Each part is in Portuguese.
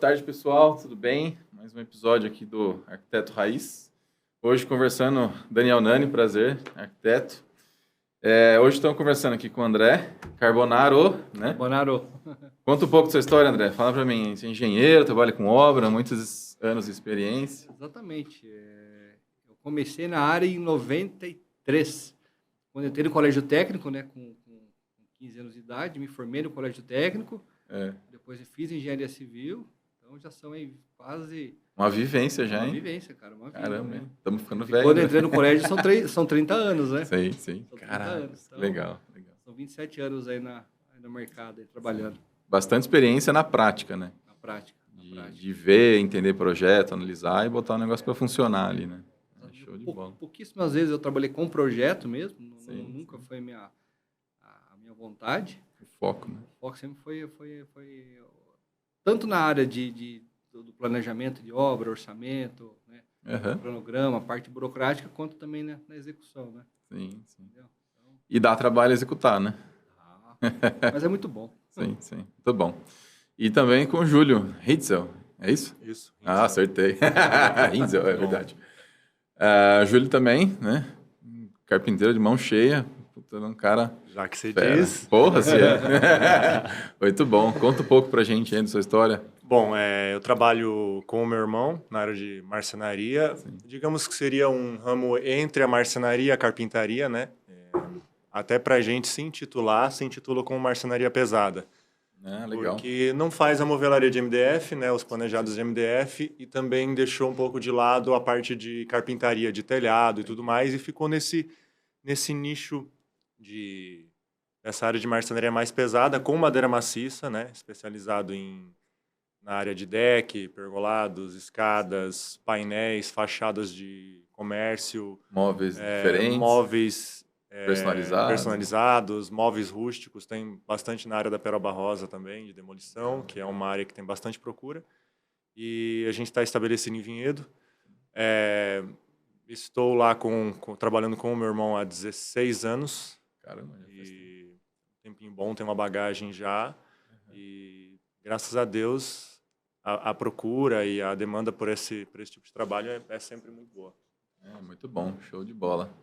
tarde, pessoal. Tudo bem? Mais um episódio aqui do Arquiteto Raiz. Hoje conversando, Daniel Nani, prazer, arquiteto. Hoje estamos conversando aqui com o André Carbonaro, né? Carbonaro. Conta um pouco da sua história, André. Fala para mim, você é engenheiro, trabalha com obra, muitos anos de experiência. Exatamente. Eu comecei na área em 93, quando eu entrei no colégio técnico, né, com 15 anos de idade, me formei no colégio técnico, depois eu fiz engenharia civil, então já são aí quase... Uma vivência já, Uma hein? vivência, cara, uma vida. Caramba, Né? Estamos ficando velhos. Quando eu entrei no colégio são 30 anos, né? Sim. São 30 Caraca, anos. Então, legal. São 27 anos aí no mercado, aí, trabalhando. Bastante experiência na prática, né? Na prática. De ver, entender projeto, analisar e botar o negócio para funcionar ali, né? Show de bola. Pouquíssimas vezes eu trabalhei com projeto mesmo, nunca foi a minha vontade. O foco, né? O foco sempre foi tanto na área do planejamento de obra, orçamento, né? Cronograma, parte burocrática, quanto também na execução, né? Sim. Então, e dá trabalho executar, né? Mas é muito bom. Sim, muito bom. E também com o Júlio Hitzel, é isso? Isso. Ah, acertei. Hitzel, é verdade. Júlio também, né? Carpinteiro de mão cheia. Puta, um cara... Já que você fera. diz. Porra, se é. Muito bom. Conta um pouco pra gente aí da sua história. Bom, eu trabalho com o meu irmão na área de marcenaria. Sim. Digamos que seria um ramo entre a marcenaria e a carpintaria, né? Até pra gente se intitula como marcenaria pesada. Legal. Porque não faz a movelaria de MDF, né, os planejados de MDF, e também deixou um pouco de lado a parte de carpintaria, de telhado e tudo mais, e ficou nesse nicho dessa área de marcenaria mais pesada, com madeira maciça, né, especializado na área de deck, pergolados, escadas, painéis, fachadas de comércio. Móveis diferentes. Móveis... personalizados, móveis rústicos, tem bastante na área da Peroba Rosa também, de demolição, que é uma área que tem bastante procura. E a gente está estabelecido em Vinhedo. Estou lá trabalhando com o meu irmão há 16 anos. Caramba, já e um tempinho bom, tem uma bagagem já. E graças a Deus, a procura e a demanda por esse tipo de trabalho é sempre muito boa. Muito bom, show de bola.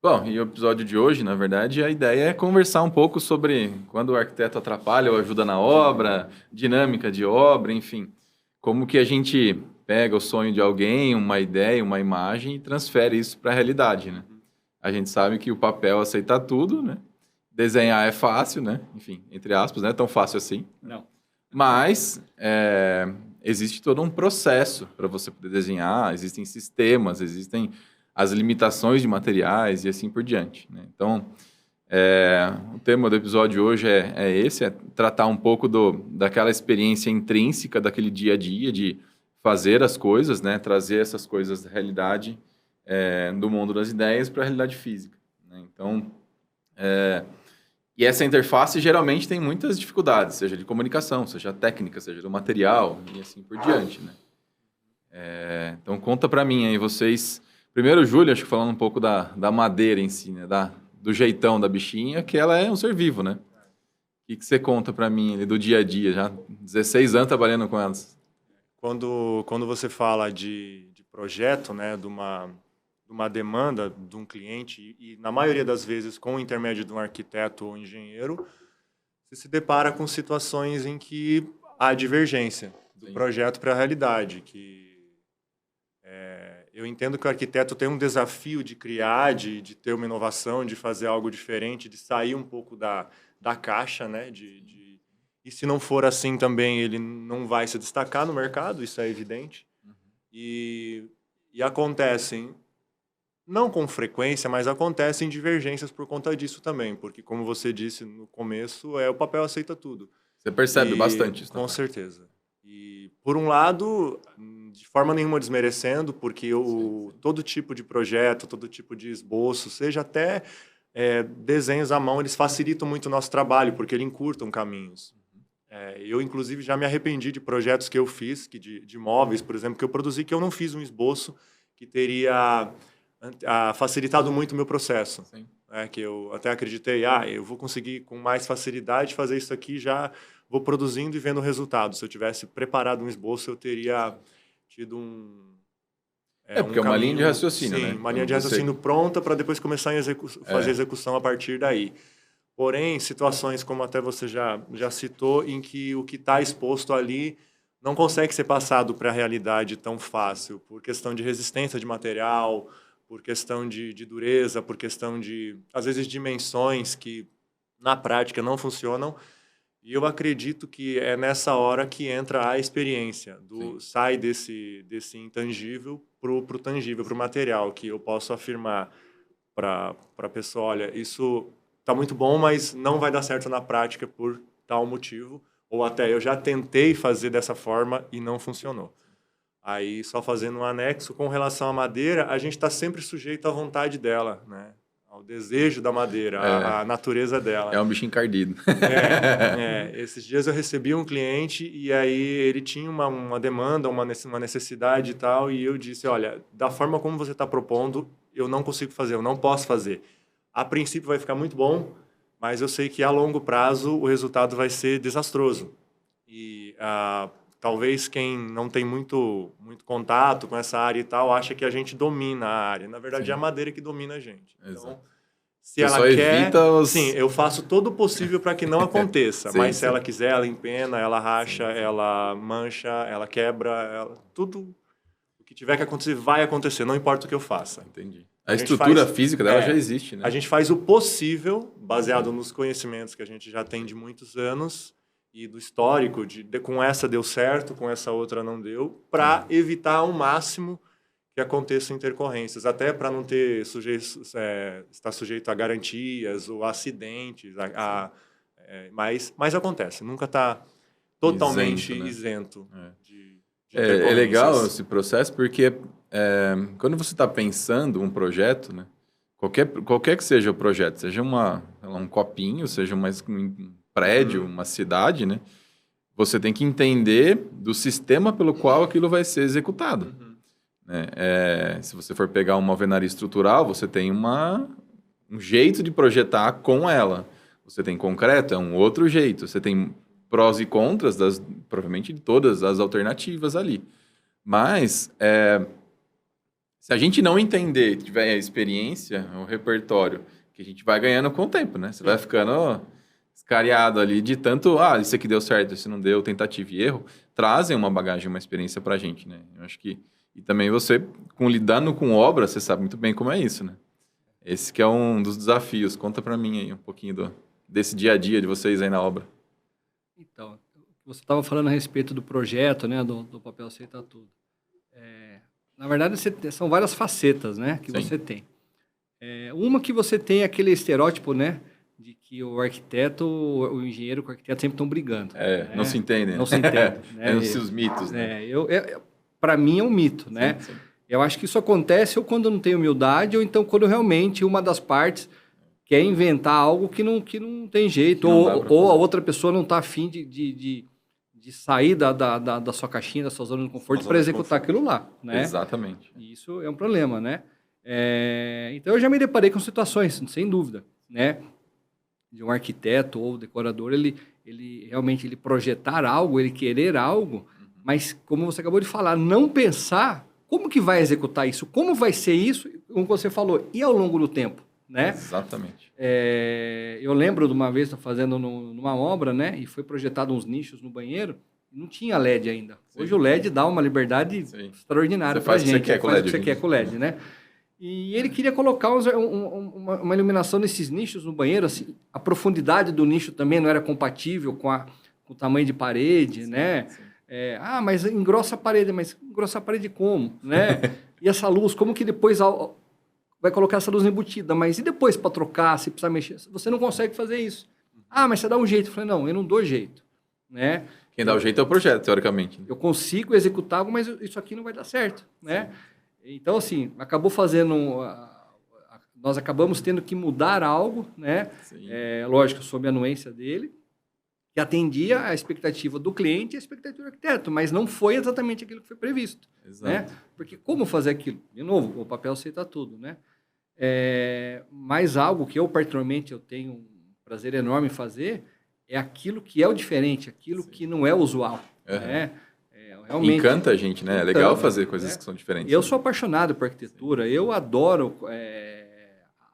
Bom, e o episódio de hoje, na verdade, a ideia é conversar um pouco sobre quando o arquiteto atrapalha ou ajuda na obra, dinâmica de obra, enfim. Como que a gente pega o sonho de alguém, uma ideia, uma imagem e transfere isso para a realidade, né? A gente sabe que o papel aceita tudo, né? Desenhar é fácil, né? Enfim, entre aspas, não é tão fácil assim. Não. Mas existe todo um processo para você poder desenhar, existem sistemas, existem as limitações de materiais e assim por diante, né? Então, o tema do episódio hoje é tratar um pouco daquela experiência intrínseca daquele dia a dia, de fazer as coisas, né? Trazer essas coisas da realidade do mundo das ideias para a realidade física, né? Então, e essa interface geralmente tem muitas dificuldades, seja de comunicação, seja técnica, seja do material e assim por diante, né? Então, conta para mim aí, vocês... Primeiro, Júlio, acho que falando um pouco da madeira em si, né? Do jeitão da bichinha, que ela é um ser vivo, né? O que você conta para mim do dia a dia, já 16 anos trabalhando com elas? Quando você fala de projeto, né, de uma demanda de um cliente, e na maioria das vezes com o intermédio de um arquiteto ou engenheiro, você se depara com situações em que há divergência do projeto para a realidade, eu entendo que o arquiteto tem um desafio de criar, de ter uma inovação, de fazer algo diferente, de sair um pouco da caixa, né? E se não for assim também, ele não vai se destacar no mercado, isso é evidente. E acontecem, não com frequência, mas acontecem divergências por conta disso também, porque, como você disse no começo, o papel aceita tudo. Você percebe bastante isso, com certeza. E, por um lado, de forma nenhuma desmerecendo, porque todo tipo de projeto, todo tipo de esboço, seja até desenhos à mão, eles facilitam muito o nosso trabalho, porque eles encurtam caminhos. Eu, inclusive, já me arrependi de projetos que eu fiz, de móveis, por exemplo, que eu produzi, que eu não fiz um esboço que teria facilitado muito o meu processo. Sim. Que eu até acreditei, eu vou conseguir com mais facilidade fazer isso aqui já vou produzindo e vendo o resultado. Se eu tivesse preparado um esboço, eu teria tido porque é uma linha de raciocínio, né? Sim, uma linha de raciocínio pronta para depois começar a fazer a execução a partir daí. Porém, situações como até você já citou, em que o que está exposto ali não consegue ser passado para a realidade tão fácil, por questão de resistência de material, por questão de dureza, por questão de, às vezes, dimensões que na prática não funcionam. E eu acredito que é nessa hora que entra a experiência, sai desse intangível para o tangível, para o material, que eu posso afirmar para a pessoa, olha, isso está muito bom, mas não vai dar certo na prática por tal motivo, ou até eu já tentei fazer dessa forma e não funcionou. Aí, só fazendo um anexo, com relação à madeira, a gente está sempre sujeito à vontade dela, né? Ao desejo da madeira, à natureza dela. É um bicho encardido. Esses dias eu recebi um cliente e aí ele tinha uma demanda, uma necessidade e tal, e eu disse, olha, da forma como você está propondo, eu não consigo fazer, eu não posso fazer. A princípio vai ficar muito bom, mas eu sei que a longo prazo o resultado vai ser desastroso. E talvez quem não tem muito contato com essa área e tal, acha que a gente domina a área. Na verdade, é a madeira que domina a gente. Então, se ela quer, sim, eu faço todo o possível para que não aconteça. Mas se ela quiser, ela empena, ela racha, ela mancha, ela quebra, tudo o que tiver que acontecer vai acontecer, não importa o que eu faça. Entendi. A estrutura física dela já existe, né? A gente faz o possível, baseado nos conhecimentos que a gente já tem de muitos anos, e do histórico, com essa deu certo, com essa outra não deu, para evitar ao máximo que aconteçam intercorrências, até para não ter estar sujeito a garantias ou a acidentes, mas acontece, nunca está totalmente isento de intercorrências. É legal esse processo porque quando você está pensando um projeto, né, qualquer que seja o projeto, seja um copinho, seja um prédio, uma cidade, né? Você tem que entender do sistema pelo qual aquilo vai ser executado. Se você for pegar uma alvenaria estrutural, você tem um jeito de projetar com ela. Você tem concreto, é um outro jeito. Você tem prós e contras, provavelmente de todas as alternativas ali. Mas, se a gente não entender, tiver a experiência, o repertório, que a gente vai ganhando com o tempo, né? Você vai ficando escariado ali de tanto, isso aqui deu certo, isso não deu, tentativa e erro, trazem uma bagagem, uma experiência pra gente, né? Eu acho que... E também você, lidando com obra, você sabe muito bem como é isso, né? Esse que é um dos desafios. Conta pra mim aí um pouquinho desse dia a dia de vocês aí na obra. Então, você estava falando a respeito do projeto, né? Do papel aceita tudo. Na verdade, são várias facetas, né? Que você tem. Uma que você tem aquele estereótipo, né? De que o arquiteto, o engenheiro com o arquiteto sempre estão brigando. Não se entendem. Não se entendem. Né? Os mitos, né? Para mim é um mito, né? Sim. Eu acho que isso acontece ou quando não tem humildade ou então quando realmente uma das partes quer inventar algo que não tem jeito ou a outra pessoa não está afim de sair da sua caixinha, da sua zona de conforto para executar aquilo lá, né? Exatamente. E isso é um problema, né? Então eu já me deparei com situações, sem dúvida, né? De um arquiteto ou decorador, ele realmente projetar algo, ele querer algo, mas como você acabou de falar, não pensar como que vai executar isso, como vai ser isso, como você falou, e ao longo do tempo, né? Exatamente. Eu lembro de uma vez, estou fazendo numa obra, né? E foi projetado uns nichos no banheiro, não tinha LED ainda. Hoje o LED dá uma liberdade extraordinária para a gente. Você faz o que você quer com o LED, né? E ele queria colocar uma iluminação nesses nichos no banheiro, assim, a profundidade do nicho também não era compatível com o tamanho de parede, né? Sim. Mas engrossa a parede, mas engrossar a parede como, né? E essa luz, como que depois vai colocar essa luz embutida? Mas e depois para trocar, se precisar mexer? Você não consegue fazer isso. Mas você dá um jeito. Eu falei, não, eu não dou jeito, né? Quem dá o jeito é o projeto, teoricamente. Eu consigo executar algo, mas isso aqui não vai dar certo, né? Sim. Então, assim, acabou fazendo... Nós acabamos tendo que mudar algo, né? Lógico, sob a anuência dele, que atendia a expectativa do cliente e a expectativa do arquiteto, mas não foi exatamente aquilo que foi previsto. Exato. Né? Porque como fazer aquilo? De novo, o papel aceita tudo, né? Mas algo que eu, particularmente, eu tenho um prazer enorme em fazer é aquilo que é o diferente, aquilo que não é usual, né? Realmente, encanta a gente, né? É legal fazer coisas que são diferentes. Eu sou apaixonado por arquitetura, eu adoro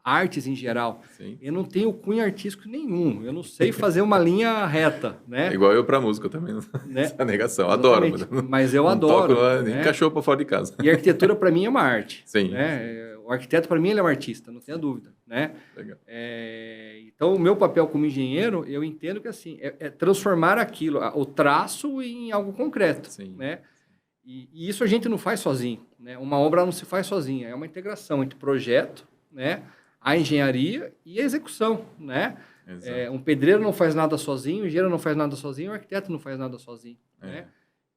artes em geral. Sim. Eu não tenho cunho artístico nenhum, eu não sei fazer uma linha reta, né? É igual eu para música também, né? Essa negação. Adoro. Mas eu adoro. Toco, nem cachorro para fora de casa. E a arquitetura para mim é uma arte. Sim. Né? O arquiteto para mim ele é um artista, não tenha dúvida, né? Legal. Então o meu papel como engenheiro, eu entendo que assim é transformar aquilo, o traço em algo concreto, Sim. né? E isso a gente não faz sozinho, né? Uma obra não se faz sozinha, é uma integração entre projeto, né? A engenharia e a execução, né? Um pedreiro não faz nada sozinho, o engenheiro não faz nada sozinho, o arquiteto não faz nada sozinho, né?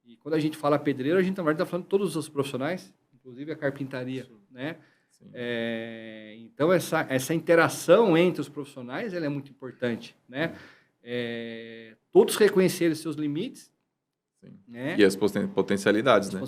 E quando a gente fala pedreiro, a gente na verdade está falando de todos os profissionais, inclusive a carpintaria, né? Então essa interação entre os profissionais ela é muito importante, né? Todos reconhecerem seus limites, né? E as potencialidades, né?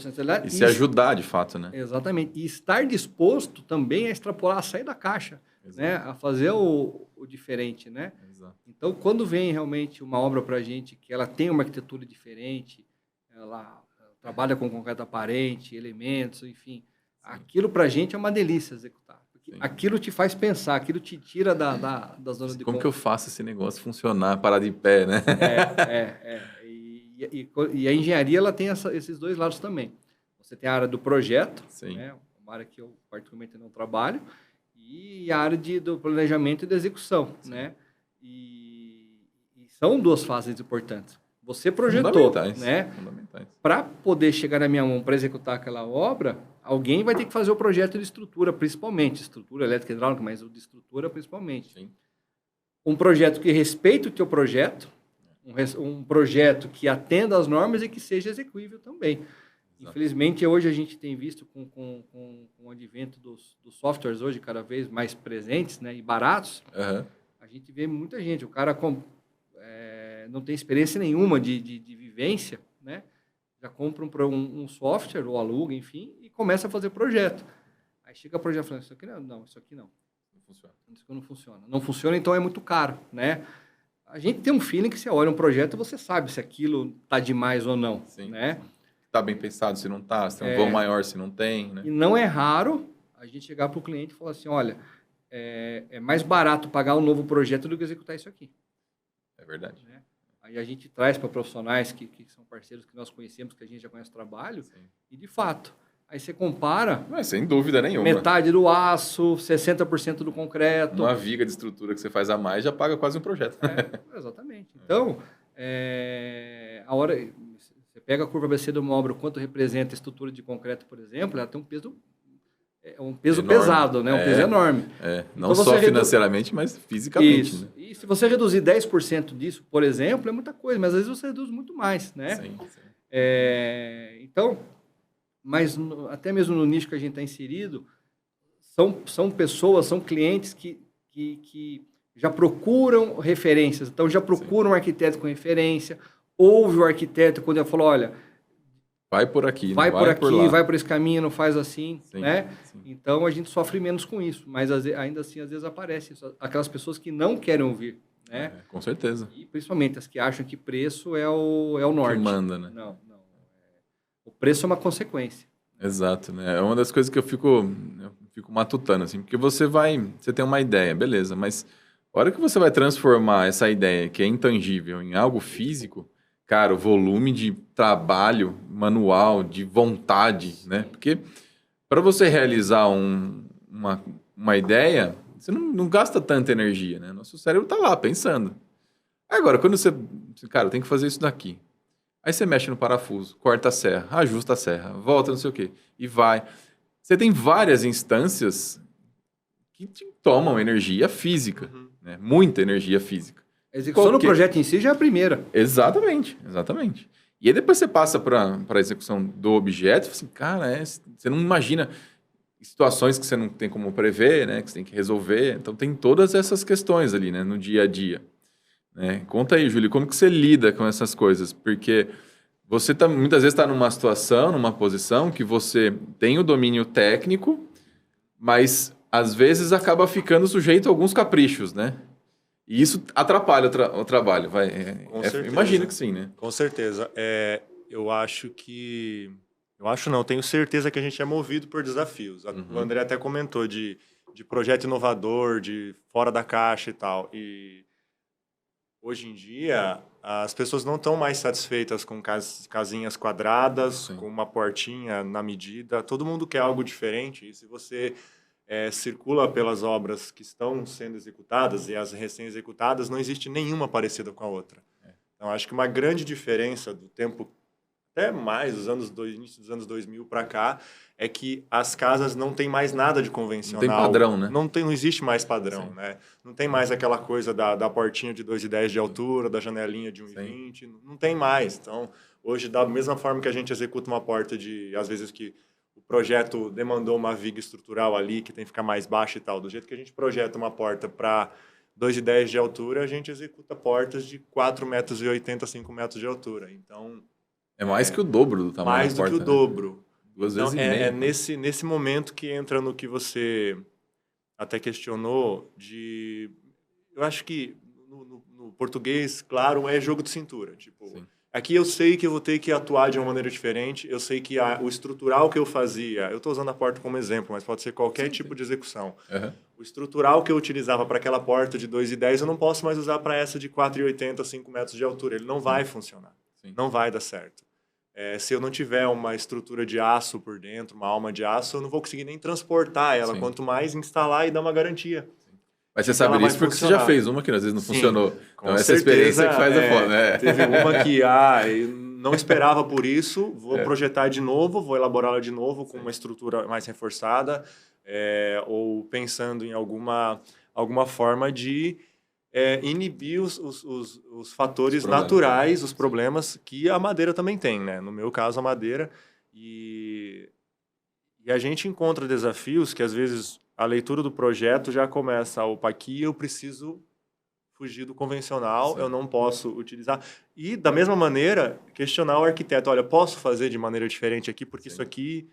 E se ajudar de fato, né? Exatamente. E estar disposto também a extrapolar, a sair da caixa, né? A fazer o diferente, né? Exato. Então, quando vem realmente uma obra para a gente que ela tem uma arquitetura diferente, ela trabalha com concreto aparente, elementos, enfim, aquilo para a gente é uma delícia executar. Porque aquilo te faz pensar, aquilo te tira da zona de conforto. Como que eu faço esse negócio funcionar, parar de pé, né? E a engenharia ela tem esses dois lados também. Você tem a área do projeto, né, uma área que eu particularmente não trabalho, e a área do planejamento e da execução, né? E são duas fases importantes. Você projetou, né? Para poder chegar na minha mão para executar aquela obra, alguém vai ter que fazer o projeto de estrutura, principalmente estrutura elétrica e hidráulica, mas o de estrutura principalmente. Sim. Um projeto que respeite o teu projeto, um projeto que atenda às normas e que seja execuível também. Exato. Infelizmente, hoje a gente tem visto com o advento dos softwares hoje cada vez mais presentes, né, e baratos, a gente vê muita gente, o cara não tem experiência nenhuma de vivência, né, já compra um software ou aluga, enfim, e começa a fazer projeto. Aí chega o projeto falando, isso aqui não, isso aqui não. Não funciona. Isso aqui não funciona. Não funciona, então é muito caro, né? A gente tem um feeling que você olha um projeto e você sabe se aquilo está demais ou não. Sim. Né? Está bem pensado, se não está, se tem um vão maior, se não tem. Né? E não é raro a gente chegar para o cliente e falar assim, olha, é mais barato pagar um novo projeto do que executar isso aqui. É verdade. Né? Aí a gente traz para profissionais que são parceiros que nós conhecemos, que a gente já conhece o trabalho, e de fato... Aí você compara... Mas, sem dúvida nenhuma. Metade do aço, 60% do concreto. Uma viga de estrutura que você faz a mais já paga quase um projeto. Exatamente. Então, a hora... Você pega a curva ABC de uma obra, quanto representa a estrutura de concreto, por exemplo, ela tem um peso... peso enorme. Pesado, né? Um peso enorme. Não então, só financeiramente, mas fisicamente. Isso. Né? E se você reduzir 10% disso, por exemplo, é muita coisa, mas às vezes você reduz muito mais, né? Sim. Então... Mas até mesmo no nicho que a gente está inserido, são pessoas, são clientes que já procuram referências, então já procuram um arquiteto com referência, ouve o arquiteto quando ele falou, olha... Vai por aqui, vai por aqui, por vai por esse caminho, não faz assim, sim, né? Sim. Então a gente sofre menos com isso, mas ainda assim às vezes aparece isso, aquelas pessoas que não querem ouvir, né? Com certeza. E principalmente as que acham que preço é o norte. Que manda, né? Não. O preço é uma consequência. Exato, né? É uma das coisas que eu fico matutando, assim, porque você tem uma ideia, beleza, mas a hora que você vai transformar essa ideia que é intangível em algo físico, cara, o volume de trabalho manual, de vontade, né? Porque para você realizar uma ideia, você não gasta tanta energia, né? Nosso cérebro está lá pensando. Agora, quando cara, tem que fazer isso daqui. Aí você mexe no parafuso, corta a serra, ajusta a serra, volta, não sei o quê, e vai. Você tem várias instâncias que te tomam energia física, né? Muita energia física. A execução do projeto em si já é a primeira. Exatamente. E aí depois você passa para a execução do objeto, e fala assim, cara, você não imagina situações que você não tem como prever, né? Que você tem que resolver. Então tem todas essas questões ali, né? No dia a dia. Conta aí, Júlio, como que você lida com essas coisas? Porque você muitas vezes está numa situação, numa posição que você tem o domínio técnico, mas às vezes acaba ficando sujeito a alguns caprichos, né? E isso atrapalha o trabalho, vai. Com certeza. Imagino que sim, né? Com certeza. Eu acho que... Eu acho não, tenho certeza que a gente é movido por desafios. O André até comentou de projeto inovador, de fora da caixa e tal. E hoje em dia, as pessoas não estão mais satisfeitas com casinhas quadradas, Sim. com uma portinha na medida. Todo mundo quer algo diferente. E se você circula pelas obras que estão sendo executadas e as recém-executadas, não existe nenhuma parecida com a outra. Então, acho que uma grande diferença do tempo, até mais, início dos anos 2000 para cá, é que as casas não têm mais nada de convencional. Não tem padrão, né? Não existe mais padrão, Sim. né? Não tem mais aquela coisa da portinha de 2,10 de altura, da janelinha de 1,20. Não tem mais. Então, hoje, da mesma forma que a gente executa uma porta às vezes que o projeto demandou uma viga estrutural ali, que tem que ficar mais baixa e tal, do jeito que a gente projeta uma porta para 2,10 de altura, a gente executa portas de 4,80 metros, 5 metros de altura. Então... É mais que o dobro do tamanho mais da porta. Mais do que o dobro. 2 então, vezes e meia. Nesse momento que entra no que você até questionou de... Eu acho que no português, claro, é jogo de cintura. Tipo, aqui eu sei que eu vou ter que atuar de uma maneira diferente, eu sei que o estrutural que eu fazia... Eu estou usando a porta como exemplo, mas pode ser qualquer tipo de execução. O estrutural que eu utilizava para aquela porta de 2,10, eu não posso mais usar para essa de 4,80, 5 metros de altura. Ele não vai funcionar. Não vai dar certo. Se eu não tiver uma estrutura de aço por dentro, uma alma de aço, eu não vou conseguir nem transportar ela, quanto mais instalar e dar uma garantia. Mas você sabe disso porque você já fez uma que às vezes não funcionou. Então essa experiência que faz a foda, né? Teve uma que eu não esperava por isso, vou projetar de novo, vou elaborá-la de novo com uma estrutura mais reforçada, ou pensando em alguma forma de inibir os fatores naturais, os problemas que a madeira também tem, né? No meu caso, a madeira. E a gente encontra desafios que, às vezes, a leitura do projeto já começa, opa, aqui eu preciso fugir do convencional, eu não posso utilizar. E, da mesma maneira, questionar o arquiteto, olha, posso fazer de maneira diferente aqui, porque isso aqui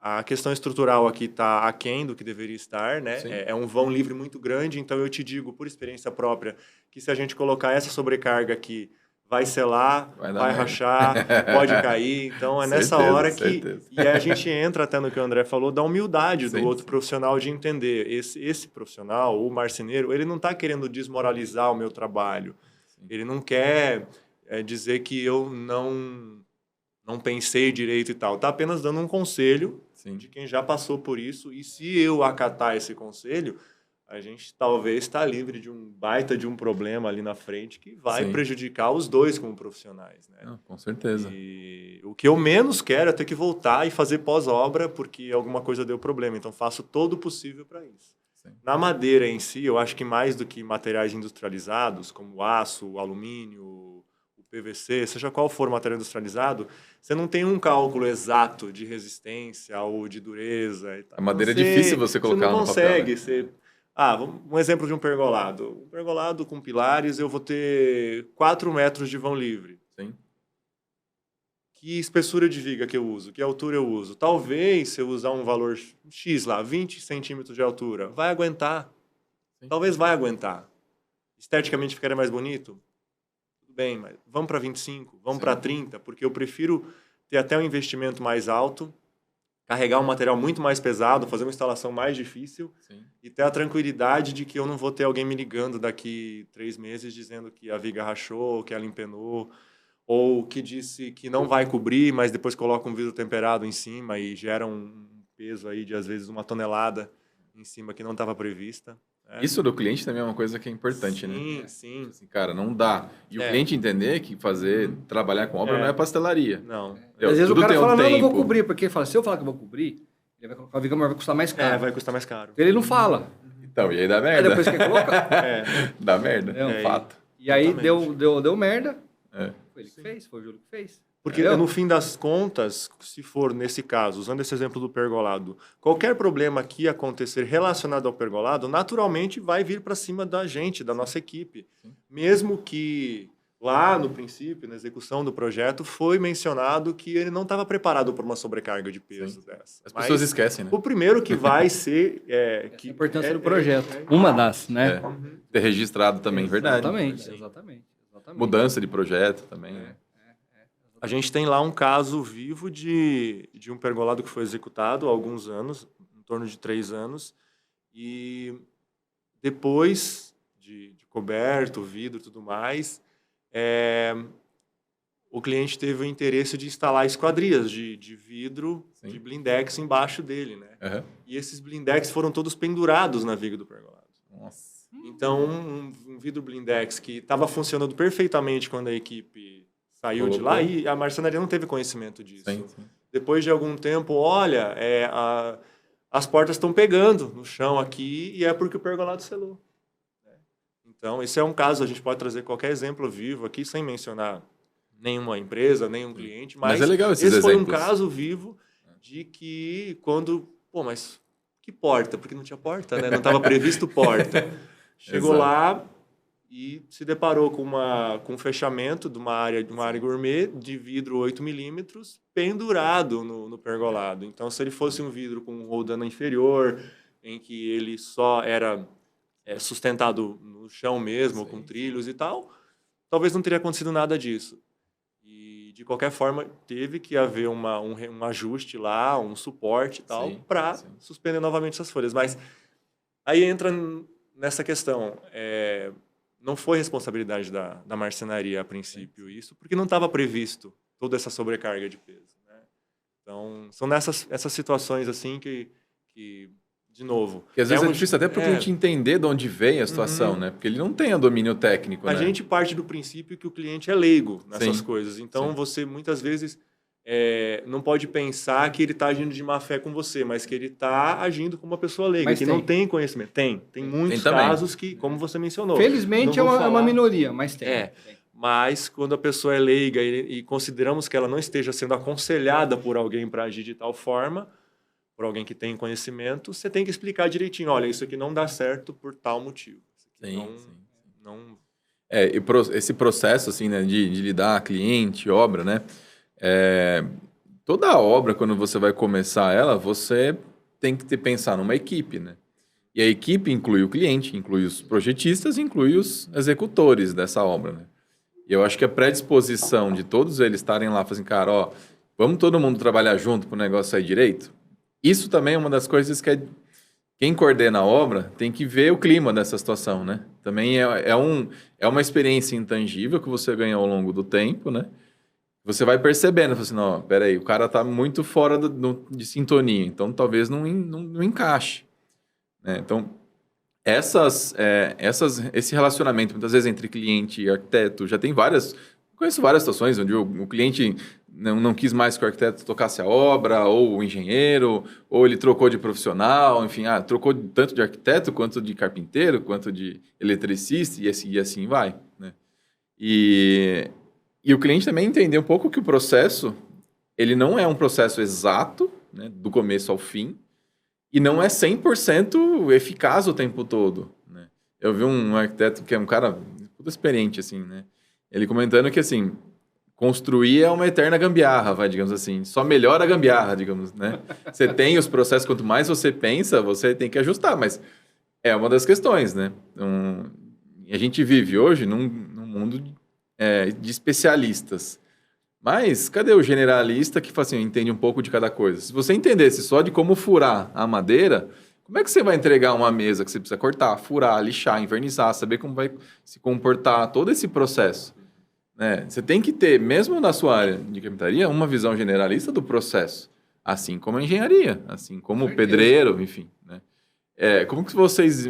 a questão estrutural aqui está aquém do que deveria estar, né? É um vão livre muito grande, então eu te digo, por experiência própria, que se a gente colocar essa sobrecarga aqui, vai selar, vai rachar, pode cair. Então, nessa hora que... E a gente entra até no que o André falou, da humildade do outro profissional de entender. Esse profissional, o marceneiro, ele não está querendo desmoralizar o meu trabalho. Ele não quer dizer que eu não pensei direito e tal. Está apenas dando um conselho de quem já passou por isso. E se eu acatar esse conselho, a gente talvez está livre de um baita de um problema ali na frente que vai prejudicar os dois como profissionais, né? Não, com certeza. E o que eu menos quero é ter que voltar e fazer pós-obra porque alguma coisa deu problema. Então, faço todo o possível para isso. Na madeira em si, eu acho que mais do que materiais industrializados, como aço, alumínio, PVC, seja qual for o material industrializado, você não tem um cálculo exato de resistência ou de dureza. E tal. A madeira é difícil você colocar no papel. Você não consegue. Um exemplo de um pergolado. Um pergolado com pilares, eu vou ter 4 metros de vão livre. Sim. Que espessura de viga que eu uso? Que altura eu uso? Talvez, se eu usar um valor X lá, 20 centímetros de altura, vai aguentar. Talvez vai aguentar. Esteticamente ficaria mais bonito? Bem, mas vamos para 25, vamos para 30, porque eu prefiro ter até um investimento mais alto, carregar um material muito mais pesado, fazer uma instalação mais difícil e ter a tranquilidade de que eu não vou ter alguém me ligando daqui 3 meses dizendo que a viga rachou, que ela empenou, ou que disse que não vai cobrir, mas depois coloca um vidro temperado em cima e gera um peso aí de, às vezes, 1 tonelada em cima que não estava prevista. Isso do cliente também é uma coisa que é importante, né? Sim. Assim, cara, não dá. E o cliente entender que trabalhar com obra não é pastelaria. Não. Às vezes o cara fala, não, eu não vou cobrir, porque fala, se eu falar que eu vou cobrir, a viga vai custar mais caro. Vai custar mais caro. Ele não fala. Então, e aí dá merda. Aí depois que coloca... Dá merda, é um fato. E aí deu merda. Foi ele que fez, foi o Júlio que fez. Porque, no fim das contas, se for nesse caso, usando esse exemplo do pergolado, qualquer problema que acontecer relacionado ao pergolado, naturalmente vai vir para cima da gente, da nossa equipe. Mesmo que lá no princípio, na execução do projeto, foi mencionado que ele não estava preparado para uma sobrecarga de peso dessa. As pessoas esquecem, né? O primeiro que vai ser... a importância do projeto. Uma das, né? Ter registrado também, verdade. Exatamente. Mudança de projeto também, né? A gente tem lá um caso vivo de um pergolado que foi executado há alguns anos, em torno de 3 anos, e depois de coberto, vidro e tudo mais, o cliente teve o interesse de instalar esquadrias de vidro, de blindex embaixo dele, né? Uhum. E esses blindex foram todos pendurados na viga do pergolado. Nossa. Então, um vidro blindex que estava funcionando perfeitamente quando a equipe saiu de lá, e a marcenaria não teve conhecimento disso. Sim. Depois de algum tempo, olha, as portas estão pegando no chão aqui e é porque o pergolado selou. Então, esse é um caso, a gente pode trazer qualquer exemplo vivo aqui, sem mencionar nenhuma empresa, nenhum cliente, mas é legal esses esse exemplos. foi um caso vivo de que quando... Pô, mas que porta? Porque não tinha porta, né? Não estava previsto porta. Chegou lá e se deparou com um fechamento de uma área gourmet de vidro 8 milímetros pendurado no pergolado. Então, se ele fosse um vidro com roldana inferior, em que ele só era sustentado no chão mesmo, com trilhos e tal, talvez não teria acontecido nada disso. E, de qualquer forma, teve que haver um ajuste lá, um suporte e tal, para suspender novamente essas folhas. Mas aí entra nessa questão. Não foi responsabilidade da marcenaria, a princípio, isso, porque não estava previsto toda essa sobrecarga de peso, né? Então, são essas situações assim que de novo... Porque às vezes é difícil até para o cliente entender de onde vem a situação, né? Porque ele não tem o domínio técnico, A gente parte do princípio que o cliente é leigo nessas coisas. Então, você muitas vezes não pode pensar que ele está agindo de má fé com você, mas que ele está agindo como uma pessoa leiga, mas que não tem conhecimento. Tem muitos casos que, como você mencionou... Felizmente é uma minoria, mas tem. Mas quando a pessoa é leiga e consideramos que ela não esteja sendo aconselhada por alguém para agir de tal forma, por alguém que tem conhecimento, você tem que explicar direitinho, olha, isso aqui não dá certo por tal motivo. Esse processo assim, né, de lidar cliente, obra, né? Toda obra, quando você vai começar ela, você tem que pensar numa equipe, né? E a equipe inclui o cliente, inclui os projetistas, inclui os executores dessa obra, né? E eu acho que a predisposição de todos eles estarem lá, fazendo, cara, vamos todo mundo trabalhar junto para o negócio sair direito. Isso também é uma das coisas que quem coordena a obra tem que ver o clima dessa situação, né? Também é uma experiência intangível que você ganha ao longo do tempo, né? Você vai percebendo, assim, não, peraí, o cara tá muito fora de sintonia, então talvez não encaixe, né? Então, esse relacionamento, muitas vezes, entre cliente e arquiteto, conheço várias situações onde o cliente não quis mais que o arquiteto tocasse a obra, ou o engenheiro, ou ele trocou de profissional, enfim, trocou tanto de arquiteto, quanto de carpinteiro, quanto de eletricista, e assim vai, né? E o cliente também entender um pouco que o processo, ele não é um processo exato, né, do começo ao fim, e não é 100% eficaz o tempo todo, né? Eu vi um arquiteto que é um cara muito experiente, assim, né? Ele comentando que, assim, construir é uma eterna gambiarra, digamos assim. Só melhora a gambiarra, digamos, né? Você tem os processos, quanto mais você pensa, você tem que ajustar, mas é uma das questões, né? Então, a gente vive hoje num mundo de especialistas. Mas cadê o generalista que assim, entende um pouco de cada coisa? Se você entendesse só de como furar a madeira, como é que você vai entregar uma mesa que você precisa cortar, furar, lixar, invernizar, saber como vai se comportar, todo esse processo, né? Você tem que ter, mesmo na sua área de carpintaria, uma visão generalista do processo, assim como a engenharia, assim como o pedreiro, enfim, né? Como que vocês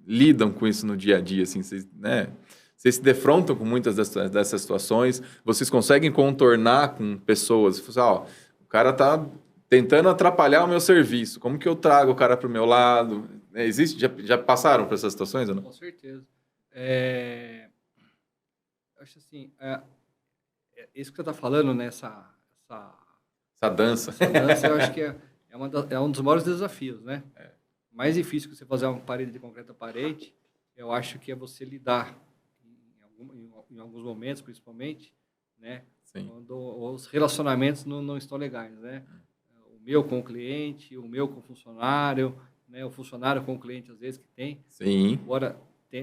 lidam com isso no dia a dia, assim, vocês, né? Vocês se defrontam com muitas dessas situações, vocês conseguem contornar com pessoas, o cara está tentando atrapalhar o meu serviço, como que eu trago o cara para o meu lado? Existe? Já passaram por essas situações ou não? Com certeza. Acho assim, isso que você está falando, né, essa dança. Essa dança, eu acho que é um dos maiores desafios, né? Mais difícil que você fazer uma parede de concreto à parede, eu acho que é você lidar, em em alguns momentos, principalmente, né? Sim. Quando os relacionamentos não estão legais, né? O meu com o cliente, o meu com o funcionário, né? O funcionário com o cliente, às vezes, que tem. Sim. Embora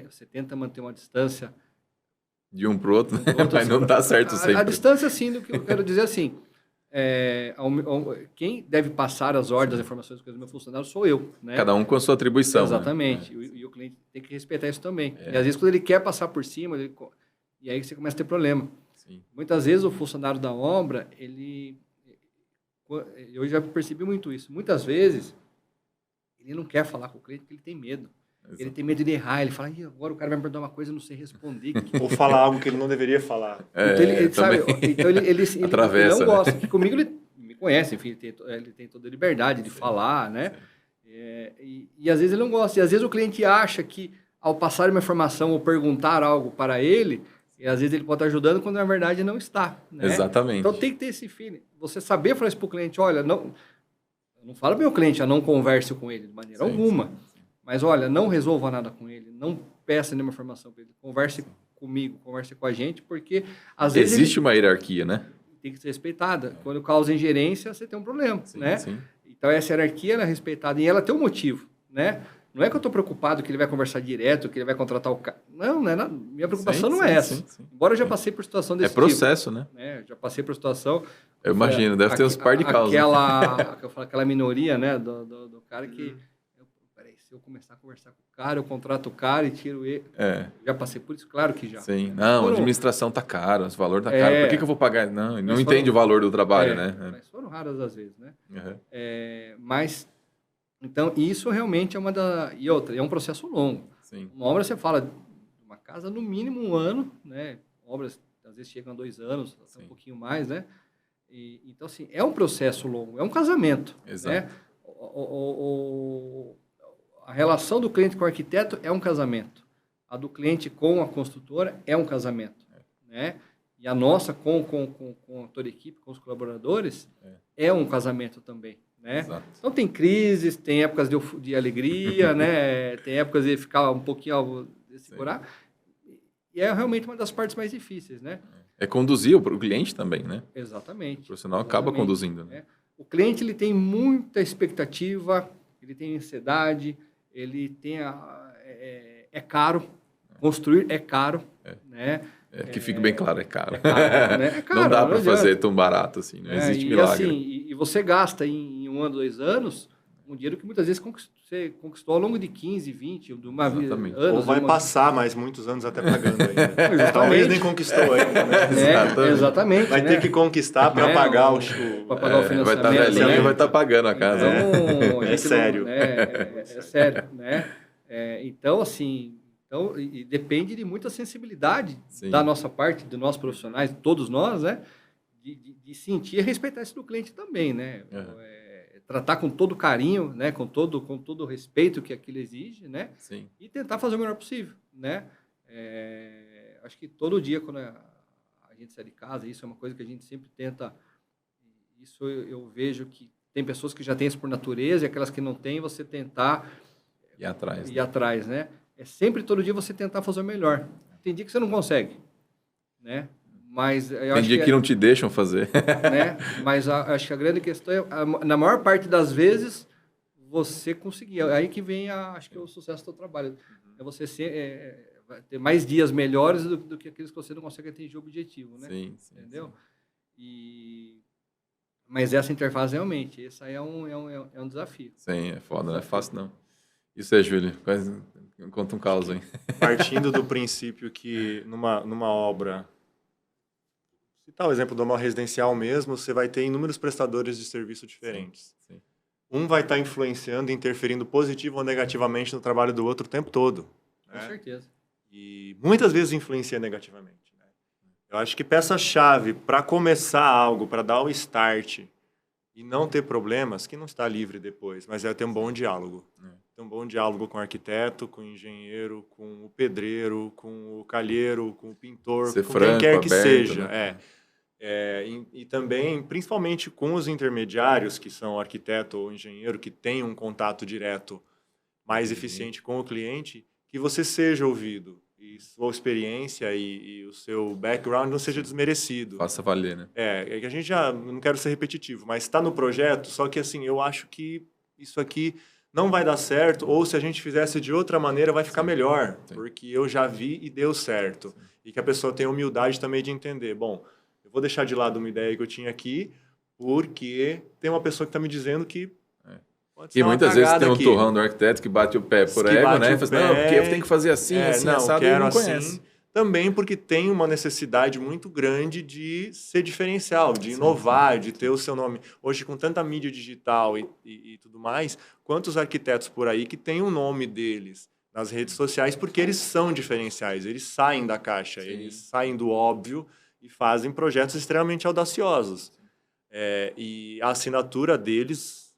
você tenta manter uma distância de um pro outro, mas não dá certo sempre. A distância, assim, do que eu quero dizer, assim, quem deve passar as ordens, as informações do meu funcionário sou eu, né? Cada um com a sua atribuição. Exatamente. Né? E o cliente tem que respeitar isso também. E às vezes, quando ele quer passar por cima, e aí você começa a ter problema. Sim. Muitas vezes, o funcionário da obra, eu já percebi muito isso. Muitas vezes, ele não quer falar com o cliente porque ele tem medo. Exato. Ele tem medo de errar, ele fala, agora o cara vai me perguntar uma coisa e eu não sei responder. Ou falar algo que ele não deveria falar. Então ele atravessa, não gosta. Que comigo ele me conhece, enfim, ele tem toda a liberdade de falar, né? E às vezes ele não gosta. E às vezes o cliente acha que ao passar uma informação ou perguntar algo para ele, e às vezes ele pode estar ajudando quando na verdade não está. Né? Exatamente. Então tem que ter esse feeling. Você saber falar isso para o cliente, olha, não fala para o meu cliente, não converse com ele de maneira alguma. Sim. Mas, olha, não resolva nada com ele, não peça nenhuma informação para ele, converse comigo, converse com a gente, porque às vezes... Existe uma hierarquia, né? Tem que ser respeitada. Quando causa ingerência, você tem um problema, né? Sim. Então, essa hierarquia ela é respeitada e ela tem um motivo, né? Não é que eu estou preocupado que ele vai conversar direto, que ele vai contratar o cara. Não é nada. Minha preocupação não é essa. Sim. Embora eu já passei por situação desse tipo. É processo, né? Já passei por situação... Eu imagino, deve ter uns par de causas. Aquela minoria, né, do cara que... Se eu começar a conversar com o cara, eu contrato o cara e tiro ele. Já passei por isso, claro que já. Sim. Não, a administração tá cara, o valor tá caro. Por que eu vou pagar? Não entende o valor do trabalho, né? Mas foram raras as vezes, né? Uhum. Mas, então, isso realmente é uma da... E outra, é um processo longo. Sim. Uma obra, você fala, uma casa no mínimo 1 ano, né? Obras, às vezes, chegam a 2 anos, um pouquinho mais, né? Então, assim, é um processo longo, é um casamento. Exato. Né? A relação do cliente com o arquiteto é um casamento. A do cliente com a construtora é um casamento. Né? E a nossa com toda a equipe, com os colaboradores, é um casamento também. Né? Exato. Então tem crises, tem épocas de alegria, né? Tem épocas de ficar um pouquinho de segurar. E é realmente uma das partes mais difíceis. Né? É conduzir o cliente também, né? Exatamente. O profissional acaba conduzindo. Né? O cliente ele tem muita expectativa, ele tem ansiedade, ele tem é caro, construir é caro, né? Que fique bem claro, é caro. Né? É caro, não dá para fazer tão barato assim, não existe milagre. Assim, e você gasta em 1 ano, 2 anos, um dinheiro que muitas vezes você conquistou ao longo de 15, 20, de uma vida, anos. Ou vai passar mais muitos anos até pagando ainda. Talvez nem conquistou ainda. Né? Exatamente. Vai ter que conquistar para pagar o financiamento. Vai estar velhinho, vai estar pagando a casa. Então, é sério. É sério, né? Então, assim... Então, e depende de muita sensibilidade da nossa parte, dos nossos profissionais, de todos nós, né? De sentir e respeitar isso do cliente também, né? Tratar com todo carinho, né? Com todo o respeito que aquilo exige, né? Sim. E tentar fazer o melhor possível, né? Acho que todo dia, quando a gente sai de casa, isso é uma coisa que a gente sempre tenta... Isso eu vejo que tem pessoas que já têm isso por natureza e aquelas que não têm, você tentar... Ir atrás. Ir atrás, né? É sempre, todo dia, você tentar fazer o melhor. Tem dia que você não consegue, né? Mas eu tem dia que não te deixam fazer. Né? Mas acho que a grande questão é, na maior parte das vezes, você conseguir. Aí que vem, acho que o sucesso do trabalho. É você ter mais dias melhores do que aqueles que você não consegue atingir o objetivo, né? Sim. Entendeu? Mas essa interface, realmente, esse aí é um desafio. Sim, é foda, não é fácil, não. Isso é, Júlio. Conta um caos aí. Partindo do princípio que numa obra, citar o exemplo de uma residencial mesmo, você vai ter inúmeros prestadores de serviço diferentes. Sim. Um vai estar influenciando, interferindo positivo ou negativamente no trabalho do outro o tempo todo. Com certeza. E muitas vezes influencia negativamente. Né? Eu acho que peça-chave para começar algo, para dar o start e não ter problemas, que não está livre depois, mas é ter um bom diálogo. Ter um bom diálogo com o arquiteto, com o engenheiro, com o pedreiro, com o calheiro, com o pintor, ser com franco, quem quer que aberto, seja. Né? E também, principalmente com os intermediários, que são arquiteto ou engenheiro, que tem um contato direto mais eficiente com o cliente, que você seja ouvido. E sua experiência e o seu background não seja desmerecido. Faça valer, né? É que a gente já, não quero ser repetitivo, mas está no projeto, só que assim, eu acho que isso aqui não vai dar certo, ou se a gente fizesse de outra maneira vai ficar melhor, porque eu já vi e deu certo. E que a pessoa tenha humildade também de entender, bom, eu vou deixar de lado uma ideia que eu tinha aqui, porque tem uma pessoa que está me dizendo que e muitas vezes tem um turrão do arquiteto que bate o pé por ego, né? Fala assim, não, porque eu tenho que fazer assim, assim, assado, e não conhece. Assim. Também porque tem uma necessidade muito grande de ser diferencial, de inovar, de ter o seu nome. Hoje, com tanta mídia digital e tudo mais, quantos arquitetos por aí que têm o nome deles nas redes sociais, porque eles são diferenciais, eles saem da caixa, eles saem do óbvio e fazem projetos extremamente audaciosos. E a assinatura deles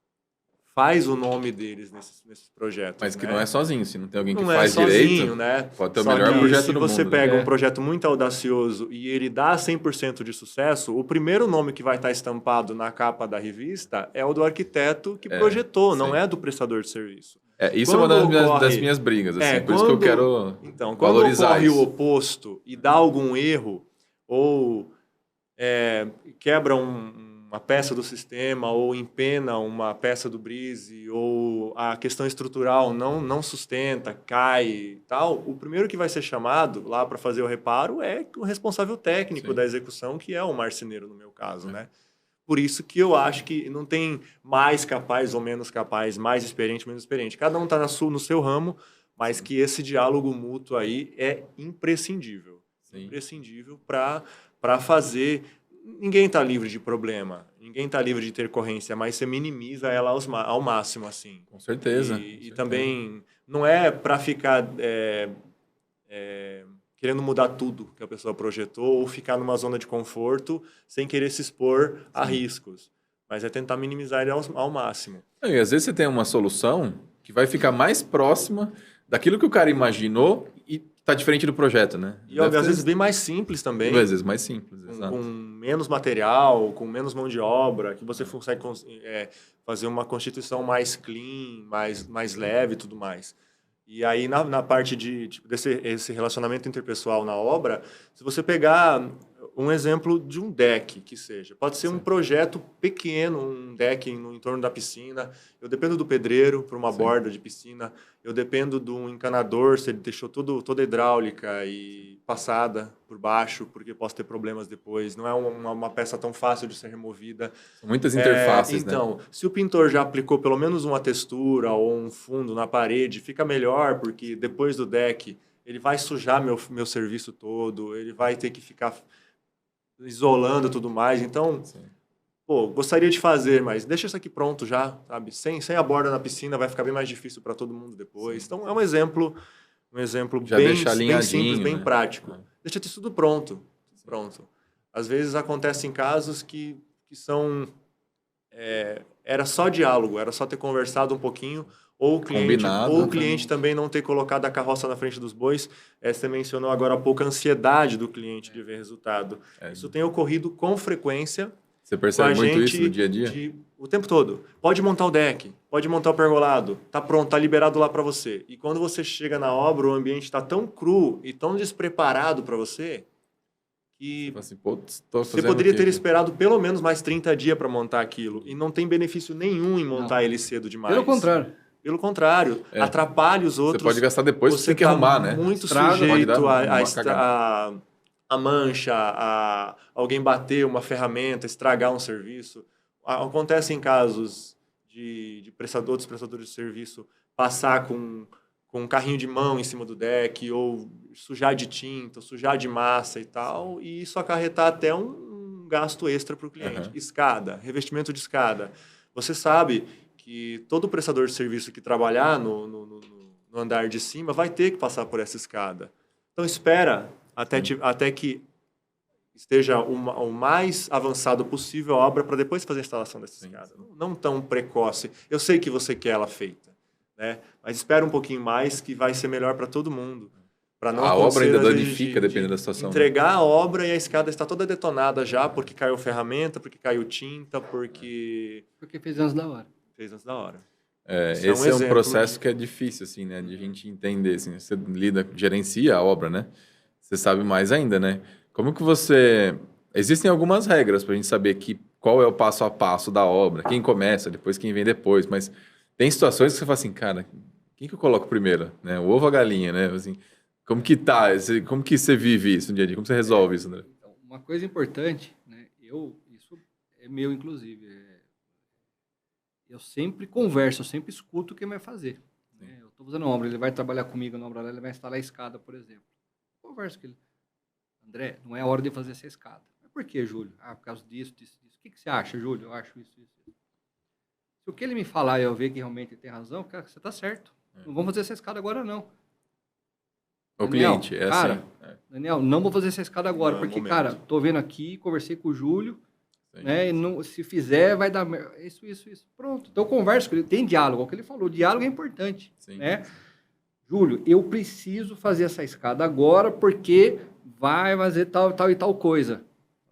faz o nome deles nesses projetos. Mas que não é sozinho, se não tem alguém que não faz sozinho, direito, né? pode ter o melhor projeto do mundo. Se você pega um projeto muito audacioso e ele dá 100% de sucesso, o primeiro nome que vai estar estampado na capa da revista é o do arquiteto que projetou, não é do prestador de serviço. Isso quando é uma das minhas brigas, assim, por isso que eu quero quando valorizar ocorre isso. o oposto e dá algum erro, ou quebra uma peça do sistema, ou empena uma peça do brise, ou a questão estrutural não sustenta, cai e tal, o primeiro que vai ser chamado lá para fazer o reparo é o responsável técnico da execução, que é o marceneiro, no meu caso, né? Por isso que eu acho que não tem mais capaz ou menos capaz, mais experiente, menos experiente. Cada um está no seu ramo, mas que esse diálogo mútuo aí é imprescindível. Imprescindível para fazer... Ninguém está livre de problema, ninguém está livre de intercorrência, mas você minimiza ela ao máximo, assim. Com certeza. E também não é para ficar querendo mudar tudo que a pessoa projetou ou ficar numa zona de conforto sem querer se expor a riscos, mas é tentar minimizar ele ao máximo. E às vezes você tem uma solução que vai ficar mais próxima daquilo que o cara imaginou e está diferente do projeto, né? E às vezes bem mais simples também. Às vezes mais simples, com menos material, com menos mão de obra, que você consegue fazer uma constituição mais clean, mais leve e tudo mais. E aí, na parte desse relacionamento interpessoal na obra, se você pegar um exemplo de um deck, que seja, pode ser um projeto pequeno, um deck no entorno da piscina, eu dependo do pedreiro para uma borda de piscina, eu dependo de um encanador, se ele deixou toda a hidráulica e passada por baixo, porque posso ter problemas depois, não é uma peça tão fácil de ser removida. São muitas interfaces, então, se o pintor já aplicou pelo menos uma textura ou um fundo na parede, fica melhor, porque depois do deck ele vai sujar meu serviço todo, ele vai ter que ficar isolando tudo mais, então gostaria de fazer, mas deixa isso aqui pronto já, sabe? Sem a borda na piscina vai ficar bem mais difícil para todo mundo depois. Então é um exemplo já bem simples, bem prático. Deixa isso tudo pronto. Às vezes acontecem casos que são era só diálogo, era só ter conversado um pouquinho, ou o cliente também não ter colocado a carroça na frente dos bois. Você mencionou agora há pouco a ansiedade do cliente de ver resultado. Isso tem ocorrido com frequência. Você percebe muito isso no dia a dia? O tempo todo. Pode montar o deck, pode montar o pergolado, tá pronto, tá liberado lá para você. E quando você chega na obra, o ambiente está tão cru e tão despreparado para você que assim, você poderia ter esperado pelo menos mais 30 dias para montar aquilo. E não tem benefício nenhum em montar ele cedo demais. Pelo contrário, atrapalha os outros. Você pode gastar depois, você tem que arrumar, né? Muito sujeito a mancha, a alguém bater uma ferramenta, estragar um serviço. Acontece em casos de outros prestadores de serviço passar com um carrinho de mão em cima do deck, ou sujar de tinta, sujar de massa e tal, e isso acarretar até um gasto extra para o cliente. Escada, revestimento de escada. Você sabe que todo prestador de serviço que trabalhar no andar de cima vai ter que passar por essa escada. Então, espera até que esteja o mais avançado possível a obra para depois fazer a instalação dessa escada. Não tão precoce. Eu sei que você quer ela feita, né? Mas espera um pouquinho mais, que vai ser melhor para todo mundo. A obra ainda danifica, dependendo da situação. Entregar a obra e a escada está toda detonada já, porque caiu ferramenta, porque caiu tinta, porque fez antes da hora. Fez antes da hora. Esse é um processo que é difícil, assim, né? De a gente entender, assim. Você gerencia a obra, né? Você sabe mais ainda, né? Como que você... Existem algumas regras para a gente saber qual é o passo a passo da obra. Quem começa, depois quem vem depois. Mas tem situações que você fala assim, cara, quem que eu coloco primeiro? Né? O ovo ou a galinha, né? Assim, como que tá? Como que você vive isso no dia a dia? Como você resolve isso, André? Então, uma coisa importante, né? Isso é meu, inclusive. Eu sempre converso, eu sempre escuto quem vai fazer. Né? Eu estou fazendo obra, ele vai trabalhar comigo na obra, ele vai instalar a escada, por exemplo. Eu converso com ele. André, não é a hora de fazer essa escada. Mas por quê, Júlio? Por causa disso. O que você acha, Júlio? Eu acho isso. Se o que ele me falar e eu ver que realmente ele tem razão, cara, você está certo. Não vamos fazer essa escada agora, não. O Daniel, cliente, cara, assim. Daniel, não vou fazer essa escada agora, porque, cara, estou vendo aqui, conversei com o Júlio, né? E não, se fizer, vai dar isso. Pronto. Então, eu converso com ele. Tem diálogo, é o que ele falou. O diálogo é importante, né? Júlio, eu preciso fazer essa escada agora porque vai fazer tal e tal coisa.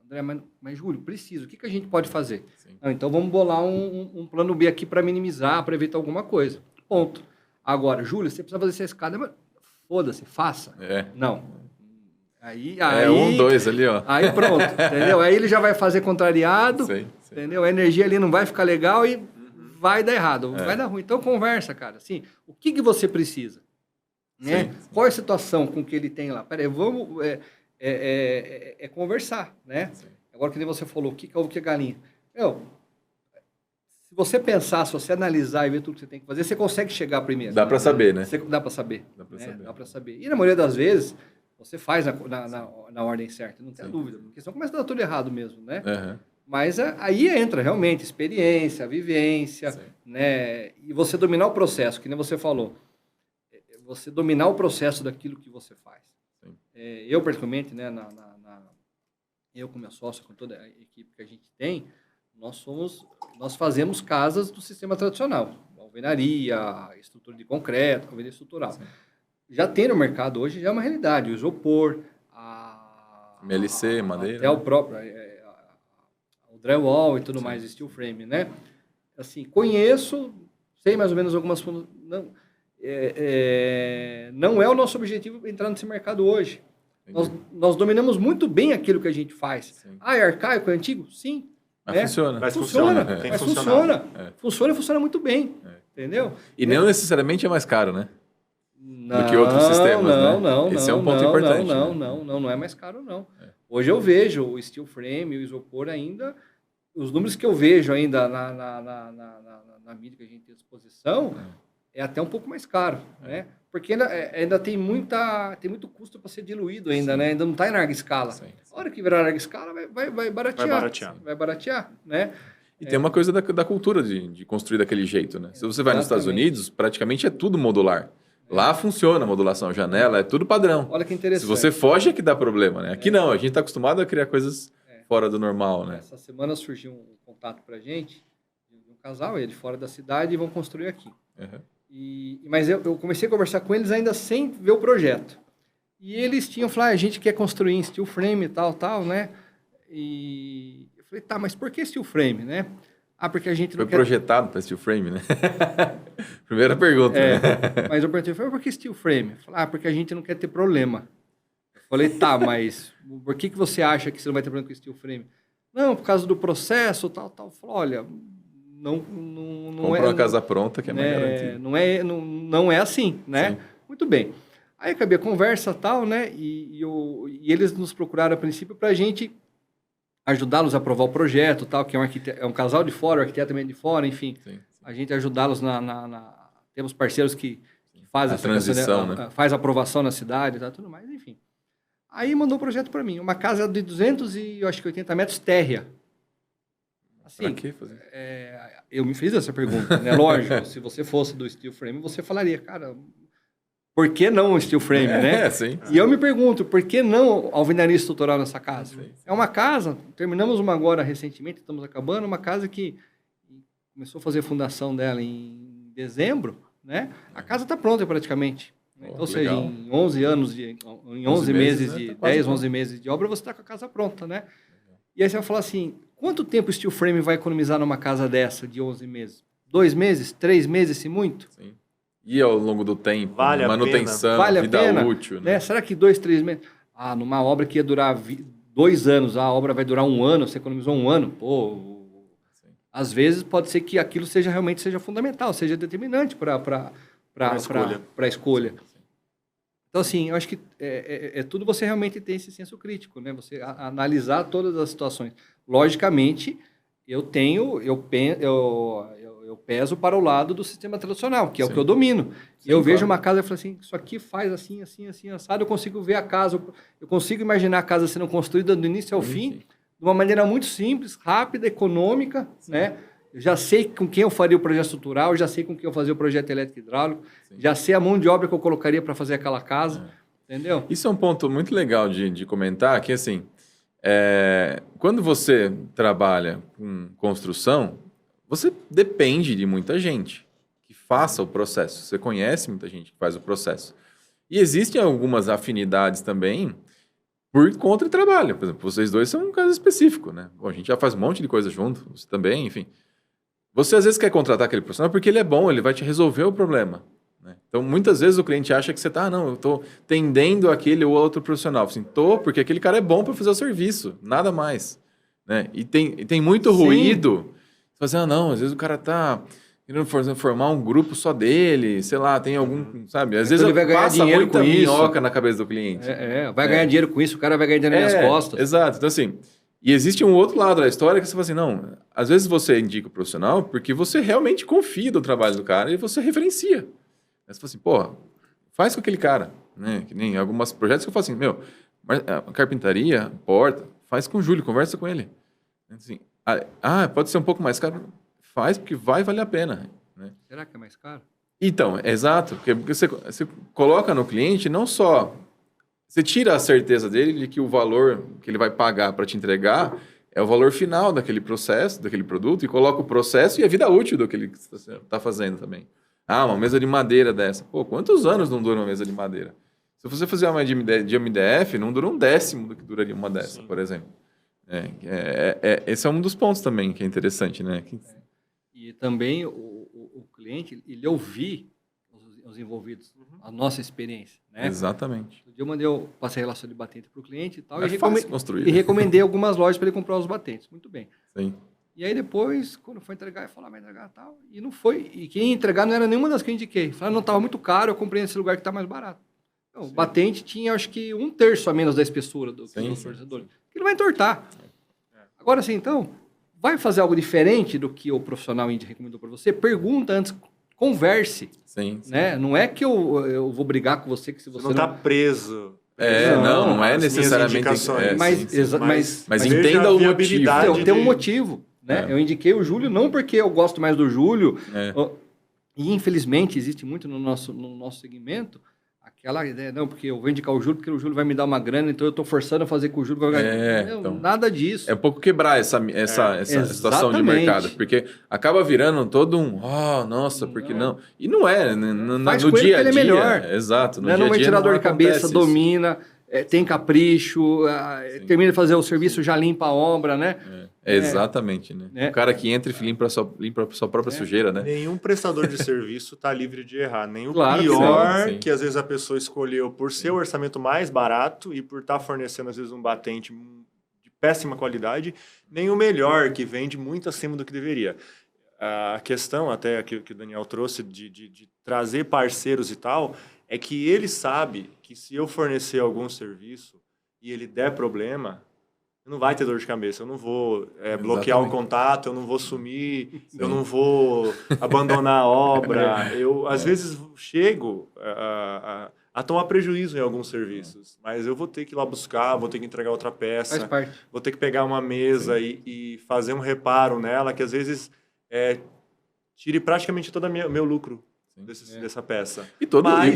André, mas Júlio, preciso. O que a gente pode fazer? Então, vamos bolar um plano B aqui para minimizar, para evitar alguma coisa. Ponto. Agora, Júlio, você precisa fazer essa escada, mas foda-se, faça. Não. Aí, 1, 2 ali, ó. Aí pronto, entendeu? Aí ele já vai fazer contrariado, entendeu? A energia ali não vai ficar legal e vai dar errado, vai dar ruim. Então conversa, cara. Assim, o que você precisa? Né? Qual é a situação com que ele tem lá? Peraí, vamos conversar, né? Agora que nem você falou, o que é ovo, o que é galinha? Se você pensar, se você analisar e ver tudo que você tem que fazer, você consegue chegar primeiro. Dá para saber, né? Dá para saber. Dá para saber. E na maioria das vezes, você faz na ordem certa, não tem dúvida. Porque senão começa a dar tudo errado mesmo, né? Mas aí entra realmente experiência, vivência, né? E você dominar o processo, que nem você falou. Você dominar o processo daquilo que você faz. Eu, particularmente, né, eu com minha sócia, com toda a equipe que a gente tem, nós fazemos casas do sistema tradicional. Alvenaria, estrutura de concreto, alvenaria estrutural. Já tem no mercado hoje, já é uma realidade. O isopor, MLC, madeira. Até o próprio o drywall e tudo mais, steel frame, né? Assim, conheço, sei mais ou menos algumas... Não é o nosso objetivo entrar nesse mercado hoje. Nós dominamos muito bem aquilo que a gente faz. É arcaico, é antigo? Sim. Mas funciona. Mas funciona. Funciona muito bem. Entendeu? E não necessariamente é mais caro, né? Do que outros sistemas, né? Esse é um ponto importante. Não é mais caro, não. Hoje eu vejo o steel frame, o isopor ainda, os números que eu vejo ainda na mídia que a gente tem à disposição, é até um pouco mais caro, né? Porque ainda tem muito custo para ser diluído ainda, né? Ainda não está em larga escala. A hora que virar larga escala, vai baratear. Vai baratear, né? E tem uma coisa da cultura de construir daquele jeito, né? Se você vai nos Estados Unidos, praticamente é tudo modular. Lá funciona a modulação, janela, é tudo padrão. Olha que interessante. Se você foge é que dá problema, né? Aqui não, a gente está acostumado a criar coisas fora do normal, né? Essa semana surgiu um contato para a gente, de um casal, ele fora da cidade, e vão construir aqui. Mas eu comecei a conversar com eles ainda sem ver o projeto. E eles tinham falado, a gente quer construir em steel frame e tal, né? E eu falei, tá, mas por que steel frame, né? Porque a gente não Foi projetado para steel frame, né? Primeira pergunta. Né? Mas eu perguntei, por que steel frame? Eu falei, porque a gente não quer ter problema. Eu falei, tá, mas por que você acha que você não vai ter problema com steel frame? Não, por causa do processo, tal. Eu falei, olha, não Compra uma casa pronta que é mais garantida. Não é assim, né? Sim. Muito bem. Aí acabei a conversa tal, né? E eles nos procuraram a princípio para a gente ajudá-los a aprovar o projeto, tal, que é um casal de fora, o arquiteto também de fora, enfim. Sim. A gente ajudá-los temos parceiros que fazem a transição, né? Faz a aprovação na cidade, tal, tudo mais, enfim. Aí mandou o projeto para mim, uma casa de 280 metros térrea. Assim, pra que fazer? Eu me fiz essa pergunta, né? Lógico, se você fosse do steel frame, você falaria, cara, por que não o steel frame, né? Sim. E eu me pergunto, por que não alvenaria estrutural nessa casa? Sim. É uma casa, terminamos uma agora recentemente, estamos acabando, uma casa que começou a fazer a fundação dela em dezembro, né? A casa está pronta praticamente. Ou seja, em 11 anos, em 11 meses de 10, 11 meses de obra, você está com a casa pronta, né? E aí você vai falar assim, quanto tempo o steel frame vai economizar numa casa dessa de 11 meses? 2 meses, 3 meses, se muito? Sim. E ao longo do tempo, Vale a manutenção, Vale a vida pena, útil. Né? Será que 2, 3 meses? Numa obra que ia durar 2 anos, a obra vai durar 1 ano, você economizou 1 ano. Pô, às vezes pode ser que aquilo realmente seja fundamental, seja determinante para a escolha. Então, assim, eu acho que tudo você realmente tem esse senso crítico, né? Você analisar todas as situações. Logicamente, eu peso para o lado do sistema tradicional, que é o que eu domino. Sim, eu vejo uma casa e falo assim, isso aqui faz assim, assim, assim, assado, eu consigo ver a casa, eu consigo imaginar a casa sendo construída do início ao fim, de uma maneira muito simples, rápida, econômica, né? Eu já sei com quem eu faria o projeto estrutural, já sei com quem eu fazia o projeto elétrico e hidráulico, já sei a mão de obra que eu colocaria para fazer aquela casa, entendeu? Isso é um ponto muito legal de comentar, que assim, quando você trabalha com construção, você depende de muita gente que faça o processo. Você conhece muita gente que faz o processo. E existem algumas afinidades também por conta de trabalho. Por exemplo, vocês dois são um caso específico, né? Bom, a gente já faz um monte de coisa junto, você também, enfim. Você às vezes quer contratar aquele profissional porque ele é bom, ele vai te resolver o problema. Né? Então, muitas vezes o cliente acha que você está, não, eu estou tendendo aquele ou outro profissional. Assim, porque aquele cara é bom para fazer o serviço, nada mais. Né? E tem muito ruído. Você fala assim, não, às vezes o cara está querendo formar um grupo só dele, sei lá, tem algum, sabe? Às vezes ele vai ganhar passa dinheiro muita com minhoca isso. na cabeça do cliente. Vai ganhar dinheiro com isso, o cara vai ganhar dinheiro nas minhas costas. Exato. Então, assim, e existe um outro lado da história que você fala assim, não, às vezes você indica o profissional porque você realmente confia no trabalho do cara e você referencia. Aí você fala assim, pô, faz com aquele cara, né? Que nem alguns projetos que eu falo assim, carpintaria, porta, faz com o Júlio, conversa com ele. Assim, pode ser um pouco mais caro, faz porque vai valer a pena. Né? Será que é mais caro? Então, exato, porque você coloca no cliente não só... Você tira a certeza dele de que o valor que ele vai pagar para te entregar é o valor final daquele processo, daquele produto, e coloca o processo e a vida útil do que ele está fazendo também. Uma mesa de madeira dessa. Pô, quantos anos não dura uma mesa de madeira? Se você fizer uma de MDF, não dura 1/10 do que duraria uma dessa, por exemplo. Esse é um dos pontos também que é interessante, né? E também o cliente, ele ouvir os envolvidos, a nossa experiência, né? Exatamente. Eu passei a relação de batente para o cliente e tal, e recomendei algumas lojas para ele comprar os batentes. Muito bem. Sim. E aí depois, quando foi entregar, eu falei, vai entregar e tal. E não foi. E quem ia entregar não era nenhuma das que eu indiquei. Falaram, não, estava muito caro, eu comprei nesse lugar que está mais barato. Então, o batente tinha, acho que, 1/3 a menos da espessura do torcedor. Ele vai entortar. Agora, assim, então, vai fazer algo diferente do que o profissional recomendou para você? Pergunta antes, converse. Sim. Né? Não é que eu vou brigar com você que se você não está preso. Não é necessariamente. Mas entenda o motivo. Tem um motivo. Né? Eu indiquei o Júlio não porque eu gosto mais do Júlio. E, infelizmente, existe muito no nosso segmento aquela ideia, não, porque eu vou indicar o Júlio porque o Júlio vai me dar uma grana, então eu estou forçando a fazer com o Júlio. Então, nada disso. É um pouco quebrar essa situação de mercado, porque acaba virando todo nossa, porque não? E não é, no dia a dia. Ele é melhor. Exato. No dia a dia não vai tirar dor de cabeça, domina, tem capricho, termina de fazer o serviço, já limpa a obra, né? Exatamente, né? O cara que entra e limpa a sua própria sujeira, né? Nenhum prestador de serviço está livre de errar. Nem o pior que às vezes a pessoa escolheu por ser o orçamento mais barato e por estar fornecendo às vezes um batente de péssima qualidade, nem o melhor que vende muito acima do que deveria. A questão até que o Daniel trouxe de trazer parceiros e tal, é que ele sabe que se eu fornecer algum serviço e ele der problema, não vai ter dor de cabeça, eu não vou bloquear o contato, eu não vou sumir, eu não vou abandonar a obra. Eu, às vezes, chego a tomar prejuízo em alguns serviços, mas eu vou ter que ir lá buscar, vou ter que entregar outra peça, vou ter que pegar uma mesa e fazer um reparo nela, que às vezes tire praticamente todo o meu lucro. Dessa peça.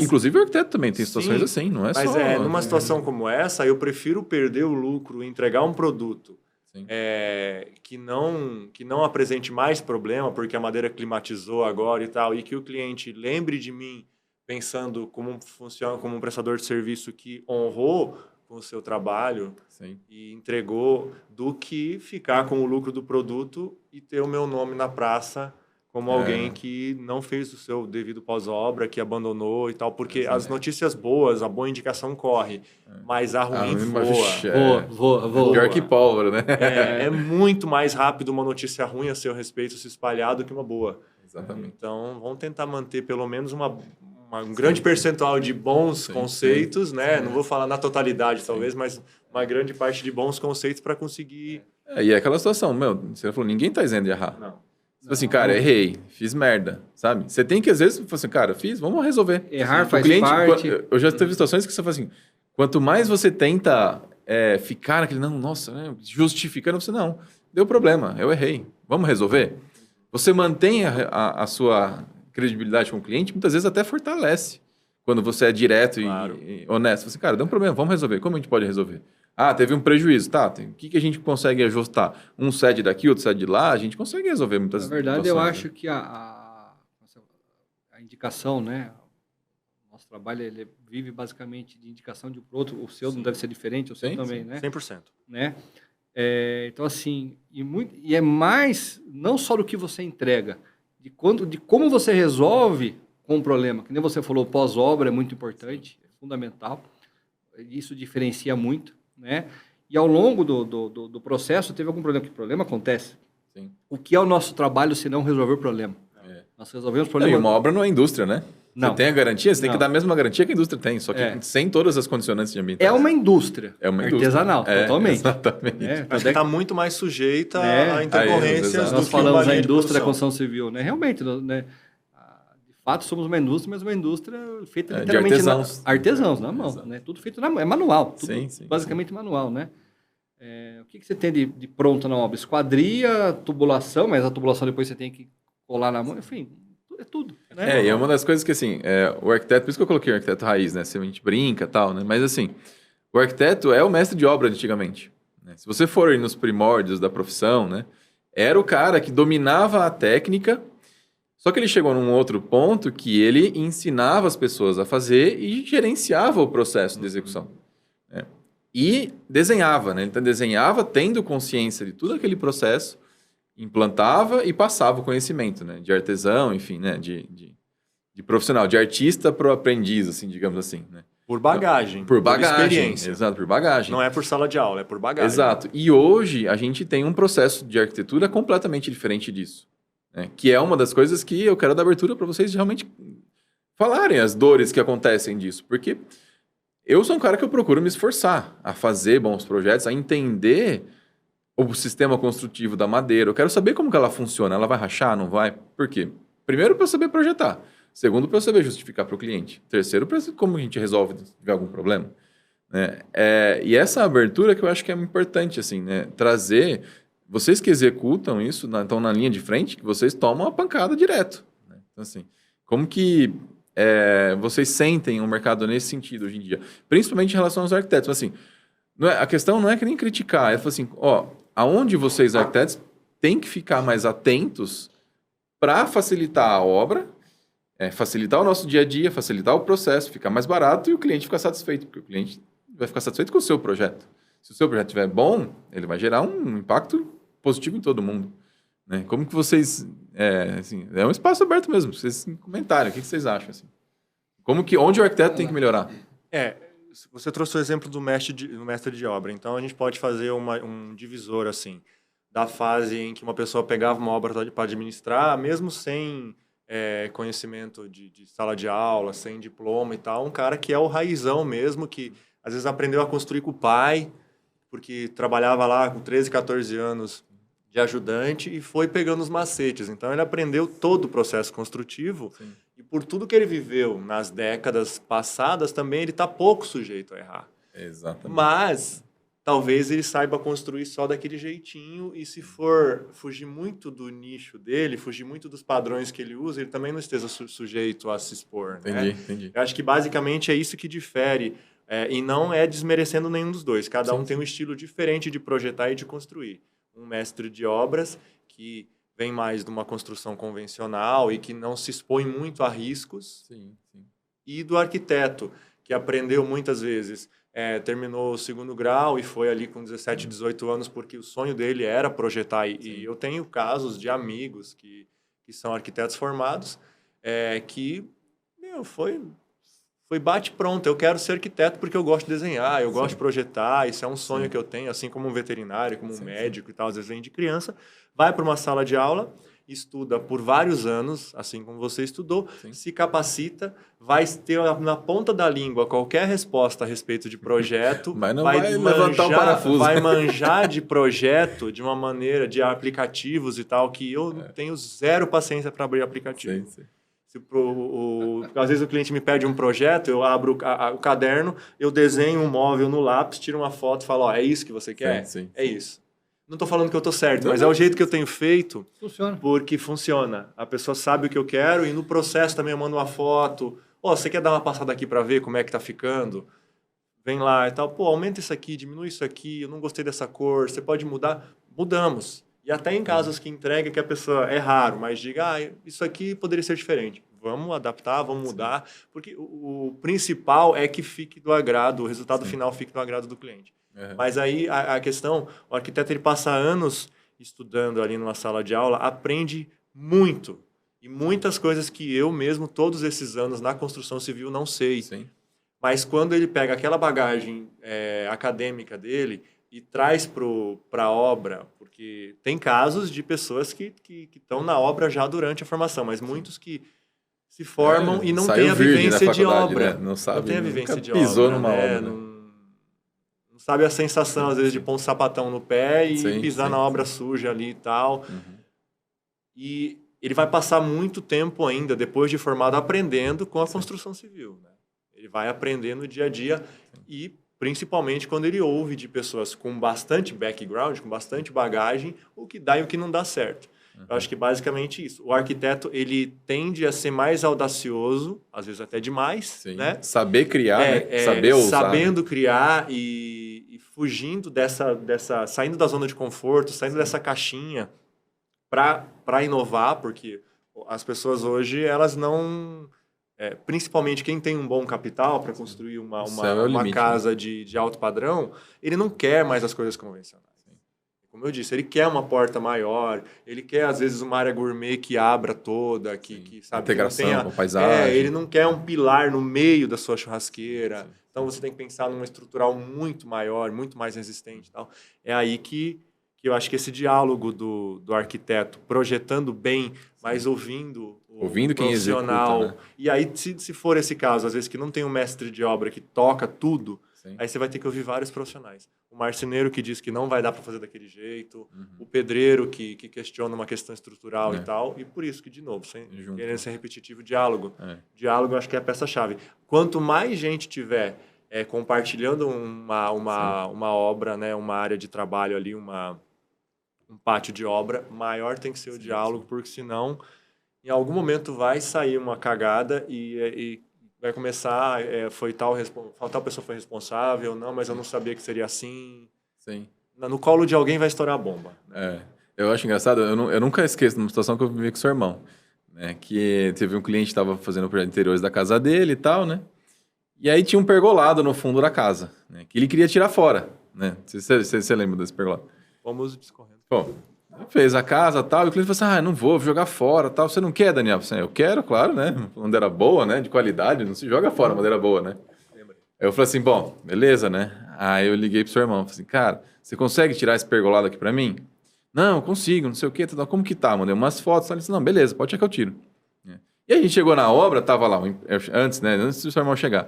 Inclusive o arquiteto também tem situações assim, não é só... Mas numa situação como essa, eu prefiro perder o lucro e entregar um produto que não apresente mais problema, porque a madeira climatizou agora e tal, e que o cliente lembre de mim pensando como funciona como um prestador de serviço que honrou com o seu trabalho e entregou, do que ficar com o lucro do produto e ter o meu nome na praça como alguém que não fez o seu devido pós-obra, que abandonou e tal, porque as notícias boas, a boa indicação corre, mas a ruim voa. Pior que pólvora, né? É muito mais rápido uma notícia ruim a seu respeito se espalhar do que uma boa. Exatamente. Então, vamos tentar manter pelo menos um grande percentual de bons conceitos, né? Não vou falar na totalidade, talvez, mas uma grande parte de bons conceitos para conseguir... E é aquela situação, você falou, ninguém tá isento de errar. Não. Tipo assim, cara, errei, fiz merda, sabe? Você tem que, às vezes, falar assim, cara, fiz, vamos resolver. Errar faz parte. Eu já teve situações que você fala assim, quanto mais você tenta ficar naquele, não, nossa, né, justificando, você não, deu problema, eu errei, vamos resolver? Você mantém a sua credibilidade com o cliente, muitas vezes até fortalece, quando você é direto e honesto. Você fala assim, cara, deu um problema, vamos resolver, como a gente pode resolver? Ah, teve um prejuízo, tá, o que a gente consegue ajustar? Um cede daqui, outro cede de lá, a gente consegue resolver muitas vezes. Na verdade, eu acho que a indicação, né? Nosso trabalho, ele vive basicamente de indicação de um pro outro, o seu não deve ser diferente, o seu também, né? 100%. Né? Então, assim, e é mais, não só do que você entrega, de como você resolve com o problema. Que nem você falou, pós-obra é muito importante, é fundamental, isso diferencia muito, né? E ao longo do processo, teve algum problema? Que problema acontece? Sim. O que é o nosso trabalho se não resolver o problema? Nós resolvemos o problema. E uma obra não é indústria, né? Não. Você tem a garantia, você tem que dar a mesma garantia que a indústria tem, só que sem todas as condicionantes de ambiente. É uma indústria. É uma indústria. Artesanal, totalmente. Exatamente. Acho que está muito mais sujeita a intercorrências do Nós que falamos uma da linha de indústria da produção. construção civil, né? Realmente, né? De fato, somos uma indústria, mas uma indústria feita De literalmente artesãos. Artesãos, na mão. Né? Tudo feito na mão. É manual. Tudo basicamente manual, né? O que você tem de pronto na obra? Esquadria, tubulação, mas a tubulação depois você tem que colar na mão, enfim, é tudo. Né? E é uma das coisas que, assim, o arquiteto, por isso que eu coloquei o arquiteto raiz, né? Se a gente brinca e tal, né? Mas, assim, o arquiteto é o mestre de obra antigamente. Né? Se você for aí nos primórdios da profissão, né? Era o cara que dominava a técnica, só que ele chegou num outro ponto que ele ensinava as pessoas a fazer e gerenciava o processo de execução. Né? E desenhava, né? Então, desenhava tendo consciência de todo aquele processo, implantava e passava o conhecimento, né? De artesão, enfim, né? De profissional, de artista para o aprendiz, assim, digamos assim, né? Por bagagem. Por bagagem. Experiência. Exato, por bagagem. Não é por sala de aula, é por bagagem. Exato. E hoje a gente tem um processo de arquitetura completamente diferente disso. Né? Que é uma das coisas que eu quero dar abertura para vocês realmente falarem as dores que acontecem disso. Porque eu sou um cara que eu procuro me esforçar a fazer bons projetos, a entender o sistema construtivo da madeira. Eu quero saber como que ela funciona. Ela vai rachar, não vai? Por quê? Primeiro, para eu saber projetar. Segundo, para eu saber justificar para o cliente. Terceiro, para como a gente resolve se tiver algum problema. Né? E essa abertura que eu acho que é importante, assim, né? Trazer... Vocês que executam isso, estão na linha de frente, que vocês tomam a pancada direto. Né? Então, assim, como que vocês sentem o mercado nesse sentido hoje em dia? Principalmente em relação aos arquitetos. Assim, a questão não é que nem criticar, é assim, aonde vocês, arquitetos, têm que ficar mais atentos para facilitar a obra, facilitar o nosso dia a dia, facilitar o processo, ficar mais barato e o cliente ficar satisfeito, porque o cliente vai ficar satisfeito com o seu projeto. Se o seu projeto estiver bom, ele vai gerar um impacto positivo em todo mundo. Né? Como que vocês... assim, é um espaço aberto mesmo, vocês comentarem, o que vocês acham? Assim? Onde o arquiteto tem que melhorar? Você trouxe o exemplo do mestre de obra, então a gente pode fazer um divisor assim, da fase em que uma pessoa pegava uma obra para administrar, mesmo sem conhecimento de sala de aula, sem diploma e tal, um cara que é o raizão mesmo, que às vezes aprendeu a construir com o pai, porque trabalhava lá com 13, 14 anos de ajudante e foi pegando os macetes. Então, ele aprendeu todo o processo construtivo. Sim. E por tudo que ele viveu nas décadas passadas, também ele está pouco sujeito a errar. Exatamente. Mas, talvez ele saiba construir só daquele jeitinho e se for fugir muito do nicho dele, fugir muito dos padrões que ele usa, ele também não esteja sujeito a se expor. Entendi. Eu acho que, basicamente, é isso que difere. E não é desmerecendo nenhum dos dois. Cada um tem um estilo diferente de projetar e de construir. Um mestre de obras que vem mais de uma construção convencional e que não se expõe muito a riscos. Sim. E do arquiteto, que aprendeu muitas vezes, terminou o 2º grau e foi ali com 17, 18 anos porque o sonho dele era projetar. E eu tenho casos de amigos que que são arquitetos formados, que foi bate pronto. Eu quero ser arquiteto porque eu gosto de desenhar, eu gosto de projetar, isso é um sonho que eu tenho, assim como um veterinário, como um médico e tal, às vezes vem de criança, vai para uma sala de aula, estuda por vários anos, assim como você estudou, se capacita, vai ter na ponta da língua qualquer resposta a respeito de projeto, mas não vai levantar o parafuso. Vai manjar de projeto de uma maneira, de aplicativos e tal, que eu tenho zero paciência para abrir aplicativo. Sim. Às vezes o cliente me pede um projeto, eu abro o caderno, eu desenho um móvel no lápis, tiro uma foto e falo, é isso que você quer? Sim. É isso. Não estou falando que eu estou certo, mas é o jeito que eu tenho feito, porque funciona. A pessoa sabe o que eu quero e no processo também eu mando uma foto. Você quer dar uma passada aqui para ver como é que está ficando? Vem lá e tal. Aumenta isso aqui, diminui isso aqui, eu não gostei dessa cor, você pode mudar? Mudamos. E até em casos que entrega que a pessoa é raro, mas diga, isso aqui poderia ser diferente. Vamos adaptar, vamos mudar, porque o principal é que fique do agrado, o resultado final fique do agrado do cliente. Mas aí a questão, o arquiteto ele passa anos estudando ali numa sala de aula, aprende muito. E muitas coisas que eu mesmo, todos esses anos na construção civil, não sei. Sim. Mas quando ele pega aquela bagagem acadêmica dele e traz para a obra, porque tem casos de pessoas que estão na obra já durante a formação, mas muitos que se formam e não têm a vivência de obra. Né? Não sabe, não tem a vivência de pisou obra. Numa obra. Não sabe a sensação, às vezes, de pôr um sapatão no pé e pisar na obra suja ali e tal. E ele vai passar muito tempo ainda, depois de formado, aprendendo com a construção civil. Né? Ele vai aprendendo no dia a dia e, principalmente, quando ele ouve de pessoas com bastante background, com bastante bagagem, o que dá e o que não dá certo. Eu acho que basicamente isso. O arquiteto, ele tende a ser mais audacioso, às vezes até demais, né? Saber criar, né? Saber ousar. Sabendo criar e fugindo saindo da zona de conforto, saindo dessa caixinha para inovar, porque as pessoas hoje, elas não... principalmente quem tem um bom capital para construir uma casa de alto padrão, ele não quer mais as coisas convencionais. Como eu disse, ele quer uma porta maior, ele quer, às vezes, uma área gourmet que abra toda, que sabe, integração que não tenha, com a paisagem. Ele não quer um pilar no meio da sua churrasqueira. Então, você tem que pensar numa estrutural muito maior, muito mais resistente. Tal. É aí que eu acho que esse diálogo do arquiteto, projetando bem, mas ouvindo o quem profissional. Executa, né? E aí, se for esse caso, às vezes, que não tem um mestre de obra que toca tudo, aí você vai ter que ouvir vários profissionais. O marceneiro que diz que não vai dar para fazer daquele jeito, o pedreiro que questiona uma questão estrutural e tal, e por isso que, de novo, sem querer ser repetitivo, diálogo. Diálogo, acho que é a peça-chave. Quanto mais gente tiver compartilhando uma obra, né, uma área de trabalho ali, um pátio de obra, maior tem que ser o diálogo, porque senão, em algum momento, vai sair uma cagada e vai começar, tal pessoa foi responsável, não, mas eu não sabia que seria assim. Sim. No colo de alguém vai estourar a bomba. Eu acho engraçado, eu nunca esqueço de uma situação que eu vivi com seu irmão, né, que teve um cliente que estava fazendo o projeto de interiores da casa dele e tal, né, e aí tinha um pergolado no fundo da casa, né, que ele queria tirar fora, né, você lembra desse pergolado? Vamos discorrendo. Bom, fez a casa e tal, e o cliente falou assim, não vou jogar fora tal. Você não quer, Daniel? Eu quero, claro, né? Madeira boa, né? De qualidade, não se joga fora madeira boa, né? Eu falei assim, bom, beleza, né? Aí eu liguei pro seu irmão, falei assim, cara, você consegue tirar esse pergolado aqui pra mim? Não, consigo, não sei o quê, como que tá? Mandei umas fotos, ele disse, não, beleza, pode ser que eu tiro. E a gente chegou na obra, tava lá, antes do seu irmão chegar,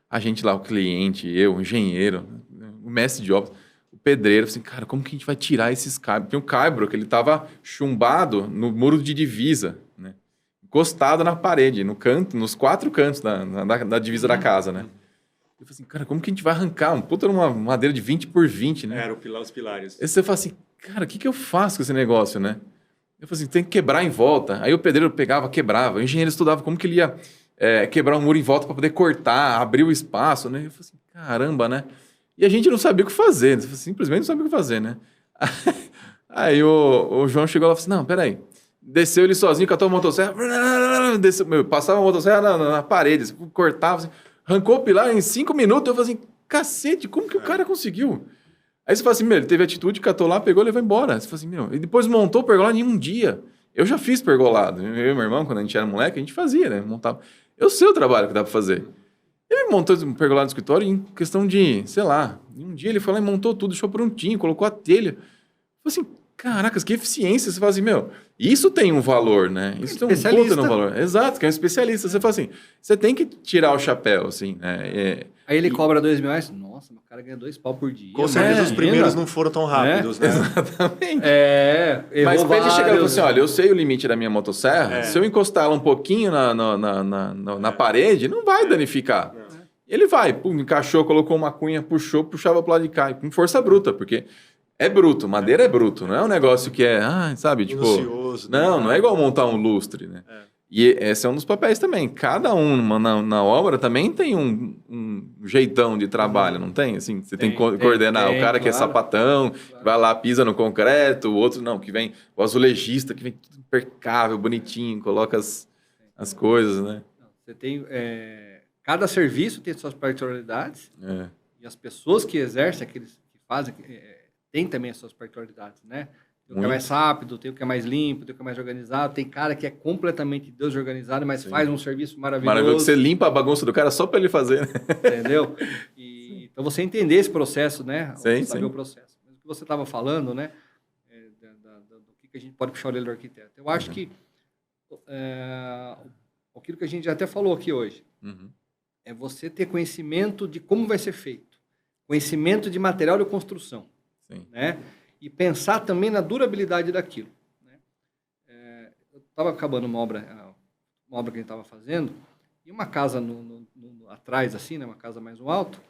a gente lá, o cliente, eu, o engenheiro, o mestre de obras, o pedreiro, assim, cara, como que a gente vai tirar esses caibros? Tem um caibro que ele estava chumbado no muro de divisa, né? Encostado na parede, no canto, nos 4 cantos da divisa da casa, né? Eu falei assim, cara, como que a gente vai arrancar? Uma madeira de 20 por 20, né? Era os pilares. Aí você fala assim, cara, o que eu faço com esse negócio, né? Eu falei assim, tem que quebrar em volta. Aí o pedreiro pegava, quebrava. O engenheiro estudava como que ele ia quebrar um muro em volta para poder cortar, abrir o espaço, né? Eu falei assim, caramba, né? E a gente não sabia o que fazer, simplesmente não sabia o que fazer, né? Aí o João chegou lá e falou assim, não, peraí. Desceu ele sozinho, catou a motosserra, passava a motosserra na parede, cortava, assim, arrancou o pilar em 5 minutos. Eu falei assim, cacete, como que o cara conseguiu? Aí você fala assim, ele teve atitude, catou lá, pegou e levou embora. Você fala assim, e depois montou o pergolado em um dia. Eu já fiz pergolado. Eu e meu irmão, quando a gente era moleque, a gente fazia, né? Montava. Eu sei o trabalho que dá pra fazer. Ele montou um pergolado no escritório em questão de, sei lá, um dia ele foi lá e montou tudo, deixou prontinho, colocou a telha. Eu falei assim, caracas, que eficiência. Você fala assim, meu, isso tem um valor, né? Isso tem um puta no valor. Exato, que é um especialista. Você fala assim, você tem que tirar o chapéu, assim, né? Aí ele cobra R$2.000. Nossa, o cara ganha 2 pau por dia. Com certeza os primeiros não foram tão rápidos, né? Exatamente. Mas pra ele chegar e falar assim, olha, eu sei o limite da minha motosserra, se eu encostar ela um pouquinho na parede, não vai danificar. Ele vai, pum, encaixou, colocou uma cunha, puxava pro lado de cá, com força bruta, porque é bruto, madeira é bruto, não é um negócio que é, sabe, tipo... Minucioso, não é igual montar um lustre, né? E esse é um dos papéis também. Cada um na obra também tem um jeitão de trabalho, não tem? Assim, você tem que coordenar. O cara que é sapatão, vai lá, pisa no concreto, o outro não, que vem o azulejista, que vem tudo impecável, bonitinho, coloca as coisas, né? Você tem... Cada serviço tem suas particularidades e as pessoas que exercem, aqueles que fazem, têm também as suas particularidades, né? Tem o que é mais rápido, tem o que é mais limpo, tem o que é mais organizado. Tem cara que é completamente desorganizado, mas faz um serviço maravilhoso. Maravilhoso. Você limpa a bagunça do cara só para ele fazer, né? Entendeu? Então, você entender esse processo, né? Saber o processo. Mas o que você estava falando, né? Do que a gente pode puxar a orelha do arquiteto. Eu acho que aquilo que a gente já até falou aqui hoje é você ter conhecimento de como vai ser feito. Conhecimento de material de construção. Né? E pensar também na durabilidade daquilo. Né? Eu estava acabando uma obra que a gente estava fazendo, e uma casa atrás, assim, né? Uma casa mais no alto,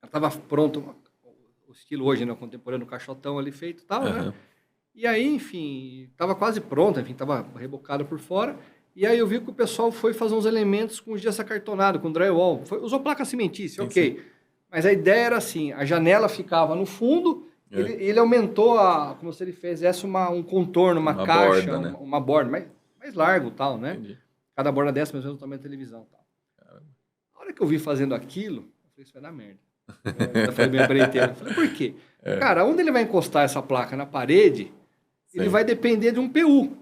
ela estava pronta, o estilo hoje, né? Contemporâneo, caixotão ali feito e tal, né? E aí, enfim, estava quase pronta, enfim, estava rebocada por fora, e aí eu vi que o pessoal foi fazer uns elementos com gesso acartonado, com drywall, usou placa cimentícia, ok. Mas a ideia era assim, a janela ficava no fundo, ele aumentou, como se ele fizesse um contorno, uma caixa, borda, né? uma borda mais largo, tal, né? Entendi. Cada borda dessa, mais ou menos, o tamanho da televisão. Tal. A hora que eu vi fazendo aquilo, eu falei, isso vai dar merda. Eu falei bem empreiteiro. Eu falei, por quê? Cara, onde ele vai encostar essa placa na parede, ele vai depender de um PU.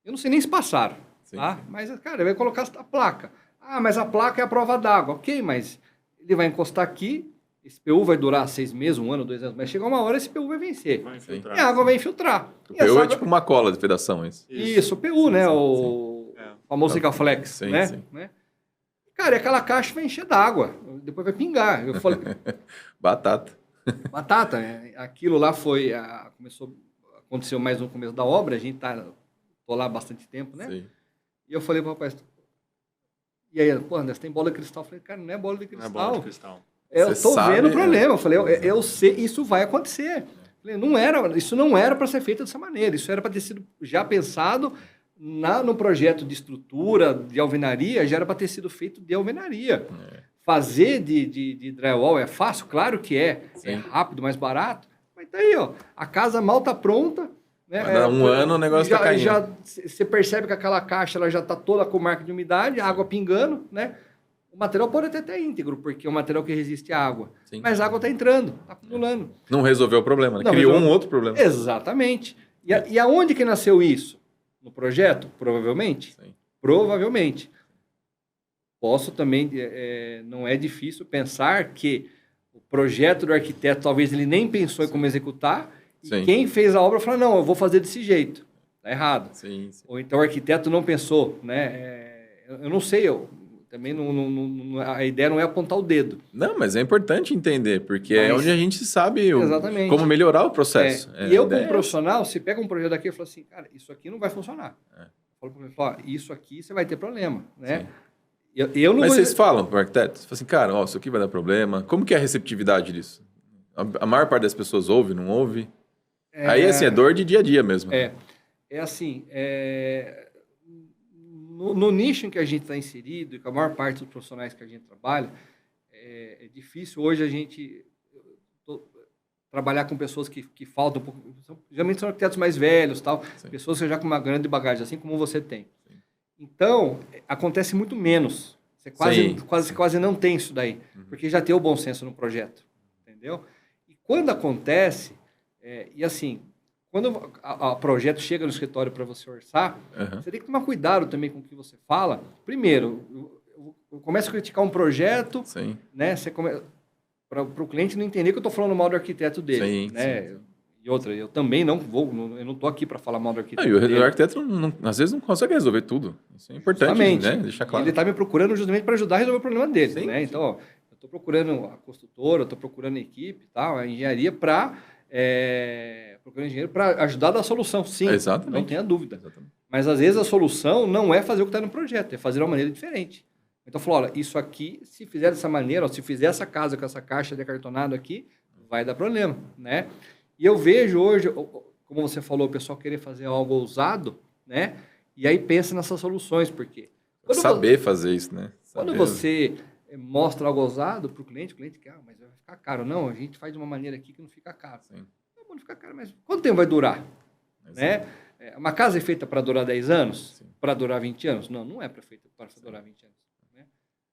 Eu não sei nem se passaram, tá? Mas, cara, ele vai colocar a placa. Mas a placa é a prova d'água. Ok, mas ele vai encostar aqui, esse PU vai durar 6 meses, 1 ano, 2 anos, mas chega uma hora esse PU vai vencer. Vai infiltrar, e a água vai infiltrar. O PU é tipo uma cola de vedação, isso. Isso, o PU, né? O famoso Sikaflex, né? Sim. Cara, e aquela caixa vai encher d'água, depois vai pingar. Eu falei... Batata, né? Aquilo lá aconteceu mais no começo da obra, a gente tô lá há bastante tempo, né? Sim. E eu falei pro rapaz, e aí, pô, André, você tem bola de cristal? Eu falei, cara, não é bola de cristal. Não é bola de cristal. Eu tô vendo o problema. Eu falei, eu sei, isso vai acontecer. Falei, isso não era para ser feito dessa maneira. Isso era para ter sido já pensado no projeto de estrutura, de alvenaria, já era para ter sido feito de alvenaria. Fazer de drywall é fácil? Claro que é. Sim. É rápido, mais barato. Mas tá aí, ó. A casa mal tá pronta. Né? Há um ano o negócio tá caindo. Você percebe que aquela caixa ela já tá toda com marca de umidade, a água pingando, né? O material pode até estar íntegro, porque é um material que resiste à água. Sim. Mas a água está entrando, está acumulando. Não resolveu o problema, né? Criou um outro problema. Exatamente. E aonde que nasceu isso? No projeto? Provavelmente. Sim. Provavelmente. Posso também... não é difícil pensar que o projeto do arquiteto, talvez ele nem pensou em como executar, e quem fez a obra falou, não, eu vou fazer desse jeito. Está errado. Sim. Ou então o arquiteto não pensou, né? Eu não sei, também a ideia não é apontar o dedo. Não, mas é importante entender, porque é onde a gente sabe como melhorar o processo. E eu, como profissional, se pega um projeto daqui e fala assim, cara, isso aqui não vai funcionar. Eu falo para ele, isso aqui você vai ter problema, né? Mas vocês falam para o arquiteto, você fala assim, cara, isso aqui vai dar problema. Como que é a receptividade disso? A maior parte das pessoas ouve, não ouve? Aí, assim, é dor de dia a dia mesmo. No nicho em que a gente está inserido e com a maior parte dos profissionais que a gente trabalha, é difícil hoje a gente trabalhar com pessoas que faltam um pouco. Geralmente são arquitetos mais velhos, tal, pessoas já com uma grande bagagem, assim como você tem. Sim. Então, acontece muito menos. Você quase não tem isso daí, porque já tem o bom senso no projeto. Entendeu? E quando acontece, e assim, quando o projeto chega no escritório para você orçar, você tem que tomar cuidado também com o que você fala. Primeiro, eu começo a criticar um projeto, né? Para o cliente não entender que eu estou falando mal do arquiteto dele, né? E outra, eu também eu não estou aqui para falar mal do arquiteto dele. E o arquiteto, às vezes, não consegue resolver tudo. Isso é importante, né? Deixar claro. Ele está me procurando justamente para ajudar a resolver o problema dele, né? Então, ó, eu estou procurando a construtora, eu estou procurando a equipe, tal, a engenharia procurando engenheiro para ajudar a dar a solução, sim. Exatamente. Não tenha dúvida. Exatamente. Mas, às vezes, a solução não é fazer o que está no projeto, é fazer de uma maneira diferente. Então, eu falo, olha, isso aqui, se fizer dessa maneira, ó, se fizer essa casa com essa caixa de acartonado aqui, vai dar problema, né? E eu vejo hoje, como você falou, o pessoal querer fazer algo ousado, né? E aí pensa nessas soluções, porque... fazer isso, né? Quando você mostra algo ousado para o cliente quer, mas vai ficar caro. Não, a gente faz de uma maneira aqui que não fica caro. Não fica caro, mas quanto tempo vai durar? Né? Uma casa é feita para durar 10 anos? Para durar 20 anos? Não, não é feita para durar 20 anos. Né?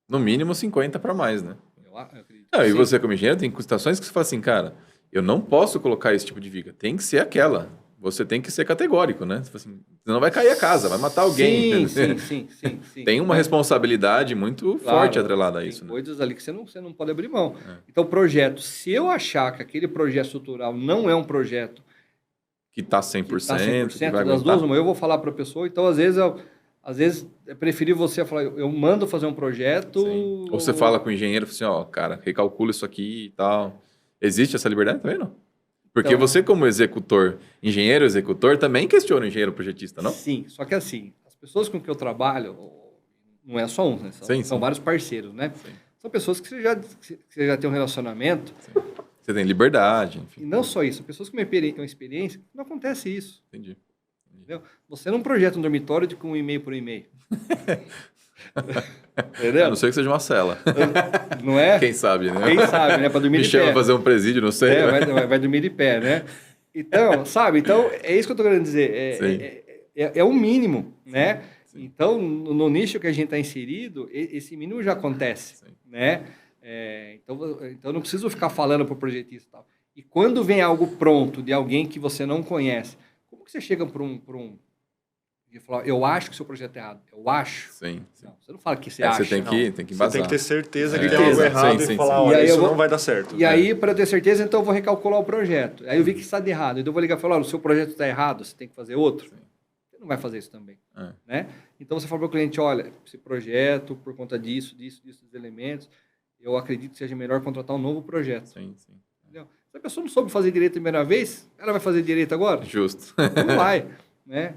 No mínimo 50 para mais, né? Eu acredito. E você, como engenheiro, tem situações que você fala assim, cara, eu não posso colocar esse tipo de viga, tem que ser aquela. Você tem que ser categórico, né? Você fala assim, senão vai cair a casa, vai matar alguém. Sim. Tem uma responsabilidade muito forte atrelada a isso. Tem coisas ali que você não pode abrir mão. Então, o projeto, se eu achar que aquele projeto estrutural não é um projeto que está 100%, que vai das duas, eu vou falar para a pessoa, então às vezes é preferível você falar, eu mando fazer um projeto... Sim. Ou você fala com o engenheiro, assim, ó, cara, recalcula isso aqui e tal. Existe essa liberdade? Tá vendo? Porque então, você, como executor, engenheiro executor, também questiona o engenheiro projetista, não? Sim, só que assim, as pessoas com que eu trabalho, não é só um, né? São vários parceiros, né? Sim. São pessoas que você já tem um relacionamento. Sim. Você tem liberdade, enfim. E não só isso, pessoas com uma experiência, não acontece isso. Entendi. Entendeu? Você não projeta um dormitório com um e-mail por e-mail. Entendeu? A não ser que seja uma cela. Não é? Quem sabe, né? Quem sabe, né? Para dormir de pé. Me chama fazer um presídio, não sei. Vai dormir de pé, né? Então, sabe? Então, é isso que eu estou querendo dizer. É o mínimo, né? Sim. Então, no nicho que a gente está inserido, esse mínimo já acontece, né? Então, eu não preciso ficar falando para o projetista e tal. E quando vem algo pronto de alguém que você não conhece, como que você chega para um e falar, eu acho que o seu projeto é errado. Eu acho. Sim. Não, você não fala que você acha. Você tem que embasar. Você tem que ter certeza que tem algo errado e falar, olha, isso não vai dar certo. E aí, para eu ter certeza, então eu vou recalcular o projeto. Aí eu vi que está de errado. Então eu vou ligar e falar, olha, o seu projeto está errado, você tem que fazer outro. Sim. Você não vai fazer isso também. Né? Então você fala para o cliente, olha, esse projeto, por conta disso, dos elementos, eu acredito que seja melhor contratar um novo projeto. Sim. Entendeu? Se a pessoa não soube fazer direito a primeira vez, ela vai fazer direito agora? Justo. Não vai. Né?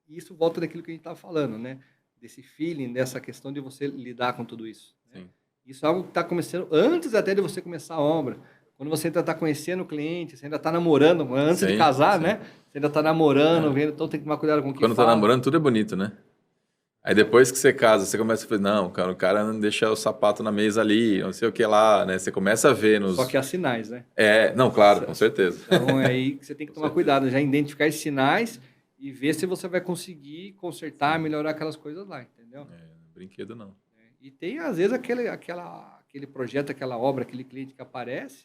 Isso volta daquilo que a gente estava falando, né? Desse feeling, dessa questão de você lidar com tudo isso. Né? Isso é algo que está começando antes até de você começar a obra. Quando você ainda está conhecendo o cliente, você ainda está namorando, antes de casar, né? Você ainda está namorando, vendo, então tem que tomar cuidado com o que Quando está namorando, tudo é bonito, né? Aí depois que você casa, você começa a falar, não, cara, o cara não deixa o sapato na mesa ali, não sei o que lá, né? Você começa a ver nos... Só que há sinais, né? Não, claro, com certeza. Então é aí que você tem que tomar cuidado, já identificar esses sinais e ver se você vai conseguir consertar, melhorar aquelas coisas lá, entendeu? Brinquedo não. E tem, às vezes, aquele projeto, aquela obra, aquele cliente que aparece,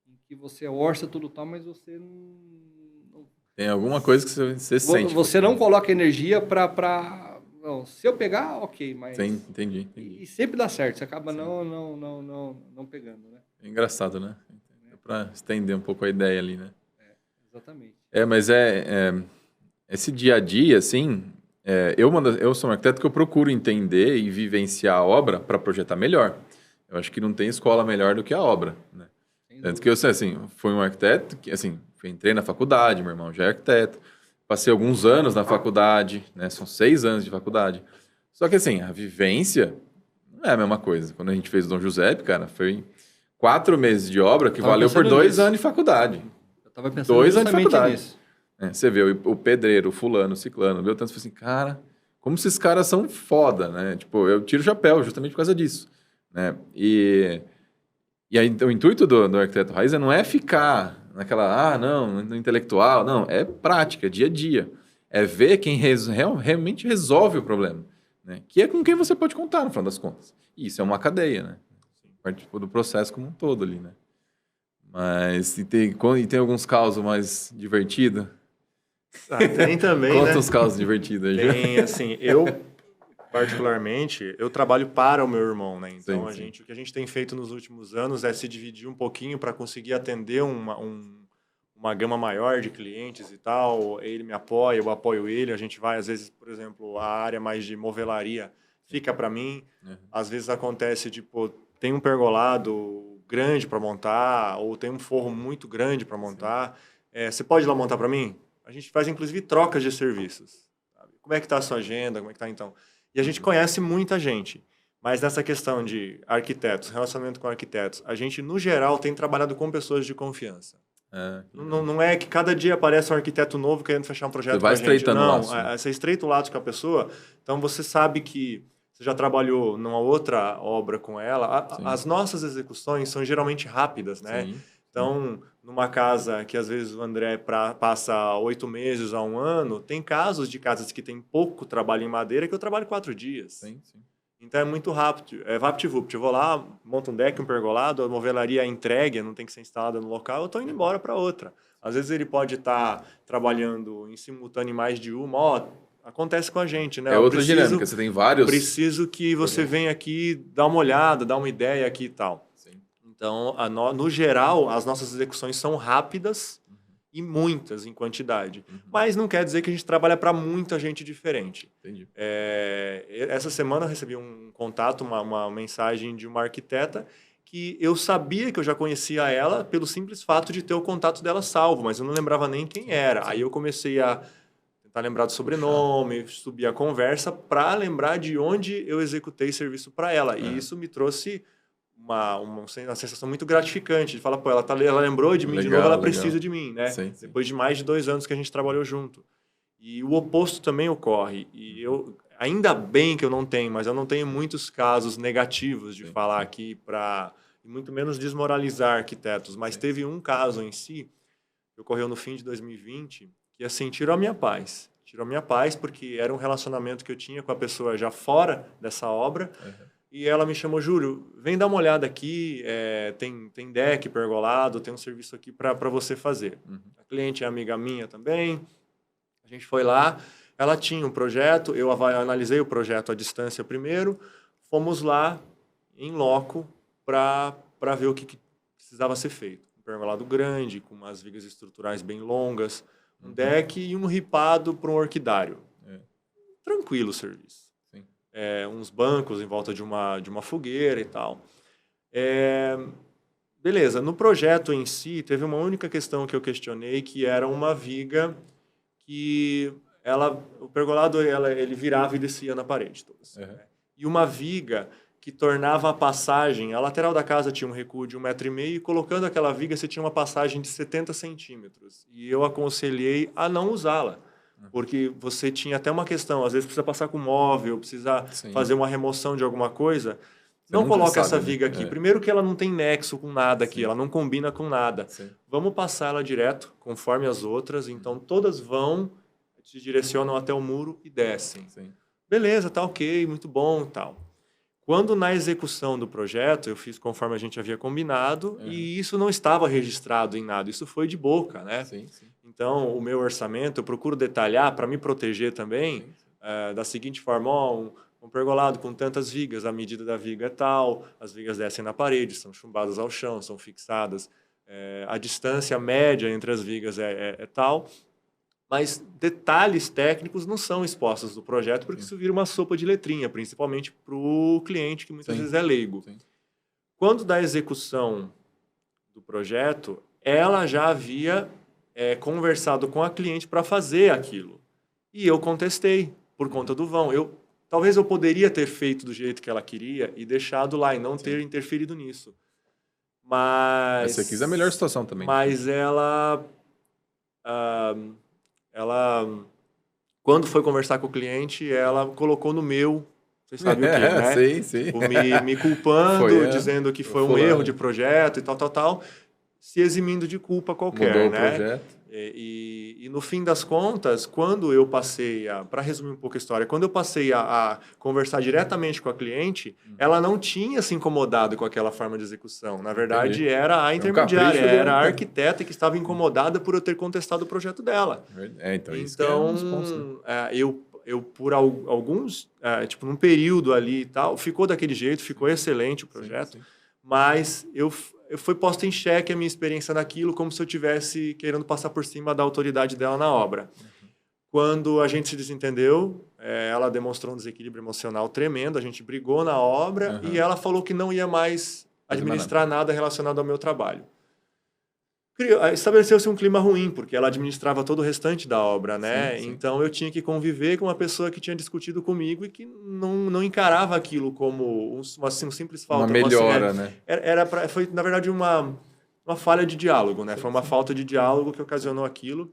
em que você orça tudo tal, mas você não... Tem alguma coisa que você sente. Você não coloca energia para... Não, se eu pegar, ok, mas... Sim, entendi. E sempre dá certo, você acaba não pegando, né? É engraçado, né? Para estender um pouco a ideia ali, né? Exatamente. Mas esse dia a dia, assim, eu sou um arquiteto que eu procuro entender e vivenciar a obra para projetar melhor. Eu acho que não tem escola melhor do que a obra, né? Tanto que eu, assim, fui um arquiteto que, assim, entrei na faculdade, meu irmão já é arquiteto, passei alguns anos na faculdade, né? São 6 anos de faculdade. Só que, assim, a vivência não é a mesma coisa. Quando a gente fez o Dom Giuseppe, cara, foi 4 meses de obra que valeu por 2 anos de faculdade. Eu estava pensando 2 anos de faculdade. Nisso. Você vê o pedreiro, o fulano, o ciclano, viu tanto, assim, cara, como esses caras são foda, né? Tipo, eu tiro o chapéu justamente por causa disso, né? E aí, o intuito do arquiteto raiz não é ficar naquela, no intelectual, não, é prática, dia a dia. É ver quem realmente resolve o problema, né? Que é com quem você pode contar, no final das contas. E isso é uma cadeia, né? Parte do processo como um todo ali, né? Mas e tem alguns causos mais divertidos? Tem também, né? Conta os causos divertidos aí. Tem, assim, eu particularmente, eu trabalho para o meu irmão, né? Então, Sim. o que a gente tem feito nos últimos anos é se dividir um pouquinho para conseguir atender uma gama maior de clientes e tal. Ele me apoia, eu apoio ele. A gente vai, às vezes, por exemplo, a área mais de movelaria fica para mim. Às vezes acontece, tipo, tem um pergolado grande para montar ou tem um forro muito grande para montar. Você pode ir lá montar para mim? A gente faz, inclusive, trocas de serviços. Sabe? Como é que está a sua agenda? Como é que está, então? E a gente conhece muita gente. Mas nessa questão de arquitetos, relacionamento com arquitetos, a gente, no geral, tem trabalhado com pessoas de confiança. Não é que cada dia aparece um arquiteto novo querendo fechar um projeto com a gente. Você vai estreitando o laço. Não, você estreita o laço com a pessoa, então você sabe que você já trabalhou numa outra obra com ela. As nossas execuções são geralmente rápidas, né? Sim. Então, numa casa que às vezes o André passa 8 meses a 1 ano, tem casos de casas que tem pouco trabalho em madeira que eu trabalho 4 dias. Sim. Então é muito rápido, é vapt-vupt. Eu vou lá, monto um deck, um pergolado, a movelaria é entregue, não tem que ser instalada no local, eu estou indo embora para outra. Às vezes ele pode estar trabalhando em simultâneo em mais de uma, acontece com a gente, né? É outra dinâmica, você tem vários... Preciso que você venha aqui dar uma olhada, dar uma ideia aqui e tal. Sim. Então, no geral, as nossas execuções são rápidas e muitas em quantidade. Mas não quer dizer que a gente trabalha para muita gente diferente. Entendi. Essa semana eu recebi um contato, uma mensagem de uma arquiteta que eu sabia que eu já conhecia ela pelo simples fato de ter o contato dela salvo, mas eu não lembrava nem quem era. Aí eu comecei a tentar lembrar do sobrenome, subir a conversa para lembrar de onde eu executei serviço para ela. E isso me trouxe uma sensação muito gratificante de falar, pô, ela lembrou de mim de novo, ela precisa de mim, né? Sim. Depois de mais de 2 anos que a gente trabalhou junto. E o oposto também ocorre. E ainda bem que eu não tenho, mas eu não tenho muitos casos negativos de falar aqui para muito menos desmoralizar arquitetos. Mas teve um caso em si que ocorreu no fim de 2020 que, assim, tirou a minha paz. Tirou a minha paz porque era um relacionamento que eu tinha com a pessoa já fora dessa obra. E ela me chamou, Júlio, vem dar uma olhada aqui, tem deck pergolado, tem um serviço aqui para você fazer. A cliente é amiga minha também, a gente foi lá, ela tinha um projeto, eu analisei o projeto à distância primeiro, fomos lá, em loco, para ver o que precisava ser feito. Um pergolado grande, com umas vigas estruturais bem longas, um deck e um ripado para um orquidário. Tranquilo o serviço. Uns bancos em volta de uma fogueira e tal. Beleza, no projeto em si, teve uma única questão que eu questionei, que era uma viga que o pergolado ele virava e descia na parede. E uma viga que tornava a passagem, a lateral da casa tinha um recuo de 1,5 m, e colocando aquela viga você tinha uma passagem de 70 centímetros. E eu aconselhei a não usá-la. Porque você tinha até uma questão, às vezes precisa passar com móvel, precisa fazer uma remoção de alguma coisa. Não coloca essa viga aqui. Primeiro que ela não tem nexo com nada aqui, ela não combina com nada. Vamos passar ela direto, conforme as outras. Então, todas se direcionam até o muro e descem. Beleza, tá ok, muito bom e tal. Quando na execução do projeto, eu fiz conforme a gente havia combinado, e isso não estava registrado em nada, isso foi de boca, né? Então, o meu orçamento, eu procuro detalhar para me proteger também, da seguinte forma, um pergolado com tantas vigas, a medida da viga é tal, as vigas descem na parede, são chumbadas ao chão, são fixadas, a distância média entre as vigas é tal, mas detalhes técnicos não são expostos no projeto, porque isso vira uma sopa de letrinha, principalmente para o cliente, que muitas vezes é leigo. Quando da execução do projeto, ela já havia conversado com a cliente para fazer aquilo. E eu contestei, por conta do vão. Talvez eu poderia ter feito do jeito que ela queria e deixado lá e não ter interferido nisso. Mas você quis a melhor situação também. Mas ela, quando foi conversar com o cliente, ela colocou no meu, vocês sabem o quê, né? Sim. Tipo, me culpando, dizendo que foi um erro de projeto e tal. se eximindo de culpa qualquer, Mudou né? o projeto. E no fim das contas, quando eu passei para resumir um pouco a história, quando eu passei a conversar diretamente com a cliente, ela não tinha se incomodado com aquela forma de execução. Na verdade, Entendi. era a intermediária, capricho dele, era a né? arquiteta que estava incomodada por eu ter contestado o projeto dela. Então isso que é um dos pontos, né? Eu por alguns, tipo, num período ali e tal, ficou daquele jeito, ficou excelente o projeto, Sim. mas eu fui posto em xeque a minha experiência naquilo, como se eu tivesse querendo passar por cima da autoridade dela na obra. Quando a gente se desentendeu, ela demonstrou um desequilíbrio emocional tremendo, a gente brigou na obra e ela falou que não ia mais administrar nada relacionado ao meu trabalho. Estabeleceu-se um clima ruim, porque ela administrava todo o restante da obra, né? Sim. Então eu tinha que conviver com uma pessoa que tinha discutido comigo e que não encarava aquilo como um simples falta. Uma melhora, né? Foi, na verdade, uma falha de diálogo, né? Foi uma falta de diálogo que ocasionou aquilo.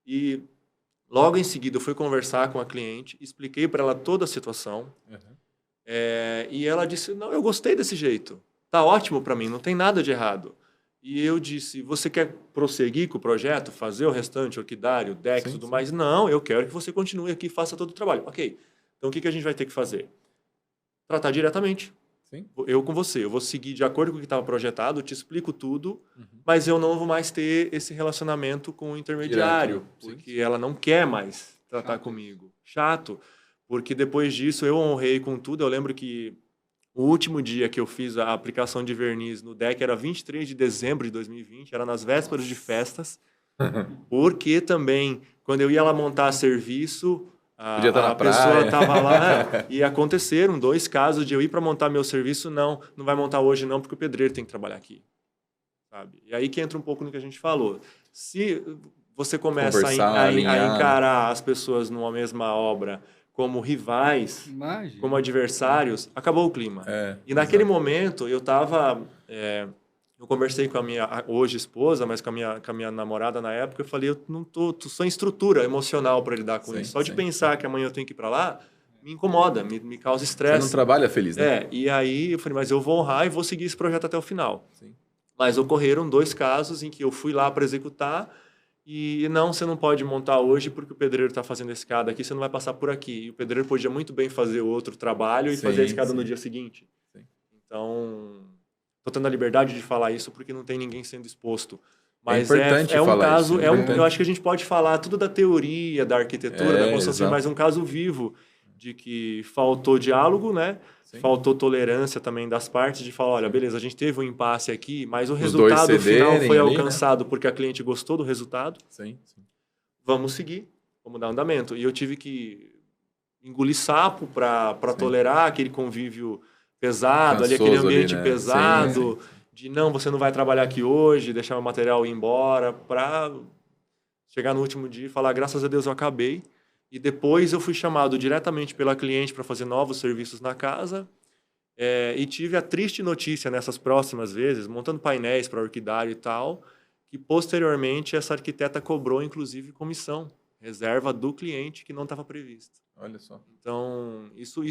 E logo em seguida eu fui conversar com a cliente, expliquei para ela toda a situação. E ela disse, não, eu gostei desse jeito. Tá ótimo para mim, não tem nada de errado. E eu disse, você quer prosseguir com o projeto, fazer o restante, orquidário, deck e tudo mais? Não, eu quero que você continue aqui e faça todo o trabalho. Ok, então o que a gente vai ter que fazer? Tratar diretamente. Sim. Eu com você. Eu vou seguir de acordo com o que estava projetado, te explico tudo, mas eu não vou mais ter esse relacionamento com o intermediário, porque ela não quer mais tratar comigo. Chato, porque depois disso eu honrei com tudo. Eu lembro que o último dia que eu fiz a aplicação de verniz no deck era 23 de dezembro de 2020, era nas vésperas de festas, porque também, quando eu ia lá montar serviço, a pessoa estava lá e aconteceram 2 casos de eu ir para montar meu serviço, não vai montar hoje não, porque o pedreiro tem que trabalhar aqui. Sabe? E aí que entra um pouco no que a gente falou. Se você começa a encarar as pessoas numa mesma obra como rivais, como adversários, acabou o clima. E naquele momento, eu conversei com a minha hoje esposa, mas com a minha namorada na época, eu falei, eu não tô sem estrutura emocional para lidar com isso. Só de pensar que amanhã eu tenho que ir para lá, me incomoda, me causa estresse. Você não trabalha feliz, né? E aí eu falei, mas eu vou honrar e vou seguir esse projeto até o final. Mas ocorreram 2 casos em que eu fui lá para executar e não, você não pode montar hoje porque o pedreiro está fazendo a escada aqui, você não vai passar por aqui. E o pedreiro podia muito bem fazer outro trabalho e fazer a escada no dia seguinte. Então, estou tendo a liberdade de falar isso porque não tem ninguém sendo exposto. Mas é importante um falar caso, isso. Eu acho que a gente pode falar tudo da teoria, da arquitetura, da construção, mas um caso vivo de que faltou diálogo, né? Faltou tolerância também das partes de falar, olha, beleza, a gente teve um impasse aqui, mas o resultado final foi alcançado porque a cliente gostou do resultado. Vamos seguir, vamos dar andamento. E eu tive que engolir sapo para tolerar aquele convívio pesado, aquele ambiente pesado, de não, você não vai trabalhar aqui hoje, deixar o material ir embora, para chegar no último dia e falar, graças a Deus eu acabei. E depois eu fui chamado diretamente pela cliente para fazer novos serviços na casa e tive a triste notícia nessas próximas vezes, montando painéis para orquidário e tal, que posteriormente essa arquiteta cobrou, inclusive, comissão, reserva do cliente que não estava prevista. Olha só. Então, isso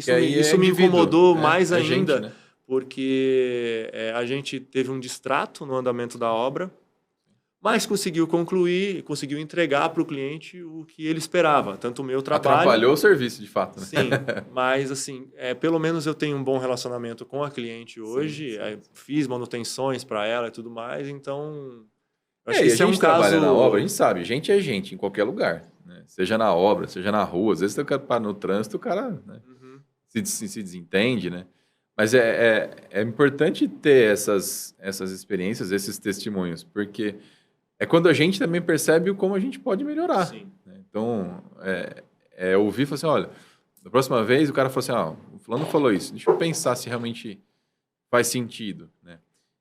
me incomodou mais ainda, gente, né? Porque a gente teve um distrato no andamento da obra, mas conseguiu concluir, conseguiu entregar para o cliente o que ele esperava, tanto o meu trabalho... Atrapalhou o serviço, de fato. Né? Sim, mas assim, pelo menos eu tenho um bom relacionamento com a cliente hoje, fiz manutenções para ela e tudo mais, então... Acho que isso é um caso... na obra, a gente sabe, gente é gente em qualquer lugar, né? Seja na obra, seja na rua, às vezes o cara para no trânsito, o cara né, se desentende, né? Mas é importante ter essas experiências, esses testemunhos, porque... É quando a gente também percebe como a gente pode melhorar. Sim. Né? Então, ouvir e falar assim, olha, da próxima vez o cara falou assim, o fulano falou isso, deixa eu pensar se realmente faz sentido. Né?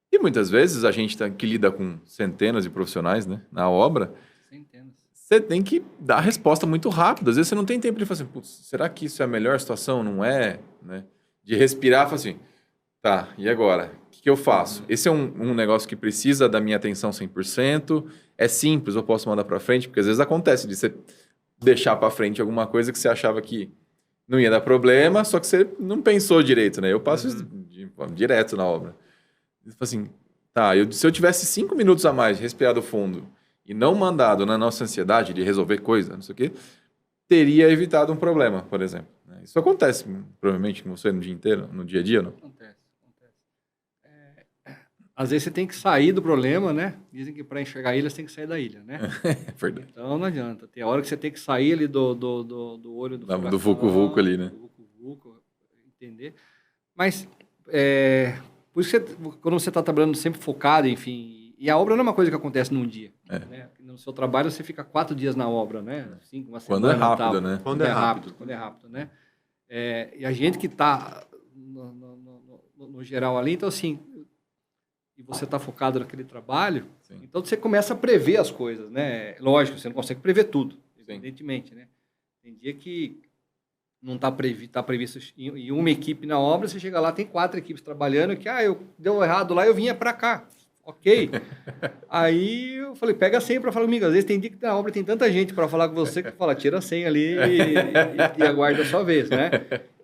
E muitas vezes a gente que lida com centenas de profissionais, né, na obra, você tem que dar a resposta muito rápido. Às vezes você não tem tempo de falar assim, putz, será que isso é a melhor situação? Não é? Né? De respirar e falar assim, tá, e agora? O que eu faço? Esse é um negócio que precisa da minha atenção 100%, é simples, eu posso mandar para frente, porque às vezes acontece de você deixar para frente alguma coisa que você achava que não ia dar problema, só que você não pensou direito, né? Eu passo isso direto na obra. Assim, Tá, se eu tivesse 5 minutos a mais respirado fundo e não mandado na nossa ansiedade de resolver coisa, não sei o quê, teria evitado um problema, por exemplo. Isso acontece, provavelmente, com você no dia inteiro, no dia a dia, não? Acontece. Às vezes você tem que sair do problema, né? Dizem que para enxergar a ilha, você tem que sair da ilha, né? É verdade. Então não adianta. Tem a hora que você tem que sair ali do olho do furacão, Do vulco-vulco ali, né? Do vulco-vulco, entender. Mas, por isso que quando você está trabalhando sempre focado, enfim... E a obra não é uma coisa que acontece num dia. Né? No seu trabalho, você fica 4 dias na obra, né? 5, uma semana. Quando é rápido, né? Quando é rápido, né? E a gente que está no geral ali, então assim... E você está focado naquele trabalho, sim, então você começa a prever as coisas, né? Lógico, você não consegue prever tudo, evidentemente, né? Tem dia que não está previsto em uma equipe na obra, você chega lá, tem 4 equipes trabalhando, que deu errado lá, eu vinha para cá. Ok. Aí eu falei, pega a senha para falar comigo. Às vezes tem dia que na obra tem tanta gente para falar com você que fala, tira a senha ali e aguarda a sua vez, né?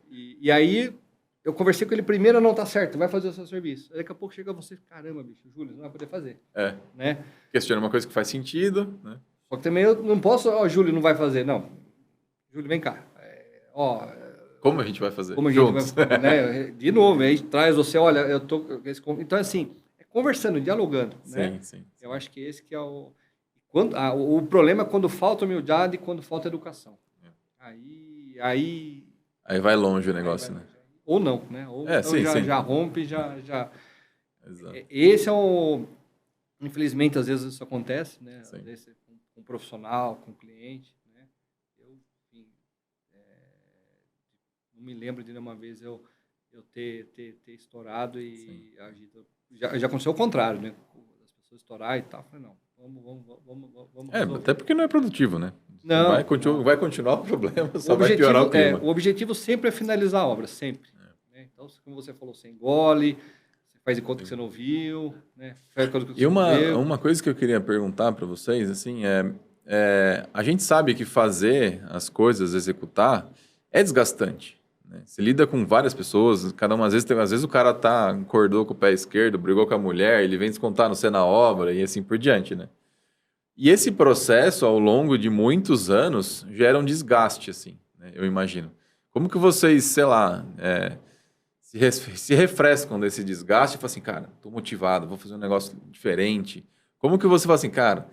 E aí... Eu conversei com ele primeiro, não tá certo, vai fazer o seu serviço. Aí daqui a pouco chega você, caramba, bicho, Júlio, não vai poder fazer. Né? Questiona uma coisa que faz sentido, né? Só que também eu não posso, Júlio não vai fazer, não. Júlio, vem cá. Como a gente vai fazer? Como a gente vai fazer, né? De novo, aí traz você, olha, eu tô... Então, assim, conversando, dialogando, né? Sim. Eu acho que esse que é o... o problema é quando falta humildade e quando falta educação. Aí vai longe o negócio, né? Ou não, né? Ou então sim. já rompe, já... Exato. Esse é o... Infelizmente, às vezes isso acontece, né? Às vezes com um profissional, com um cliente, né? Eu, enfim, não me lembro de uma vez eu ter estourado e agido. Já aconteceu o contrário, né? As pessoas estourar e tal. Eu falei, não, vamos até porque não é produtivo, né? Não. Vai continuar o problema, só vai piorar o clima. O objetivo sempre é finalizar a obra, sempre. Né? Então, como você falou, você engole, você faz de conta que você não viu, né? E uma coisa que eu queria perguntar para vocês, assim, a gente sabe que fazer as coisas, executar, é desgastante. Né? Você lida com várias pessoas, cada uma, às vezes o cara acordou com o pé esquerdo, brigou com a mulher, ele vem descontar no na obra e assim por diante, né? E esse processo, ao longo de muitos anos, gera um desgaste, assim, né? Eu imagino. Como que vocês, sei lá, se refrescam desse desgaste e falam assim, cara, tô motivado, vou fazer um negócio diferente. Como que você fala assim, cara,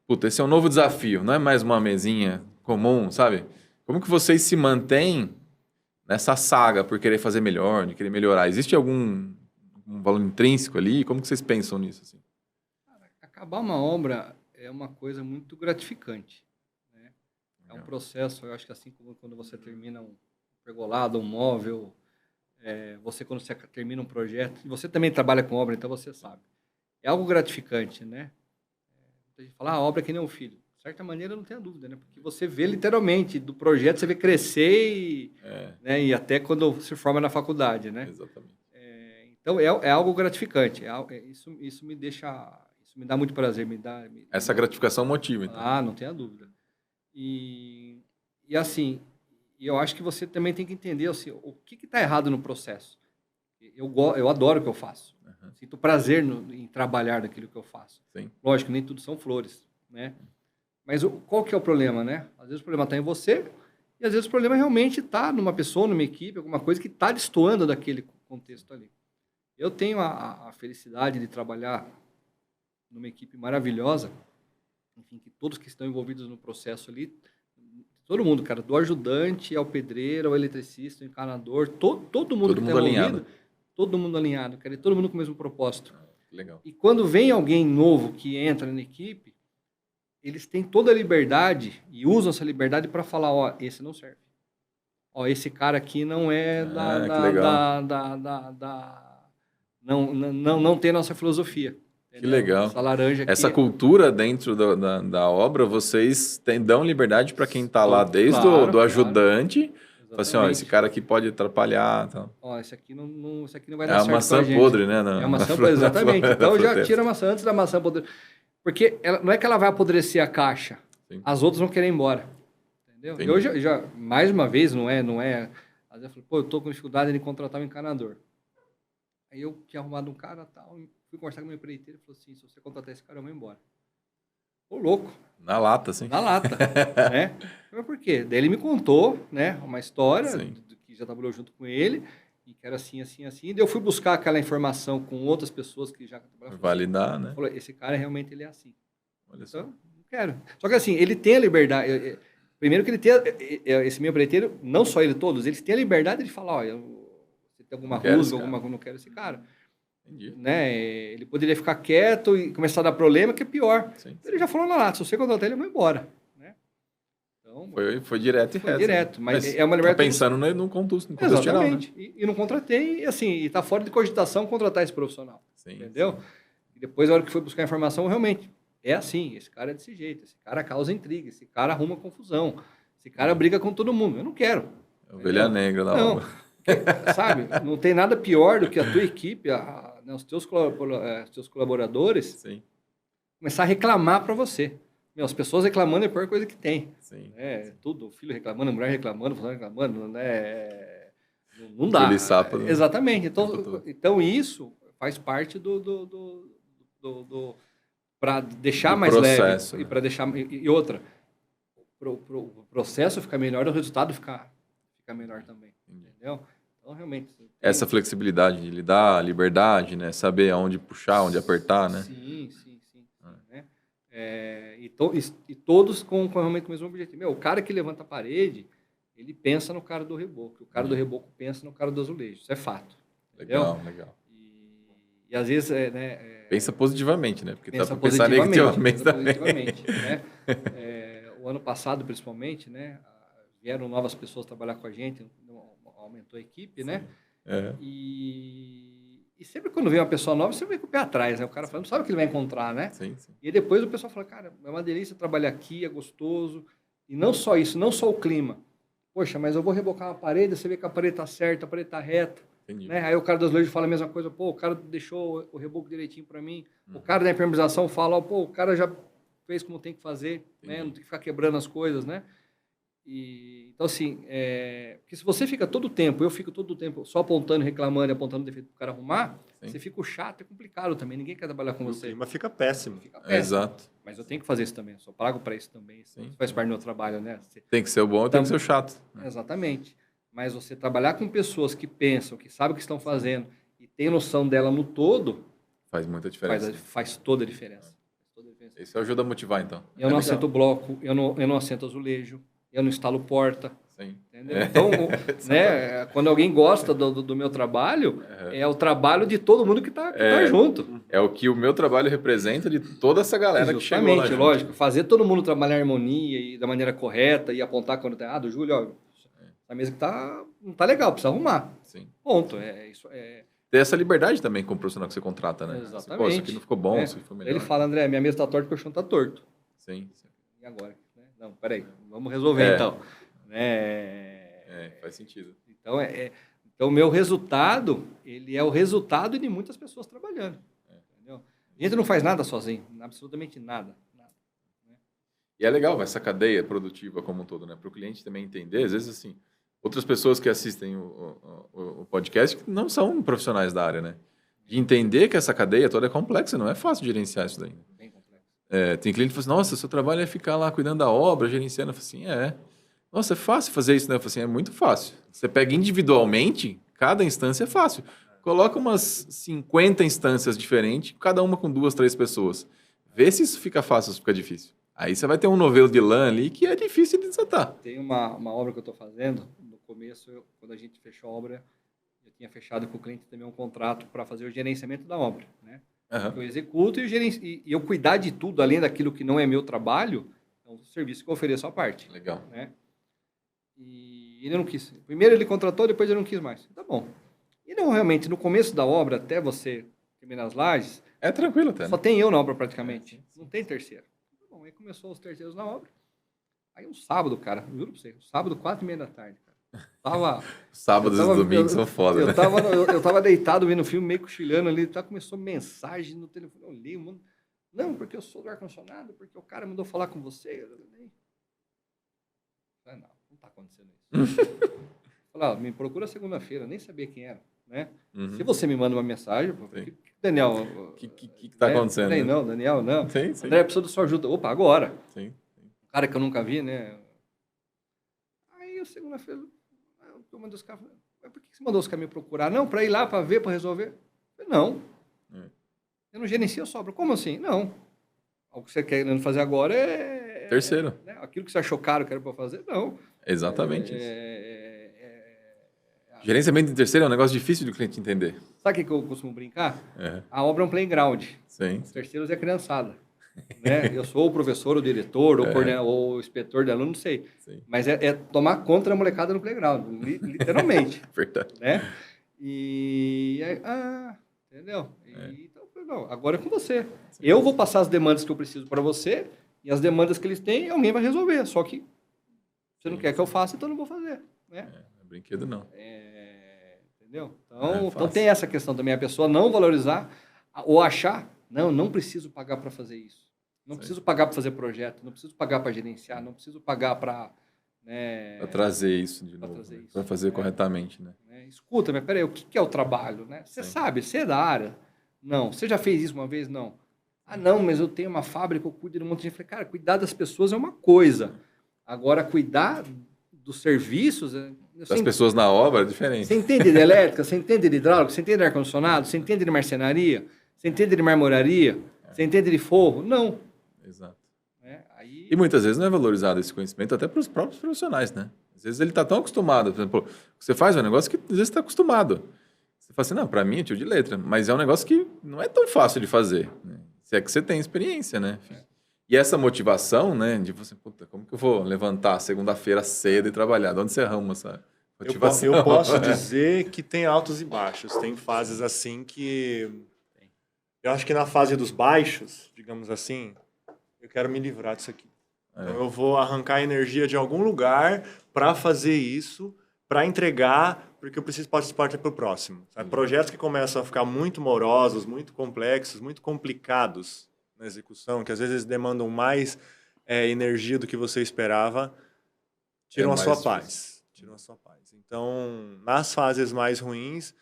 puta, esse é um novo desafio, não é mais uma mesinha comum, sabe? Como que vocês se mantêm nessa saga por querer fazer melhor, de querer melhorar? Existe algum valor intrínseco ali? Como que vocês pensam nisso? Assim? Acabar uma obra é uma coisa muito gratificante. Né? É um processo, eu acho que assim como quando você termina um pergolado, um móvel, quando você termina um projeto, e você também trabalha com obra, então você sabe. É algo gratificante, né? A gente fala, a obra é que nem um filho. De certa maneira, não tenha dúvida, né? Porque você vê literalmente do projeto, você vê crescer né? E até quando se forma na faculdade, né? Exatamente. Então, é algo gratificante. Isso me deixa... Isso me dá muito prazer. Essa gratificação motiva, então. Não tenha dúvida. E assim, eu acho que você também tem que entender assim, o que está errado no processo. Eu adoro o que eu faço. Uhum. Sinto prazer em trabalhar naquilo que eu faço. Sim. Lógico, nem tudo são flores, né? Mas qual que é o problema, né? Às vezes o problema está em você e às vezes o problema realmente está numa pessoa, numa equipe, alguma coisa que está destoando daquele contexto ali. Eu tenho a felicidade de trabalhar numa equipe maravilhosa, enfim, que todos que estão envolvidos no processo ali, todo mundo, cara, do ajudante ao pedreiro, ao eletricista, ao encanador, todo mundo que está envolvido, todo mundo alinhado, cara, e todo mundo com o mesmo propósito. Legal. E quando vem alguém novo que entra na equipe, eles têm toda a liberdade e usam essa liberdade para falar, ó, esse não serve. Ó, esse cara aqui não é não tem nossa filosofia. Que legal. Essa laranja aqui. Essa cultura dentro da obra, vocês dão liberdade para quem está lá, desde do ajudante. Fala assim, ó, esse cara aqui pode atrapalhar. Então. Ó, esse aqui não vai dar certo. É a maçã podre, né? É a maçã podre, exatamente. Então já tira a maçã antes da maçã podre. Porque não é que ela vai apodrecer a caixa. Sim. As outras vão querer ir embora. Entendeu? Entendi. Eu já, mais uma vez, não é. Às vezes eu falo, eu tô com dificuldade de contratar um encanador. Aí eu tinha arrumado um cara tal, fui conversar com o meu empreiteiro e falou assim, se você contratar esse cara, eu vou embora. Ô, louco. Na lata, sim. Na lata, né? Mas por quê? Daí ele me contou, né, uma história que já trabalhou junto com ele, e que era assim, assim, assim. E daí eu fui buscar aquela informação com outras pessoas que já trabalhavam. Validar, né? Falou, esse cara realmente ele é assim. Olha só. Então, não quero. Só que assim, ele tem a liberdade. Primeiro que ele tem, esse meu empreiteiro, não só ele, todos, eles têm a liberdade de falar, olha, você tem alguma rusga, alguma coisa, não quero esse cara. Entendi. Né? Ele poderia ficar quieto e começar a dar problema, que é pior. Sim. Ele já falou lá, se você contratar ele, eu vou embora. Né? Então, foi direto e reto. Direto, né? mas é uma liberdade. Tá pensando no contexto Exatamente. geral, né? E não contratei, e assim, e tá fora de cogitação contratar esse profissional. Sim, entendeu? Sim. E depois, na hora que foi buscar informação, realmente, é assim, esse cara é desse jeito, esse cara causa intriga, esse cara arruma confusão, esse cara briga com todo mundo. Eu não quero. Ovelha negra da obra. Sabe? Não tem nada pior do que a tua equipe, né, os teus colaboradores, Sim. começar a reclamar para você. As pessoas reclamando é a pior coisa que tem. Sim. Tudo, o filho reclamando, a mulher reclamando, o funcionário reclamando, né? Não dá. Sapo, né? Exatamente. Então isso faz parte para deixar mais processo, leve, né? e para deixar e outra, o processo ficar melhor, o resultado fica melhor também. Entendeu? Então, realmente... Essa flexibilidade de lidar, a liberdade, né? Saber aonde puxar, onde apertar, né? Sim. Né? E todos com realmente o mesmo objetivo. O cara que levanta a parede, ele pensa no cara do reboco. O cara do reboco pensa no cara do azulejo. Isso é fato. Legal. E às vezes... pensa positivamente, né? Porque pensa dá para pensar negativamente também. Né? O ano passado, principalmente, né? Vieram novas pessoas trabalhar com a gente, aumentou a equipe, né? E sempre quando vem uma pessoa nova, você vem com o pé atrás, né? O cara fala, não sabe o que ele vai encontrar, né? Sim. E depois o pessoal fala, cara, é uma delícia trabalhar aqui, é gostoso. E não só isso, não só o clima. Poxa, mas eu vou rebocar uma parede, você vê que a parede tá certa, a parede tá reta. Né? Aí o cara das lojas fala a mesma coisa, pô, o cara deixou o reboco direitinho para mim. O cara da impermeabilização fala, pô, o cara já fez como tem que fazer, né? Não tem que ficar quebrando as coisas, né? Então, assim, porque se você fica todo o tempo, eu fico todo o tempo só apontando, reclamando e apontando defeito para o cara arrumar, você fica chato, é complicado também, ninguém quer trabalhar com você. O clima fica péssimo. Exato. Mas eu tenho que fazer isso também, eu só pago para isso também, isso faz parte do meu trabalho, né? Tem que ser o bom e tem que ser o chato. Exatamente. Mas você trabalhar com pessoas que pensam, que sabem o que estão fazendo e tem noção dela no todo... Faz muita diferença. Faz toda a diferença. Isso ajuda a motivar, então. Eu não assento bloco, eu não assento azulejo, eu não instalo porta. Sim. Entendeu? Então, né, quando alguém gosta do meu trabalho, é o trabalho de todo mundo que tá junto. É o que o meu trabalho representa de toda essa galera que chegou lá. Justamente, lógico. Fazer todo mundo trabalhar em harmonia e da maneira correta e apontar quando tá errado. Júlio, ó, a mesa que não tá legal, precisa arrumar. Sim. Ponto. Ter essa liberdade também com o profissional que você contrata, né? Exatamente. Pô, isso aqui não ficou bom, isso aqui foi melhor. Ele fala, André, minha mesa tá torta porque o chão tá torto. Sim. E agora? Não, peraí, vamos resolver então. Faz sentido. Então, o meu resultado, ele é o resultado de muitas pessoas trabalhando. Entendeu? A gente não faz nada sozinho, absolutamente nada. E é legal essa cadeia produtiva como um todo, né? Para o cliente também entender, às vezes, assim, outras pessoas que assistem o podcast não são profissionais da área, né? De entender que essa cadeia toda é complexa, não é fácil gerenciar isso daí. Bem complexo. Tem cliente que fala assim, nossa, seu trabalho é ficar lá cuidando da obra, gerenciando. Eu falo assim, Nossa, é fácil fazer isso, né? Eu falo assim, é muito fácil. Você pega individualmente, cada instância é fácil. Coloca umas 50 instâncias diferentes, cada uma com 2, 3 pessoas. Vê se isso fica fácil ou se fica difícil. Aí você vai ter um novelo de lã ali que é difícil de desatar. Tem uma obra que eu estou fazendo, no começo, quando a gente fechou a obra, eu tinha fechado com o cliente também um contrato para fazer o gerenciamento da obra, né? Eu executo e eu cuidar de tudo, além daquilo que não é meu trabalho, é um serviço que eu ofereço à parte. Legal. Né? E ele não quis. Primeiro ele contratou, depois ele não quis mais. Tá bom. E não, realmente, no começo da obra, até você terminar as lajes... É tranquilo até. Só tem eu na obra praticamente. Não tem terceiro. Tá bom, aí começou os terceiros na obra. Aí um sábado, cara, juro pra você, sábado, 4h30 da tarde, cara. Sábados e domingos são foda, né? Eu tava deitado vendo o filme, meio cochilando ali, começou mensagem no telefone, eu li, mano. Não, porque eu sou do ar-condicionado, porque o cara mandou falar com você. Não tá acontecendo isso. Falei, me procura segunda-feira, nem sabia quem era. né? Se você me manda uma mensagem, Daniel... O que está acontecendo? Não, Daniel, não. Sim. André, preciso da sua ajuda. Opa, agora. Sim. Um cara que eu nunca vi, né? Aí, segunda-feira, eu mandei os caras... Mas por que você mandou os caras me procurar? Não, para ir lá, para ver, para resolver? Eu falei, não. Eu não gerencio a sobra. Como assim? Não. O que você quer fazer agora é... Terceiro. Né? Aquilo que você achou caro que era para fazer, não. Exatamente isso. Gerenciamento em terceiro é um negócio difícil do cliente entender. Sabe o que eu costumo brincar? A obra é um playground. Sim. Os terceiros é criançada. Né? Eu sou o professor, o diretor, ou o inspetor de aluno, não sei. Sim. Mas é tomar conta da molecada no playground, literalmente. Verdade. Né? Entendeu? Então, não, agora é com você. Sim. Eu vou passar as demandas que eu preciso para você e as demandas que eles têm, alguém vai resolver. Só que você não quer que eu faça, então eu não vou fazer. Né? Brinquedo não. Entendeu? Então tem essa questão também, a pessoa não valorizar ou achar, não preciso pagar para fazer isso. Não preciso pagar para fazer projeto, não preciso pagar para gerenciar, não preciso pagar para... Né, para trazer isso de novo, para fazer corretamente. Né? Escuta, mas peraí, o que é o trabalho? Né? Você sabe, você é da área? Não. Você já fez isso uma vez? Não. Não, mas eu tenho uma fábrica, eu cuido de um monte de gente. Eu falei, cara, cuidar das pessoas é uma coisa. Agora, cuidar dos serviços... Das pessoas na obra é diferente. Você entende de elétrica, você entende de hidráulica, você entende de ar-condicionado, você entende de marcenaria, você entende de marmoraria, você entende de forro? Não. Exato. E muitas vezes não é valorizado esse conhecimento até para os próprios profissionais, né? Às vezes ele está tão acostumado, por exemplo, você faz um negócio que às vezes está acostumado. Você fala assim, não, para mim é tio de letra, mas é um negócio que não é tão fácil de fazer, né? Se é que você tem experiência, né? E essa motivação, né, de você, puta, como que eu vou levantar segunda-feira cedo e trabalhar? De onde você arruma essa motivação? Eu posso dizer que tem altos e baixos. Tem fases assim que... Eu acho que na fase dos baixos, digamos assim, eu quero me livrar disso aqui. Então eu vou arrancar energia de algum lugar para fazer isso, para entregar, porque eu preciso participar para o próximo. Sabe? Projetos que começam a ficar muito morosos, muito complexos, muito complicados na execução, que às vezes demandam mais energia do que você esperava, tiram a sua paz. Tiram a sua paz. Então, nas fases mais ruins,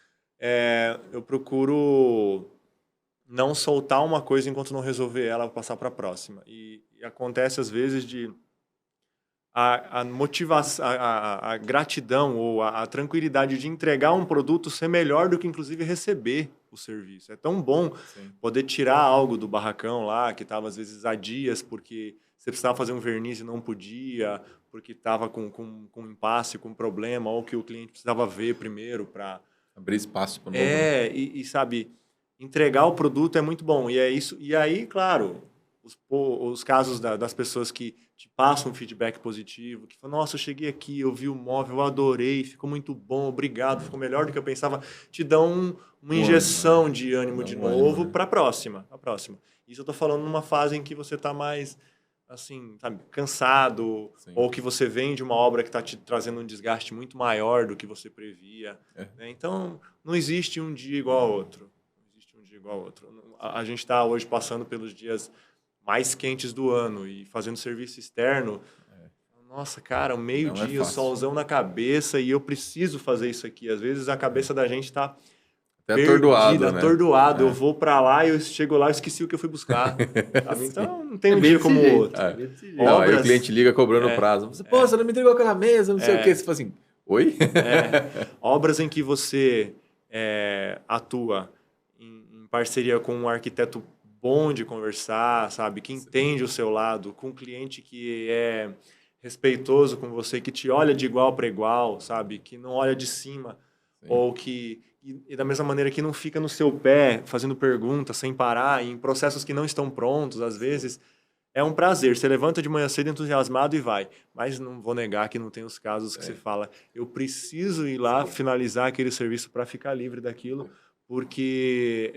eu procuro não soltar uma coisa enquanto não resolver ela, passar para a próxima. E acontece às vezes de a motivação, a gratidão ou a tranquilidade de entregar um produto ser melhor do que inclusive receber o serviço. É tão bom poder tirar algo do barracão lá, que estava às vezes há dias, porque você precisava fazer um verniz e não podia, porque estava com impasse, com problema, ou que o cliente precisava ver primeiro para... Abrir espaço para o novo. E sabe, entregar o produto é muito bom. E é isso. E aí, claro, os casos das pessoas que te passam um feedback positivo, que falam, nossa, eu cheguei aqui, eu vi o móvel, eu adorei, ficou muito bom, obrigado, ficou melhor do que eu pensava, te dão uma injeção de ânimo de novo para a próxima. Isso eu estou falando numa fase em que você está mais, assim, sabe, cansado, ou que você vem de uma obra que está te trazendo um desgaste muito maior do que você previa. Né? Então, não existe um dia igual ao outro. A gente está hoje passando pelos dias mais quentes do ano e fazendo serviço externo. Nossa, cara, um meio-dia, solzão na cabeça e eu preciso fazer isso aqui. Às vezes a cabeça da gente está atordoado. Eu vou para lá e eu chego lá e esqueci o que eu fui buscar. Sabe? Então, não tem um dia como o outro. Não, aí o cliente liga cobrando prazo. Você não me entregou aquela mesa, não sei o quê. Você fala assim, oi? Obras em que você atua em parceria com um arquiteto bom de conversar, sabe? Que entende o seu lado, com um cliente que é respeitoso com você, que te olha de igual para igual, sabe? Que não olha de cima, ou que... E da mesma maneira que não fica no seu pé, fazendo perguntas, sem parar, em processos que não estão prontos, às vezes, é um prazer. Você levanta de manhã cedo entusiasmado e vai. Mas não vou negar que não tem os casos que você fala, eu preciso ir lá finalizar aquele serviço para ficar livre daquilo, porque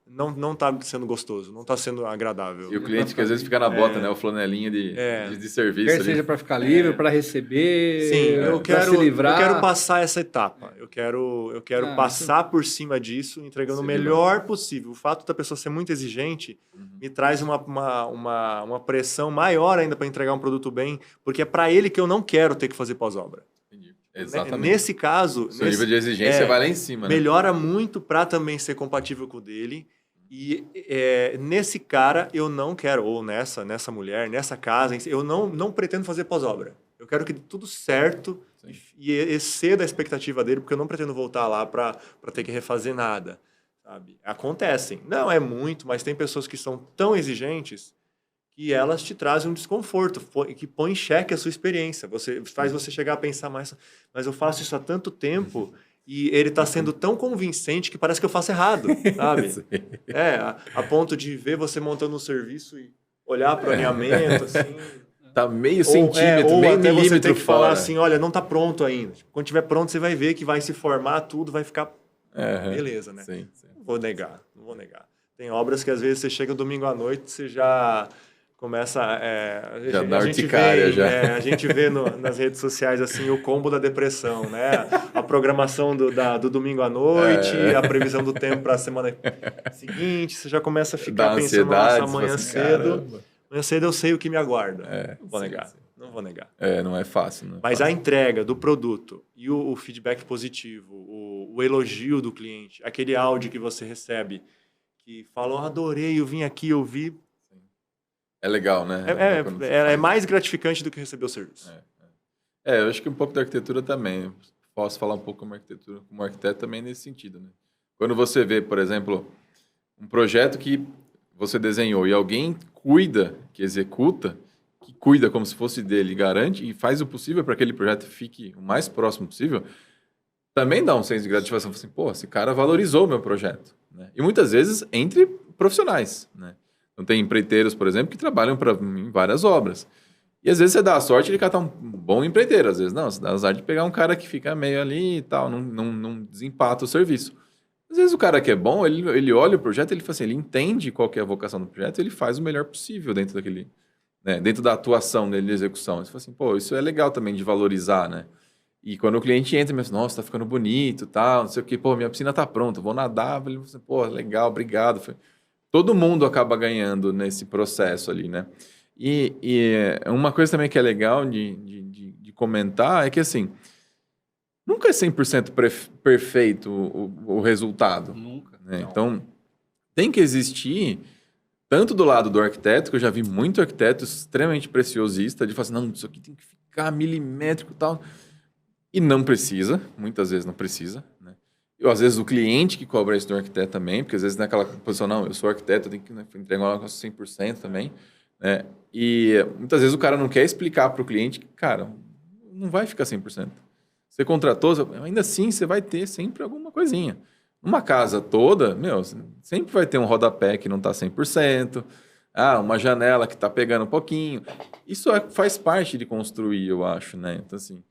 não está sendo gostoso, não está sendo agradável. E o cliente que às vezes fica na bota, né? O flanelinha de serviço. Quer seja para ficar livre, para receber, sim, para se livrar. Eu quero passar essa etapa. Eu quero passar por cima disso, entregando o melhor possível. O fato da pessoa ser muito exigente me traz uma pressão maior ainda para entregar um produto bem, porque é para ele que eu não quero ter que fazer pós-obra. Exatamente. Nesse caso... Seu nível de exigência vai lá em cima, né? Melhora muito para também ser compatível com o dele. E nesse cara, eu não quero, ou nessa mulher, nessa casa, eu não pretendo fazer pós-obra. Eu quero que dê tudo certo e exceda a expectativa dele, porque eu não pretendo voltar lá para ter que refazer nada. Sabe? Acontecem. Não é muito, mas tem pessoas que são tão exigentes que elas te trazem um desconforto, que põe em xeque a sua experiência. Faz você chegar a pensar mais, mas eu faço isso há tanto tempo e ele está sendo tão convincente que parece que eu faço errado, sabe? A ponto de ver você montando um serviço e olhar para o alinhamento, assim... Tá meio centímetro, ou meio até milímetro você tem que fora. falar assim, olha, não tá pronto ainda. Quando tiver pronto, você vai ver que vai se formar tudo, vai ficar... Beleza, né? Sim. Não vou negar. Tem obras que às vezes você chega domingo à noite, você já... começa já dá urticária já. A gente vê nas redes sociais assim o combo da depressão, né? A programação do domingo à noite, a previsão do tempo para a semana seguinte, você já começa a ficar pensando, nossa, amanhã cedo eu sei o que me aguarda. Não vou negar. Não vou negar. Não é fácil. Não é Mas fácil. a entrega do produto e o feedback positivo, o elogio do cliente, aquele áudio que você recebe que falou, adorei, eu vim aqui, eu vi. É legal, né? É mais gratificante do que receber o serviço. Eu acho que um pouco da arquitetura também. Posso falar um pouco como arquitetura, como arquiteto também nesse sentido, né? Quando você vê, por exemplo, um projeto que você desenhou e alguém cuida, que executa, que cuida como se fosse dele, garante e faz o possível para que aquele projeto fique o mais próximo possível, também dá um senso de gratificação. Assim, pô, esse cara valorizou o meu projeto, né? E muitas vezes entre profissionais, né? Então, tem empreiteiros, por exemplo, que trabalham em várias obras. E às vezes você dá a sorte de catar um bom empreiteiro. Às vezes não, você dá a azar de pegar um cara que fica meio ali e tal, não desempata o serviço. Às vezes o cara que é bom, ele olha o projeto, ele fala assim, ele entende qual que é a vocação do projeto, ele faz o melhor possível dentro daquele, né, dentro da atuação dele de execução. Você fala assim, pô, isso é legal também de valorizar, né? E quando o cliente entra, ele fala, nossa, tá ficando bonito, tal, não sei o quê, pô, minha piscina tá pronta, vou nadar. Ele fala assim, pô, legal, obrigado. Todo mundo acaba ganhando nesse processo ali, né? E uma coisa também que é legal de comentar é que, assim, nunca é 100% perfeito o resultado. Nunca. Né? Então, tem que existir, tanto do lado do arquiteto, que eu já vi muito arquiteto extremamente preciosista, de falar assim, não, isso aqui tem que ficar milimétrico e tal. E não precisa, muitas vezes não precisa, né? E às vezes o cliente que cobra isso do arquiteto também, porque às vezes naquela posição, não, eu sou arquiteto, eu tenho que, né, entregar um negócio 100% também, né? E muitas vezes o cara não quer explicar para o cliente que, cara, não vai ficar 100%. Você contratou, ainda assim você vai ter sempre alguma coisinha. Numa casa toda, sempre vai ter um rodapé que não está 100%, uma janela que está pegando um pouquinho. Isso faz parte de construir, eu acho, né? Então, assim,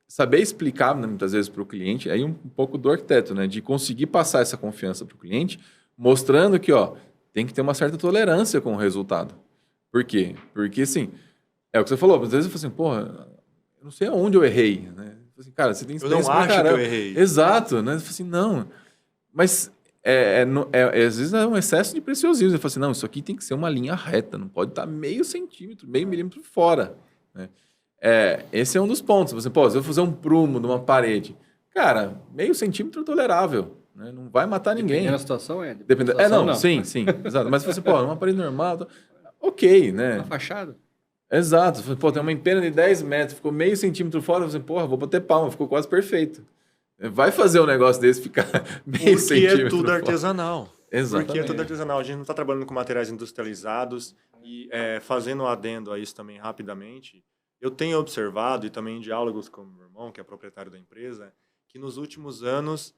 saber explicar, né, muitas vezes, para o cliente, aí um pouco do arquiteto, né? De conseguir passar essa confiança para o cliente, mostrando que, tem que ter uma certa tolerância com o resultado. Por quê? Porque, assim, é o que você falou, às vezes eu falo assim, porra, eu não sei aonde eu errei, né? Assim, cara, você tem experiência pra caramba. Eu não acho que eu errei. Exato, né? Eu falo assim, não. Mas, às vezes é um excesso de preciosismo. Eu falo assim, não, isso aqui tem que ser uma linha reta, não pode estar meio centímetro, meio milímetro fora, né? Esse é um dos pontos. Você, se eu fazer um prumo numa parede, cara, meio centímetro é tolerável, né? Não vai matar ninguém. Dependendo da situação, não, sim, exato. Mas se você, numa parede normal, ok, né? Uma fachada. Exato. Tem uma empena de 10 metros, ficou meio centímetro fora, você, vou bater palma, ficou quase perfeito. Vai fazer um negócio desse ficar meio centímetro Porque é tudo artesanal. Exatamente. Porque é tudo artesanal. A gente não está trabalhando com materiais industrializados e fazendo um adendo a isso também rapidamente. Eu tenho observado, e também em diálogos com o meu irmão, que é proprietário da empresa, que nos últimos anos,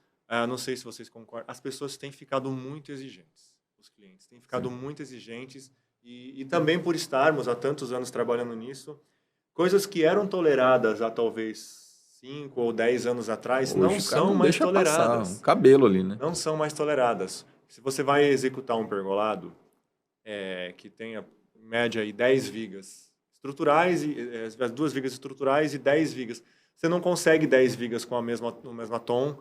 não sei se vocês concordam, as pessoas têm ficado muito exigentes. Os clientes têm ficado muito exigentes. E também por estarmos há tantos anos trabalhando nisso, coisas que eram toleradas há talvez 5 ou 10 anos atrás, hoje, não são mais toleradas. Passar um cabelo ali, né? Não são mais toleradas. Se você vai executar um pergolado que tenha, em média, aí 10 vigas estruturais, as 2 vigas estruturais e 10 vigas, você não consegue 10 vigas com o mesmo tom,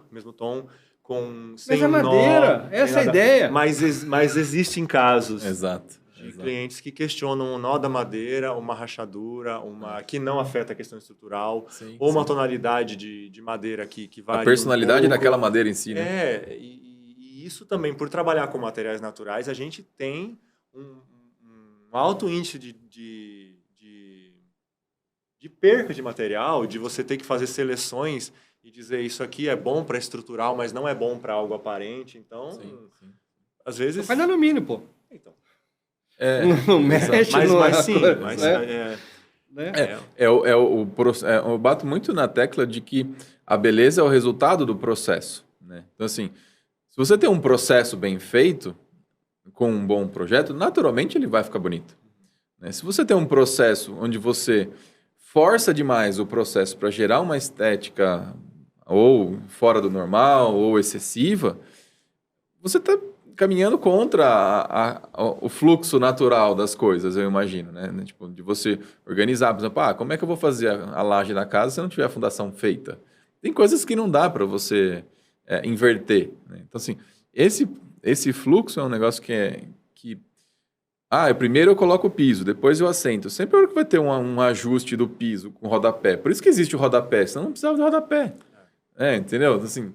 sem mas é madeira, essa é a ideia. Mas existem casos. Exato. de clientes que questionam um nó da madeira, uma rachadura, que não afeta a questão estrutural, ou uma tonalidade de madeira que vai... A personalidade daquela madeira em si, né? E isso também, por trabalhar com materiais naturais, a gente tem um alto índice de perca de material, de você ter que fazer seleções e dizer isso aqui é bom para estrutural, mas não é bom para algo aparente. Então, às vezes... Faz no alumínio, pô. Então. Não mexe, mas sim. Eu bato muito na tecla de que a beleza é o resultado do processo, né? Então, assim, se você tem um processo bem feito, com um bom projeto, naturalmente ele vai ficar bonito, né? Se você tem um processo onde você força demais o processo para gerar uma estética ou fora do normal ou excessiva, você está caminhando contra o fluxo natural das coisas, eu imagino, né? Tipo, de você organizar, por exemplo, como é que eu vou fazer a laje da casa se eu não tiver a fundação feita? Tem coisas que não dá para você inverter, né? Então, assim, esse fluxo é um negócio primeiro eu coloco o piso, depois eu assento. Sempre que vai ter um ajuste do piso com rodapé. Por isso que existe o rodapé, senão não precisava de rodapé. Entendeu? Assim,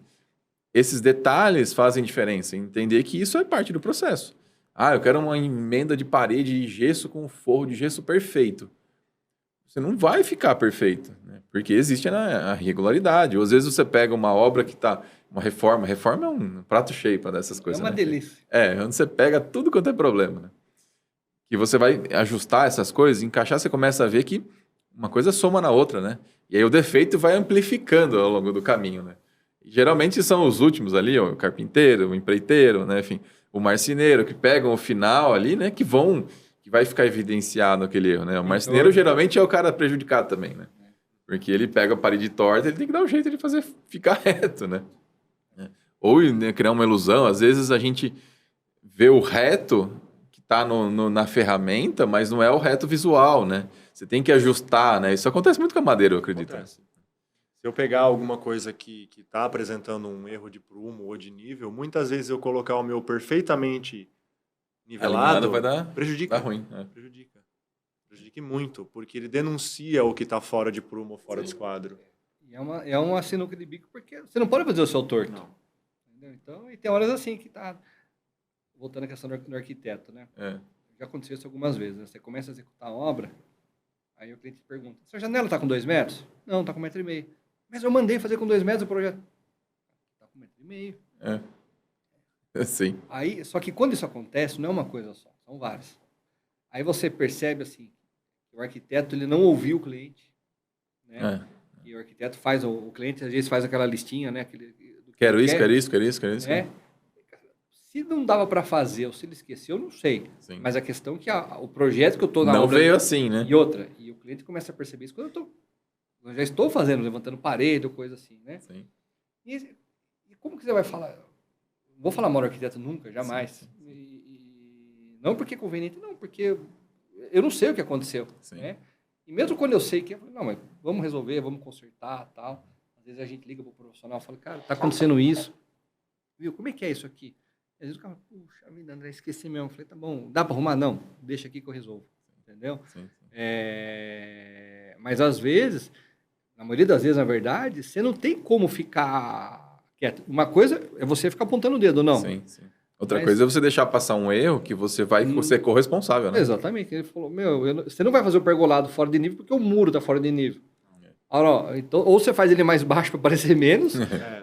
esses detalhes fazem diferença. Entender que isso é parte do processo. Eu quero uma emenda de parede de gesso com forro de gesso perfeito. Você não vai ficar perfeito, né? Porque existe a irregularidade. Ou às vezes você pega uma obra que está... Uma reforma. Reforma é um prato cheio para dessas coisas. É uma delícia. Onde você pega tudo quanto é problema, né? Que você vai ajustar essas coisas, encaixar, você começa a ver que uma coisa soma na outra, né? E aí o defeito vai amplificando ao longo do caminho, né? E geralmente são os últimos ali, o carpinteiro, o empreiteiro, né? Enfim, o marceneiro, que pegam o final ali, né? Que vai ficar evidenciado aquele erro, né? O marceneiro geralmente é o cara prejudicado também, né? Porque ele pega a parede torta, ele tem que dar um jeito de fazer ficar reto, né? Ou criar uma ilusão. Às vezes a gente vê o reto tá na ferramenta, mas não é o reto visual, né? Você tem que ajustar, né? Isso acontece muito com a madeira, eu acredito. Se eu pegar alguma coisa que está apresentando um erro de prumo ou de nível, muitas vezes eu colocar o meu perfeitamente nivelado, prejudica. Dá ruim. Prejudica muito, porque ele denuncia o que está fora de prumo ou fora do esquadro. E é uma sinuca de bico, porque você não pode fazer o seu torto. Não. Entendeu? Então, e tem horas assim que tá... Voltando à questão do arquiteto, né? Já aconteceu isso algumas vezes, né? Você começa a executar a obra, aí o cliente pergunta, sua janela está com 2 metros? Não, está com 1,5 metro. Mas eu mandei fazer com 2 metros o projeto. Está com 1,5 metro. Sim. Aí, só que quando isso acontece, não é uma coisa só, são várias. Aí você percebe, assim, que o arquiteto ele não ouviu o cliente, né? E o arquiteto faz, o cliente às vezes faz aquela listinha, né? Quero isso. Se não dava para fazer ou se ele esqueceu, eu não sei. Sim. Mas a questão é que o projeto que eu estou na não obra... Não veio assim, né? E o cliente começa a perceber isso quando eu já estou fazendo, levantando parede ou coisa assim, né? Sim. E como que você vai falar? Não vou falar mal do arquiteto nunca, jamais. Sim. Não porque é conveniente, não, porque eu não sei o que aconteceu. Né? E mesmo quando eu sei que... Não, mas vamos resolver, vamos consertar, tal. Às vezes a gente liga para o profissional e fala, cara, está acontecendo isso. Viu, como é que é isso aqui? Às vezes o cara, puxa vida, André, esqueci mesmo. Eu falei, tá bom, dá para arrumar? Não, deixa aqui que eu resolvo. Entendeu? Sim. Mas às vezes, na maioria das vezes, na verdade, você não tem como ficar quieto. Uma coisa é você ficar apontando o dedo, não. Sim. Outra coisa é você deixar passar um erro que você vai ser corresponsável, né? Exatamente. Ele falou, você não vai fazer o pergolado fora de nível porque o muro está fora de nível. Então, ou você faz ele mais baixo para parecer menos,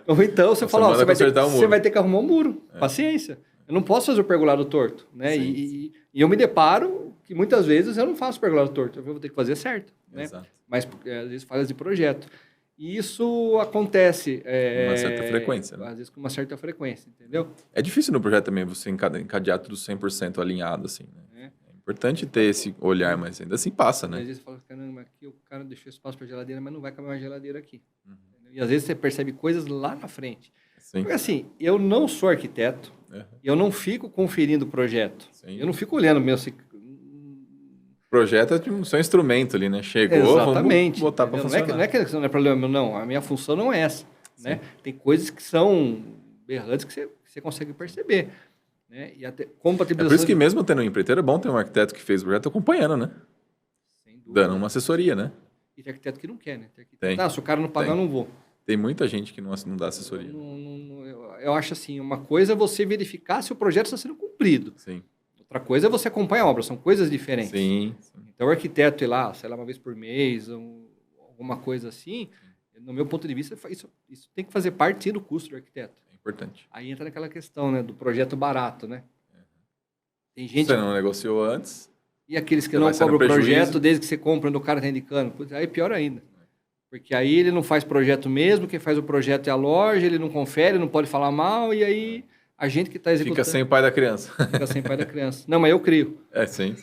ou então você fala, você vai ter que arrumar um muro. Paciência. Eu não posso fazer o pergolado torto, né? E eu me deparo que muitas vezes eu não faço pergolado torto, eu vou ter que fazer certo, né? Exato. Mas às vezes falhas de projeto. E isso acontece... Com uma certa frequência. Né? Às vezes com uma certa frequência, entendeu? É difícil no projeto também você encadear tudo 100% alinhado, assim, né? É importante ter esse olhar, mas ainda assim passa, né? Às vezes você fala, caramba, aqui o cara deixou espaço para geladeira, mas não vai caber uma geladeira aqui. E às vezes você percebe coisas lá na frente. Sim. Porque assim, eu não sou arquiteto, eu não fico conferindo o projeto. Sim. Eu não fico olhando meu... Projeto é seu instrumento ali, né? Chegou, exatamente. Vamos botar para funcionar. Não é que não é problema meu, não. A minha função não é essa. Né? Tem coisas que são berrantes que você consegue perceber. né? E até É compatibilização... por isso que mesmo tendo um empreiteiro, é bom ter um arquiteto que fez o projeto acompanhando, né? Sem dúvida. Dando uma assessoria, né? E tem arquiteto que não quer, né? Tem arquiteto... Tem. Se o cara não pagar, eu não vou. Tem muita gente que não dá assessoria. Eu acho assim, uma coisa é você verificar se o projeto está sendo cumprido. Sim. Outra coisa é você acompanhar a obra, são coisas diferentes. Sim. Então o arquiteto ir lá, sei lá, uma vez por mês, alguma coisa assim, no meu ponto de vista, isso tem que fazer parte do custo do arquiteto. É importante. Aí entra naquela questão, né, do projeto barato, né? Tem gente... Você não negociou antes... E aqueles que não cobram o projeto desde que você compra no cara tá indicando. Aí é pior ainda. Porque aí ele não faz projeto mesmo, quem faz o projeto é a loja, ele não confere, não pode falar mal, e aí a gente que está executando... Fica sem o pai da criança. Fica sem o pai da criança. Não, mas eu crio. Sim.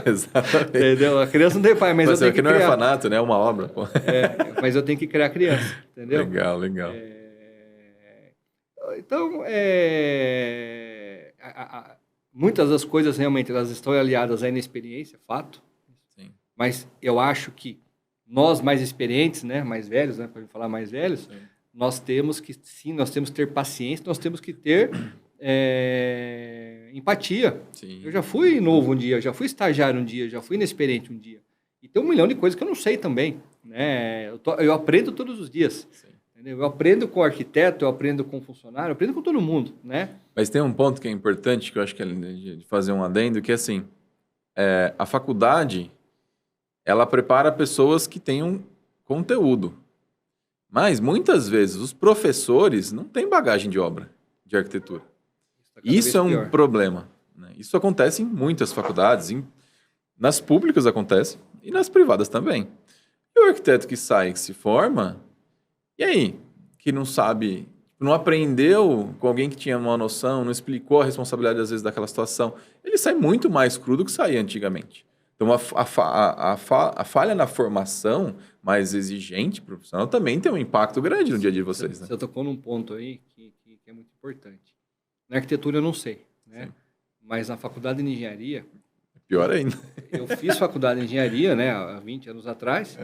Exatamente. Entendeu? A criança não tem pai, mas eu tenho que criar. Não é orfanato, né? É uma obra. Pô. Mas eu tenho que criar a criança, entendeu? Legal. Então, muitas das coisas realmente elas estão aliadas à inexperiência, fato. Sim. Mas eu acho que nós mais experientes, né, mais velhos, né, para falar mais velhos, sim, nós temos que ter paciência, nós temos que ter empatia. Sim. Eu já fui novo um dia, já fui estagiário um dia, já fui inexperiente um dia. E tem um milhão de coisas que eu não sei também, né? Eu aprendo todos os dias. Sim. Entendeu? Eu aprendo com o arquiteto, eu aprendo com o funcionário, eu aprendo com todo mundo, né? Mas tem um ponto que é importante, que eu acho que é de fazer um adendo, que é assim, a faculdade, ela prepara pessoas que tenham conteúdo. Mas, muitas vezes, os professores não têm bagagem de obra, de arquitetura. Isso é um problema. Né? Isso acontece em muitas faculdades, nas públicas acontece e nas privadas também. E o arquiteto que sai, que se forma, e aí? Que não sabe, não aprendeu com alguém que tinha uma noção, não explicou a responsabilidade, às vezes, daquela situação. Ele sai muito mais cru do que saía antigamente. Então, a falha na formação mais exigente, profissional, também tem um impacto grande no dia a dia de vocês. Você tocou num ponto aí que é muito importante. Na arquitetura eu não sei, né? Mas na faculdade de engenharia... Pior ainda. Eu fiz faculdade de engenharia, né, há 20 anos atrás.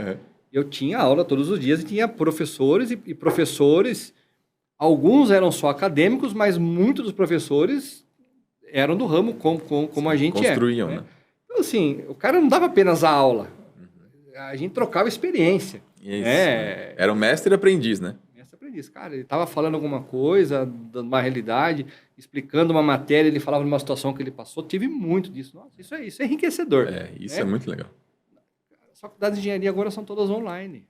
Eu tinha aula todos os dias e tinha professores e professores... Alguns eram só acadêmicos, mas muitos dos professores eram do ramo como a gente construíam, né? Né? Então, assim, o cara não dava apenas a aula. A gente trocava experiência. Isso, né? Era o mestre e aprendiz, né? Mestre e aprendiz. Cara, ele estava falando alguma coisa, dando uma realidade, explicando uma matéria, ele falava de uma situação que ele passou. Tive muito disso. Nossa, isso é enriquecedor. Isso é muito legal. As faculdades de engenharia agora são todas online.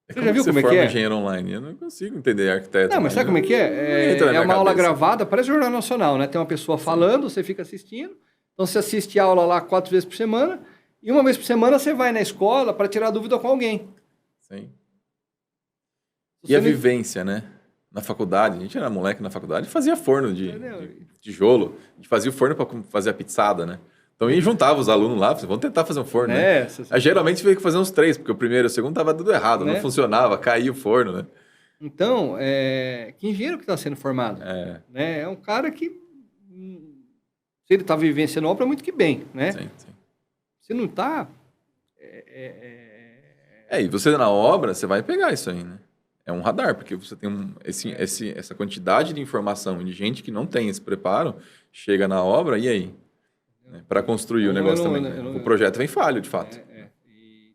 Você já viu como é que é? Engenheiro online? Eu não consigo entender arquiteto. Não, mas sabe como é que é? É uma aula gravada, parece Jornal Nacional, né? Tem uma pessoa falando, você fica assistindo. Então, você assiste a aula lá 4 vezes por semana, e uma vez por semana você vai na escola para tirar dúvida com alguém. Sim. E a vivência, né? Na faculdade, a gente era moleque na faculdade, fazia forno de tijolo, a gente fazia o forno para fazer a pizzada, né? Então, aí juntava os alunos lá, vamos tentar fazer um forno, né? Aí, geralmente, tinha que fazer uns 3, porque o primeiro e o segundo estava tudo errado, não funcionava, caía o forno, né? Então, que engenheiro que está sendo formado? É um cara que... Se ele está vivenciando a obra, muito que bem, né? Sim. Se não está... E você na obra, você vai pegar isso aí, né? É um radar, porque você tem essa quantidade de informação de gente que não tem esse preparo, chega na obra, e aí? Para construir o negócio também. O projeto vem falho, de fato.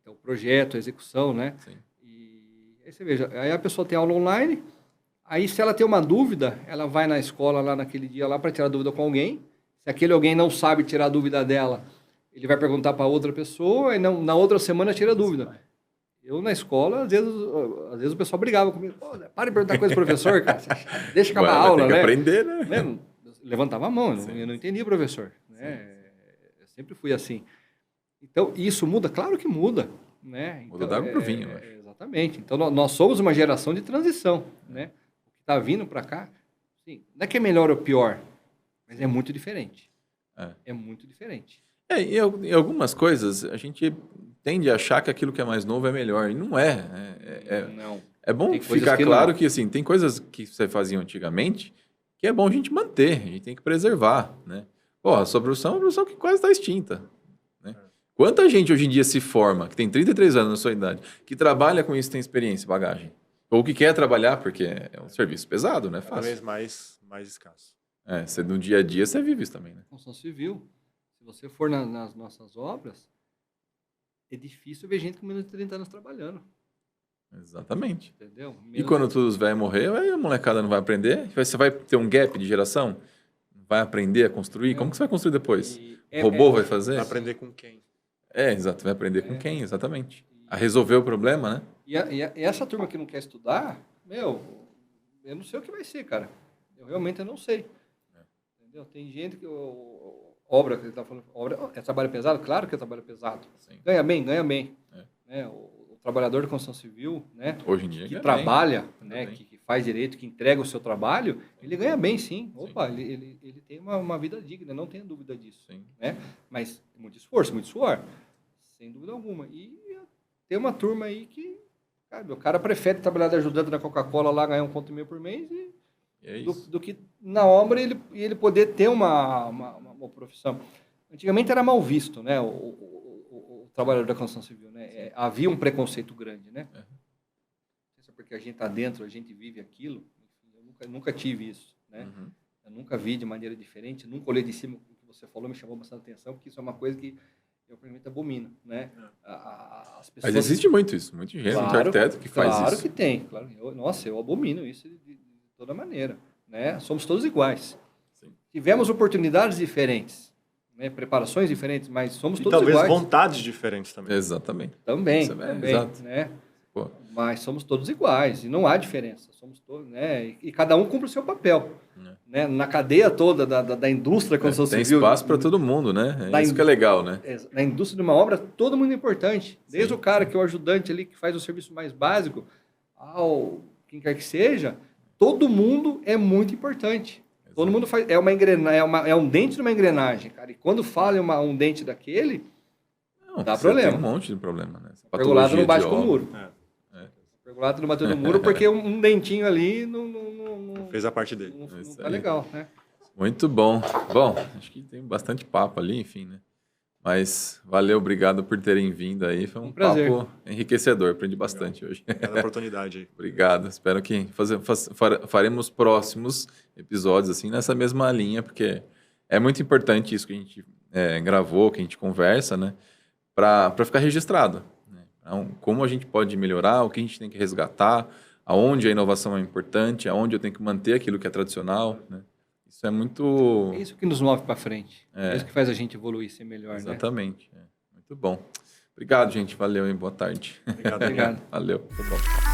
Então, o projeto, a execução, né? Sim. E aí você veja, aí a pessoa tem aula online, aí se ela tem uma dúvida, ela vai na escola lá naquele dia lá para tirar dúvida com alguém. Se aquele alguém não sabe tirar a dúvida dela, ele vai perguntar para outra pessoa e na outra semana tira a dúvida. Eu, na escola, às vezes o pessoal brigava comigo. Para de perguntar coisa pro professor, cara. Deixa acabar a aula, tem que né? aprender, né? Levantava a mão, eu não entendia, professor. Né? Eu sempre fui assim. Então, isso muda? Claro que muda. Né? Muda da água pro vinho, eu acho. Exatamente. Então, nós somos uma geração de transição. Né? O que está vindo para cá, sim, não é que é melhor ou pior, mas é muito diferente. É muito diferente. E algumas coisas, a gente tende a achar que aquilo que é mais novo é melhor. E não é. Não. É bom ficar claro que, assim, tem coisas que você fazia antigamente que é bom a gente manter, a gente tem que preservar, né? A sua profissão é uma profissão que quase está extinta. Né? Quanta gente hoje em dia se forma, que tem 33 anos na sua idade, que trabalha com isso, tem experiência, bagagem. Ou que quer trabalhar, porque é um serviço pesado, né? Cada vez mais escasso. Você, no dia a dia, você vive isso também, né? Construção civil. Se você for nas nossas obras, é difícil ver gente com menos de 30 anos trabalhando. Exatamente. Entendeu? E quando todos os velhos morrer, aí a molecada não vai aprender? Você vai ter um gap de geração? Vai aprender a construir? Como que você vai construir depois? O robô vai fazer? Vai aprender com quem? Exato. Vai aprender com quem, exatamente. A resolver o problema, né? E essa turma que não quer estudar, eu não sei o que vai ser, cara. Eu realmente não sei. Entendeu? Tem gente que... Obra, que ele está falando, obra, é trabalho pesado? Claro que é trabalho pesado. Sim. Ganha bem. Né? O trabalhador de construção civil, né? Hoje em dia que trabalha, né? Que faz direito, que entrega o seu trabalho, ele ganha bem, sim. Opa, ele tem uma vida digna, não tenha dúvida disso. Sim. Né? Mas muito esforço, muito suor, sem dúvida alguma. E tem uma turma aí que, o cara prefere trabalhar de ajudante na Coca-Cola lá, ganhar $1,500 por mês do que na obra ele poder ter uma profissão. Antigamente era mal visto, né? O trabalhador da construção civil, né? Havia um preconceito grande, né? Não sei se é porque a gente está dentro, a gente vive aquilo. Eu nunca tive isso, né? Eu nunca vi de maneira diferente, nunca olhei de cima. O que você falou me chamou bastante atenção, porque isso é uma coisa que eu realmente abomino, né? As pessoas... Mas existe muito isso, muito engenheiro, muito arquiteto que faz isso. Claro que tem, claro. Eu abomino isso de toda maneira, né? Somos todos iguais. Sim. Tivemos oportunidades diferentes, né? Preparações diferentes, mas somos todos iguais. E talvez vontades diferentes também. Exatamente. Também, exato. Né? Pô. Mas somos todos iguais e não há diferença. Somos todos, né? E cada um cumpre o seu papel, né? Na cadeia toda da indústria da construção civil. Tem espaço para todo mundo, né? Isso que é legal, né? Na indústria de uma obra, todo mundo é importante. Desde o cara que é o ajudante ali, que faz o serviço mais básico, ao quem quer que seja, todo mundo é muito importante. Exato. Todo mundo faz. É um dente de uma engrenagem, cara. E quando falha um dente daquele, dá problema. Tem um monte de problema, né? Pergolado não bate com o muro. Pergolado não bateu no muro porque um dentinho ali não fez a parte dele. Não tá legal, né? Muito bom. Bom, acho que tem bastante papo ali, enfim, né? Mas valeu, obrigado por terem vindo aí. Foi um papo enriquecedor, aprendi bastante hoje. Obrigado a oportunidade aí. Obrigado. Espero que faremos próximos episódios assim nessa mesma linha, porque é muito importante isso que a gente gravou, que a gente conversa, né? Para ficar registrado. Né? Então, como a gente pode melhorar, o que a gente tem que resgatar, aonde a inovação é importante, aonde eu tenho que manter aquilo que é tradicional, né? Isso é muito... É isso que nos move para frente. É isso que faz a gente evoluir, ser melhor, exatamente. Né? Muito bom. Obrigado, gente. Valeu, hein? Boa tarde. Obrigado. Valeu. Muito bom.